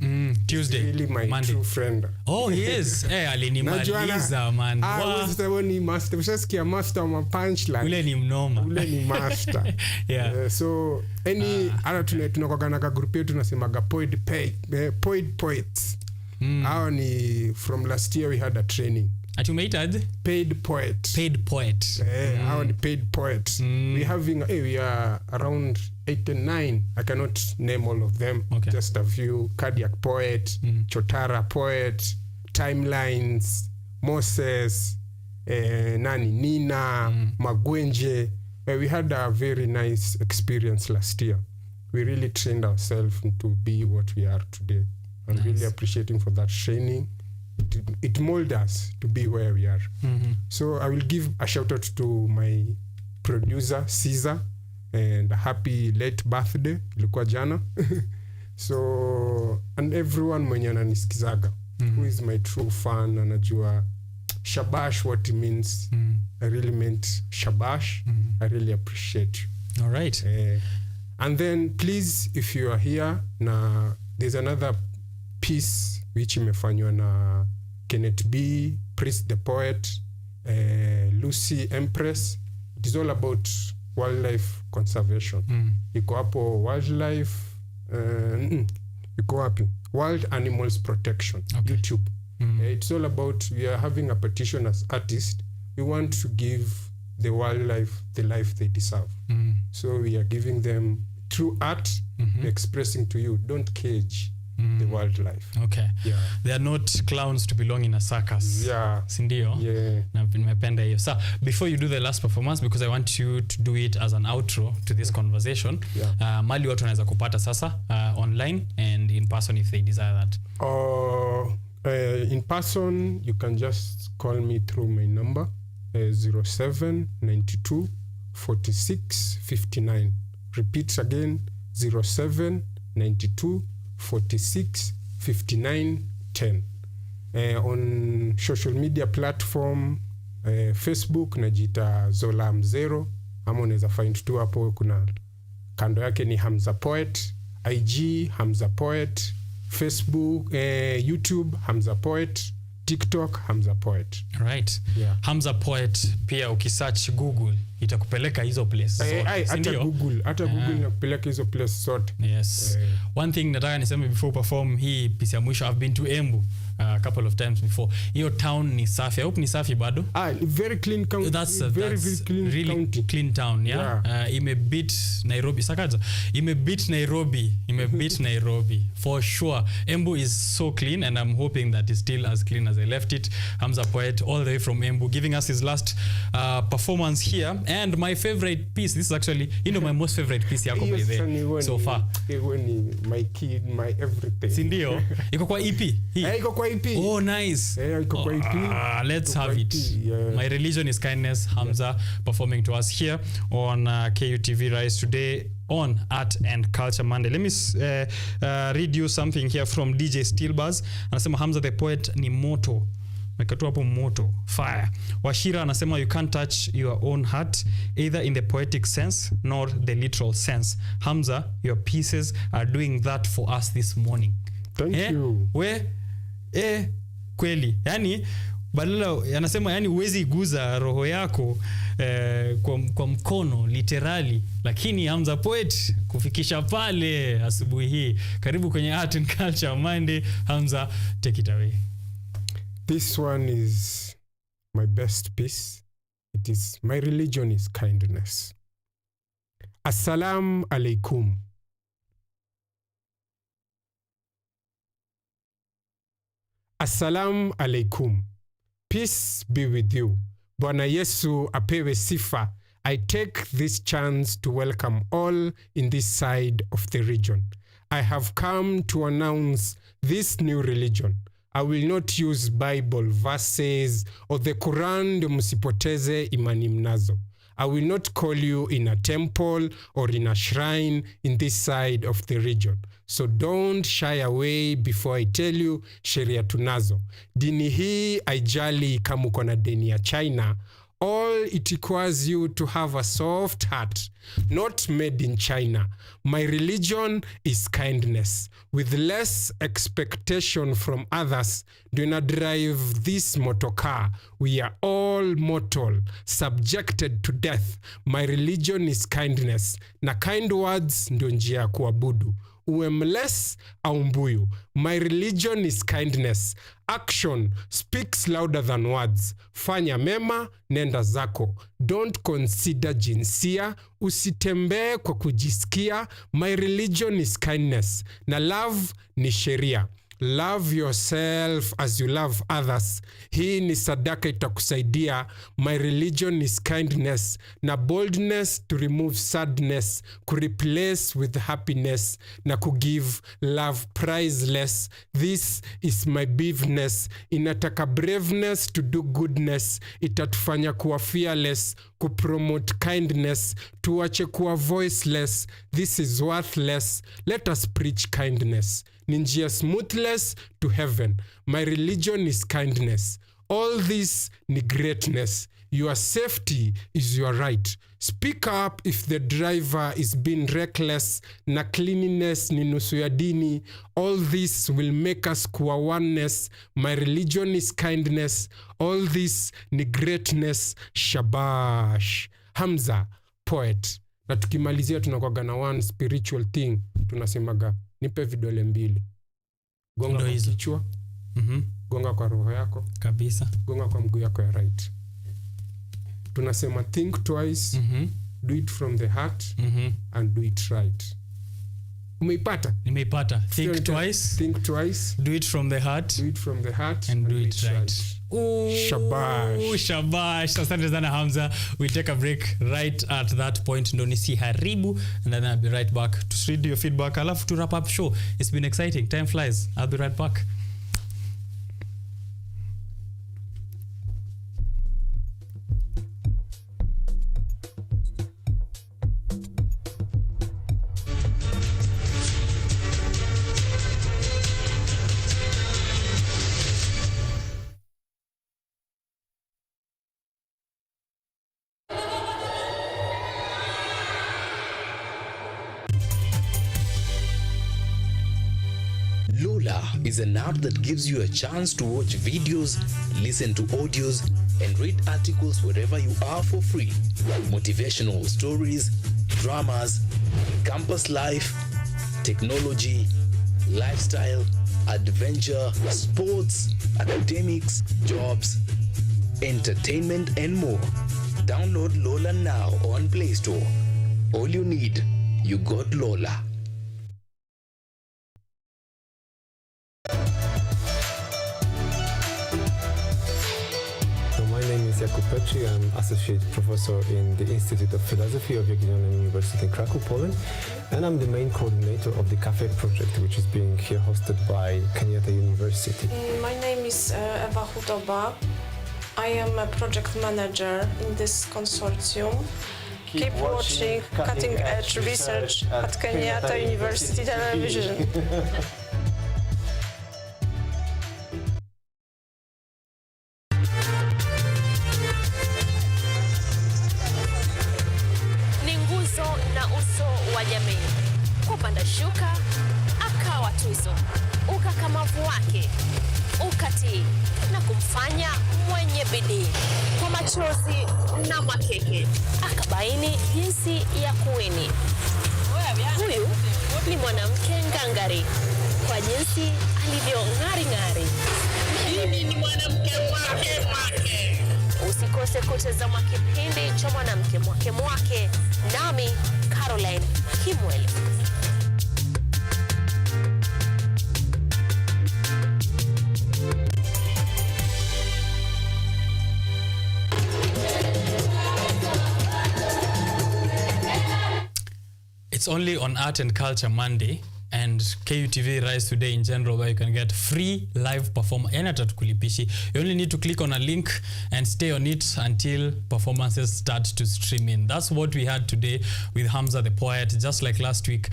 Tuesday. Really my Monday. true friend. Oh yes. Alinimaliza man. Was the one master. Ushasikia master wa punchline. Ule ni mnoma. Ule ni master. Yeah. So ana tunakoga na group yetu tunasemaga poets. Hao ni from last year we had a training. Ati umeita paid poet. Hao ni paid poet. We are around 8 and 9. I cannot name all of them. Okay. Just a few. Cardiac poet, Chotara poet, Timelines, Moses, Nina, Magwenje. We had a very nice experience last year. We really trained ourselves to be what we are today. I'm really appreciating for that training. It molded us to be where we are. So I will give a shout out to my producer Caesar, and a happy late birthday ilikuwa jana. So and everyone mwenye ananisikizaga who is my true fan, anajua shabash what it means. I really meant shabash. I really appreciate you. All right. And then please, if you are here, there's another piece which imefanywa na Kenneth B, Priest the Poet, Lucy Empress. It is all about wildlife conservation. Iko hapo wildlife, iko wapi? Wild Animals Protection, YouTube. It's all about, we are having a petition as artists. We want to give the wildlife the life they deserve. So we are giving them through art, expressing to you, don't cage the wildlife. Okay. Yeah. They are not clowns to belong in a circus. Yeah. Sindio? Yeah. Na nimependa hiyo. So before you do the last performance, because I want you to do it as an outro to this conversation, mali watu wanaweza kupata sasa online and in person if they desire that. In person, you can just call me through my number, 0792 46 59. Repeat again, 0792 46 59 10. On social media platform, Facebook najita Zola Mzero, ama unaweza find tu hapo, kuna kando yake ni Hamza Poet, IG Hamza Poet, Facebook, YouTube Hamza Poet, TikTok Hamza Poet. Right. Yeah. Hamza Poet pia ukisearch Google itakupeleka hizo places zote. Hata Google inakupeleka hizo places zote. Yes. One thing nataka niseme before perform hii piece ya mwisho, I've been to Embu a couple of times before. Hiyo town ni safi. I hope ni safi bado. Very clean county. That's very clean really county. Clean town, yeah. Imebit Nairobi. Sakaja. Imebit Nairobi. For sure. Embu is so clean and I'm hoping that it's still as clean as I left it. Hamza Poet all the way from Embu giving us his last performance here. And my favorite piece, this is actually, my most favorite piece yako by there so far. My kid, my everything. Sindio? Iko kwa EP? Iko kwa EP. Oh, nice. Iko kwa EP. Let's have it. My Religion is Kindness, Hamza, performing to us here on KUTV Rise today on Art and Culture Monday. Let me read you something here from DJ Steelbuzz. Anasema Hamza the Poet ni moto. Mekatu hapo moto, fire. Washira anasema you can't touch your own heart either in the poetic sense nor the literal sense. Hamza, your pieces are doing that for us this morning. Thank you. Kweli. Yani badala anasema yani huwezi guza roho yako kwa mkono literally, lakini Hamza Poet kufikisha pale asubuhi hii. Karibu kwenye Art and Culture Monday. Hamza, take it away. This one is my best piece. It is My Religion is Kindness. Assalamu alaikum. Assalamu alaikum. Peace be with you. Bwana Yesu apewe sifa. I take this chance to welcome all in this side of the region. I have come to announce this new religion. I will not use Bible verses or the Quran ndio msipoteze imani mnazo. I will not call you in a temple or in a shrine in this side of the region. So don't shy away before I tell you sheria tunazo. Dini hii haijali kama uko na deni ya China. All it requires you to have a soft heart, not made in China. My religion is kindness. With less expectation from others, do not drive this motor car. We are all mortal, subjected to death. My religion is kindness. Na kind words ndio njia ya kuabudu. Uwe mless au mbuyu. My religion is kindness. Action speaks louder than words. Fanya mema, nenda zako. Don't consider jinsia. Usitembee kwa kujisikia. My religion is kindness. Na love ni sheria. Love yourself as you love others. Hii ni sadaka itakusaidia. My religion is kindness. Na boldness to remove sadness. Kureplace with happiness. Na kugive love priceless. This is my braveness. Inataka braveness to do goodness. Itatufanya kuwa fearless. Kupromote kindness. Tuache kuwa voiceless. This is worthless. Let us preach kindness. Ninjia smoothless to heaven. My religion is kindness. All this ni greatness. Your safety is your right. Speak up if the driver is being reckless. Na cleanliness ni nusu ya dini. All this will make us kuwa oneness. My religion is kindness. All this ni greatness. Shabash. Hamza, poet. Na tukimalizia tunakuwaga na one spiritual thing. Tunasemaga, nipe vidole 2. Gonga kwa kichwa. Gonga kwa roho yako. Kabisa. Gonga kwa mguu yako ya right. Tunasema think twice, do it from the heart, and do it right. Umeipata? Nimeipata. Think twice, do it from the heart, and do it right. Shabash. Shabash. Asante sana Hamza. We'll take a break right at that point. Ndo nisiharibu, and then I'll be right back to read your feedback. Alafu to wrap up show. It's been exciting. Time flies. I'll be right back. Lola is an app that gives you a chance to watch videos, listen to audios, and read articles wherever you are for free. Motivational stories, dramas, campus life, technology, lifestyle, adventure, sports, academics, jobs, entertainment, and more. Download Lola now on Play Store. All you need, you got Lola. I'm Associate Professor in the Institute of Philosophy of Jagiellonian University in Krakow, Poland, and I'm the main coordinator of the Cafe project, which is being here hosted by Kenyatta University. My name is Ewa Hudoba. I am a project manager in this consortium. Keep watching cutting-edge research at Kenyatta University Television. Kupanda shuka, akawa tuzo, ukakamavu wake, ukatii na kumfanya mwenye bidii. Kwa machozi na makeke, akabaini jinsi ya kuwini. Huyu ni mwanamke ngangari, kwa jinsi alivyo ng'ari-ng'ari. Mimi ni mwanamke mwake. Usikose kutazama kipindi cha mwanamke mwake, nami Caroline Kimwele. It's only on Art and Culture Monday and KUTV Rise Today in general, where you can get free live performance. You only need to click on a link and stay on it until performances start to stream in. That's what we had today with Hamza the poet. Just like last week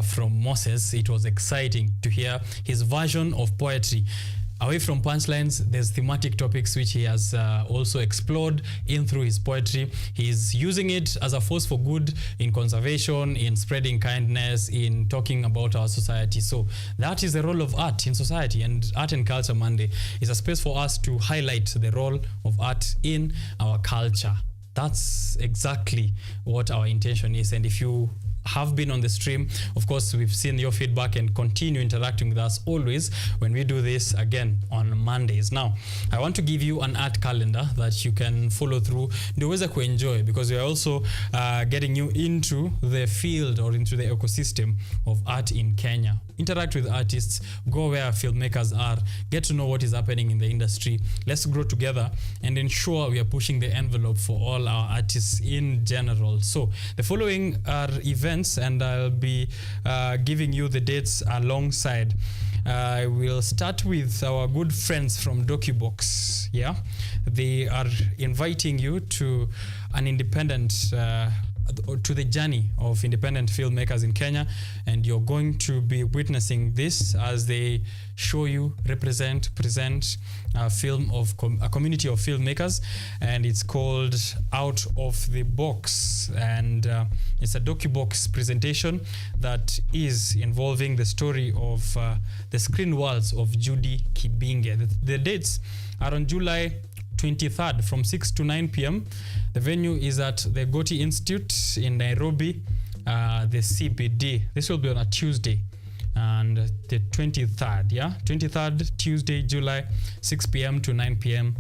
from Moses, it was exciting to hear his version of poetry. Away from punchlines, there's thematic topics which he has also explored in through his poetry. He's using it as a force for good in conservation, in spreading kindness, in talking about our society. So that is the role of art in society, and Art and Culture Monday is a space for us to highlight the role of art in our culture. That's exactly what our intention is. And if you have been on the stream, of course, we've seen your feedback, and continue interacting with us always when we do this again on Mondays. Now, I want to give you an art calendar that you can follow through. Ndiweza kuenjoy, because we are also getting you into the field or into the ecosystem of art in Kenya. interact with artists, go where filmmakers are, get to know what is happening in the industry. Let's grow together and ensure we are pushing the envelope for all our artists in general. So the following are events, and I'll be giving you the dates alongside. I will start with our good friends from DocuBox. Yeah, they are inviting you to an independent to the journey of independent filmmakers in Kenya, and you're going to be witnessing this as they show you, present a film of a community of filmmakers, and it's called Out of the Box, and it's a DocuBox presentation that is involving the story of the screen worlds of Judy Kibinge. The dates are on July 23rd from 6 to 9 p.m. The venue is at the Goti Institute in Nairobi, the CBD. This will be on a Tuesday, and the 23rd, 23rd Tuesday, July, 6 p.m. to 9 p.m.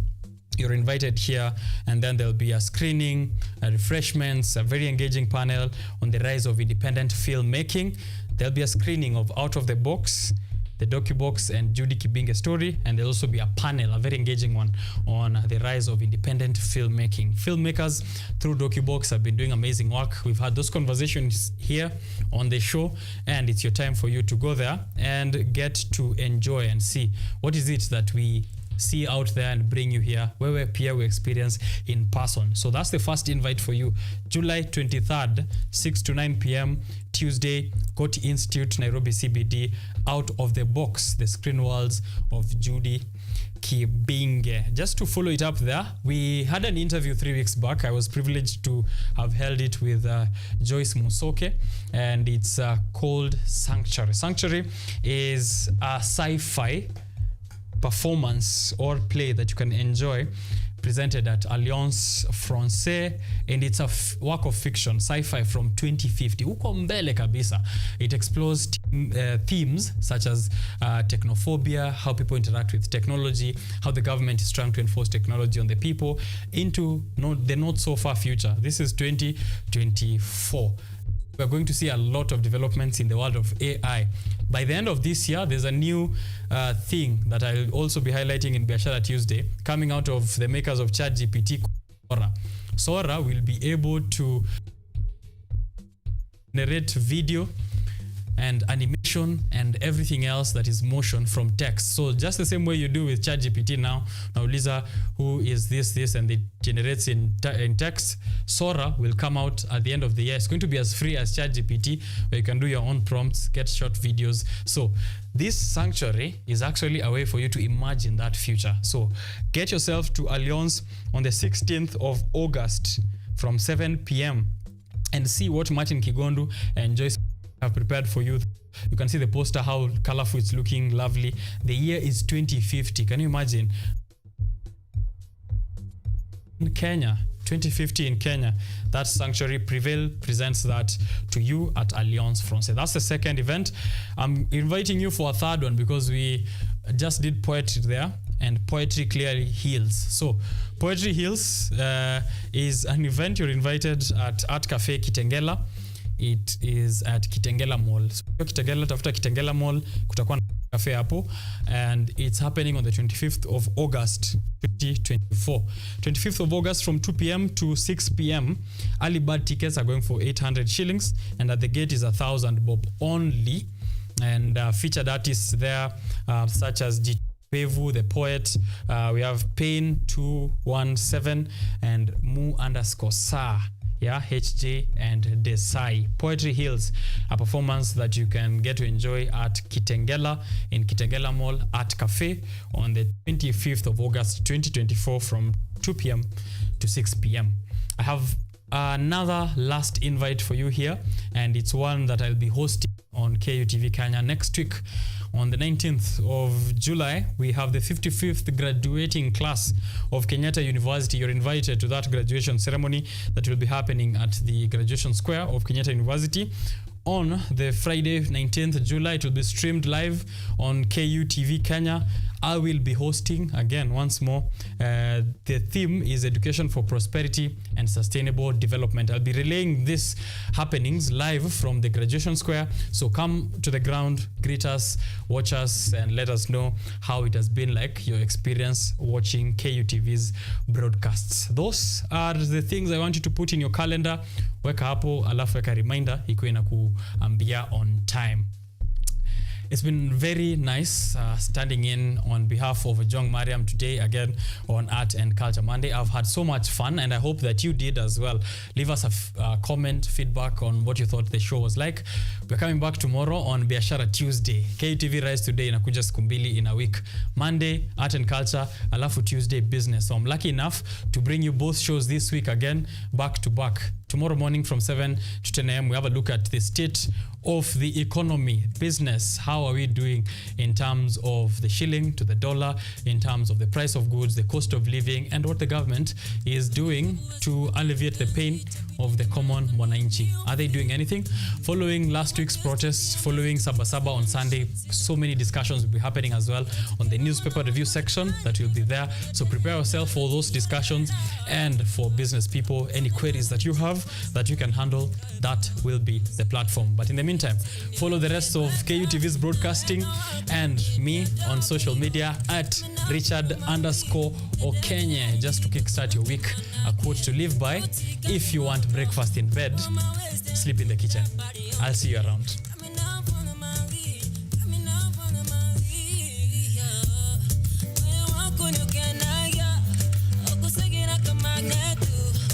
You're invited here, and then there'll be a screening, refreshments, a very engaging panel on the rise of independent filmmaking. There'll be a screening of Out of the Box, the DocuBox, and Judy Kibinge story, and there'll also be a panel, a very engaging one, on the rise of independent filmmaking. Filmmakers through DocuBox have been doing amazing work. We've had those conversations here on the show, and it's your time for you to go there and get to enjoy and see what is it that we see out there and bring you here where we experience in person. So that's the first invite for you. July 23rd, 6 to 9 p.m. Tuesday, Goti Institute, Nairobi CBD, Out of the Box, the screen worlds of Judy Kibinge. Just to follow it up there, we had an interview 3 weeks back. I was privileged to have held it with Joyce Musoke, and it's called Sanctuary. Sanctuary is a sci-fi performance or play that you can enjoy, presented at Alliance Française, and it's a work of fiction, sci-fi from 2050. Uko mbele kabisa. It explores themes such as technophobia, how people interact with technology, how the government is trying to enforce technology on the people, into the not so far future. This is 2024. We're going to see a lot of developments in the world of AI. By the end of this year, there's a new thing that I'll also be highlighting in Biashara Tuesday, coming out of the makers of ChatGPT, Sora. Sora will be able to generate video and animation and everything else that is motion from text. So just the same way you do with ChatGPT now Lisa, who is this, and it generates in text. Sora will come out at the end of the year. It's going to be as free as ChatGPT, where you can do your own prompts, get short videos. So this Sanctuary is actually a way for you to imagine that future. So get yourself to Alliance on the 16th of August from 7 p.m. and see what Martin Kigondu and Joyce have prepared for you. You can see the poster, how colorful it's looking, lovely. The year is 2050. Can you imagine? In Kenya, 2050 in Kenya, that Sanctuary Prevail presents that to you at Alliance Française. That's the second event. I'm inviting you for a third one because we just did poetry there, and poetry clearly heals. So Poetry Heals is an event. You're invited at Art Cafe Kitengela. It is at Kitengela Mall. So Kitengela, tafuta Kitengela Mall, kutakuwa na cafe hapo, and it's happening on the 25th of August 2024. 25th of August from 2 p.m. to 6 p.m. Early bird tickets are going for 800 shillings, and at the gate is 1,000 bob only. And featured artists there such as Pevu, the poet. We have Pain 217 and Mu_Sa. HJ and Desai. Poetry Hills, a performance that you can get to enjoy at Kitengela in Kitengela Mall Art Cafe on the 25th of August 2024 from 2 p.m. to 6 p.m. I have another last invite for you here, and it's one that I'll be hosting on KUTV Kenya next week. On the 19th of July, we have the 55th graduating class of Kenyatta University. You're invited to that graduation ceremony that will be happening at the graduation square of Kenyatta University. On the Friday, 19th July, it will be streamed live on KUTV Kenya I will be hosting again once more. The theme is education for prosperity and sustainable development. I'll be relaying these happenings live from the graduation square. So come to the ground, greet us, watch us, and let us know how it has been like your experience watching KUTV's broadcasts. Those are the things I want you to put in your calendar. Weka hapo, alafu weka reminder ikuwe na kuambia on time. It's been very nice standing in on behalf of Jong Mariam today again on Art and Culture Monday. I've had so much fun, and I hope that you did as well. Leave us a comment, feedback on what you thought the show was like. We're coming back tomorrow on Biashara Tuesday. KUTV Rise Today inakuja siku mbili in a week. Monday, Art and Culture, alafu Tuesday, Business. So I'm lucky enough to bring you both shows this week again, back to back. Tomorrow morning from 7 to 10 a.m. we have a look at the state of the economy, business. How are we doing in terms of the shilling to the dollar, in terms of the price of goods, the cost of living, and what the government is doing to alleviate the pain of the common mwananchi. Are they doing anything? Following last week's protests, following Sabasaba on Sunday, so many discussions will be happening as well on the newspaper review section that will be there. So prepare yourself for those discussions, and for business people, any queries that you have that you can handle, that will be the platform. But in the meantime, follow the rest of KUTV's broadcasting and me on social media at Richard_Okenye, just to kickstart your week. A quote to live by: if you want breakfast in bed, sleep in the kitchen. I'll see you around.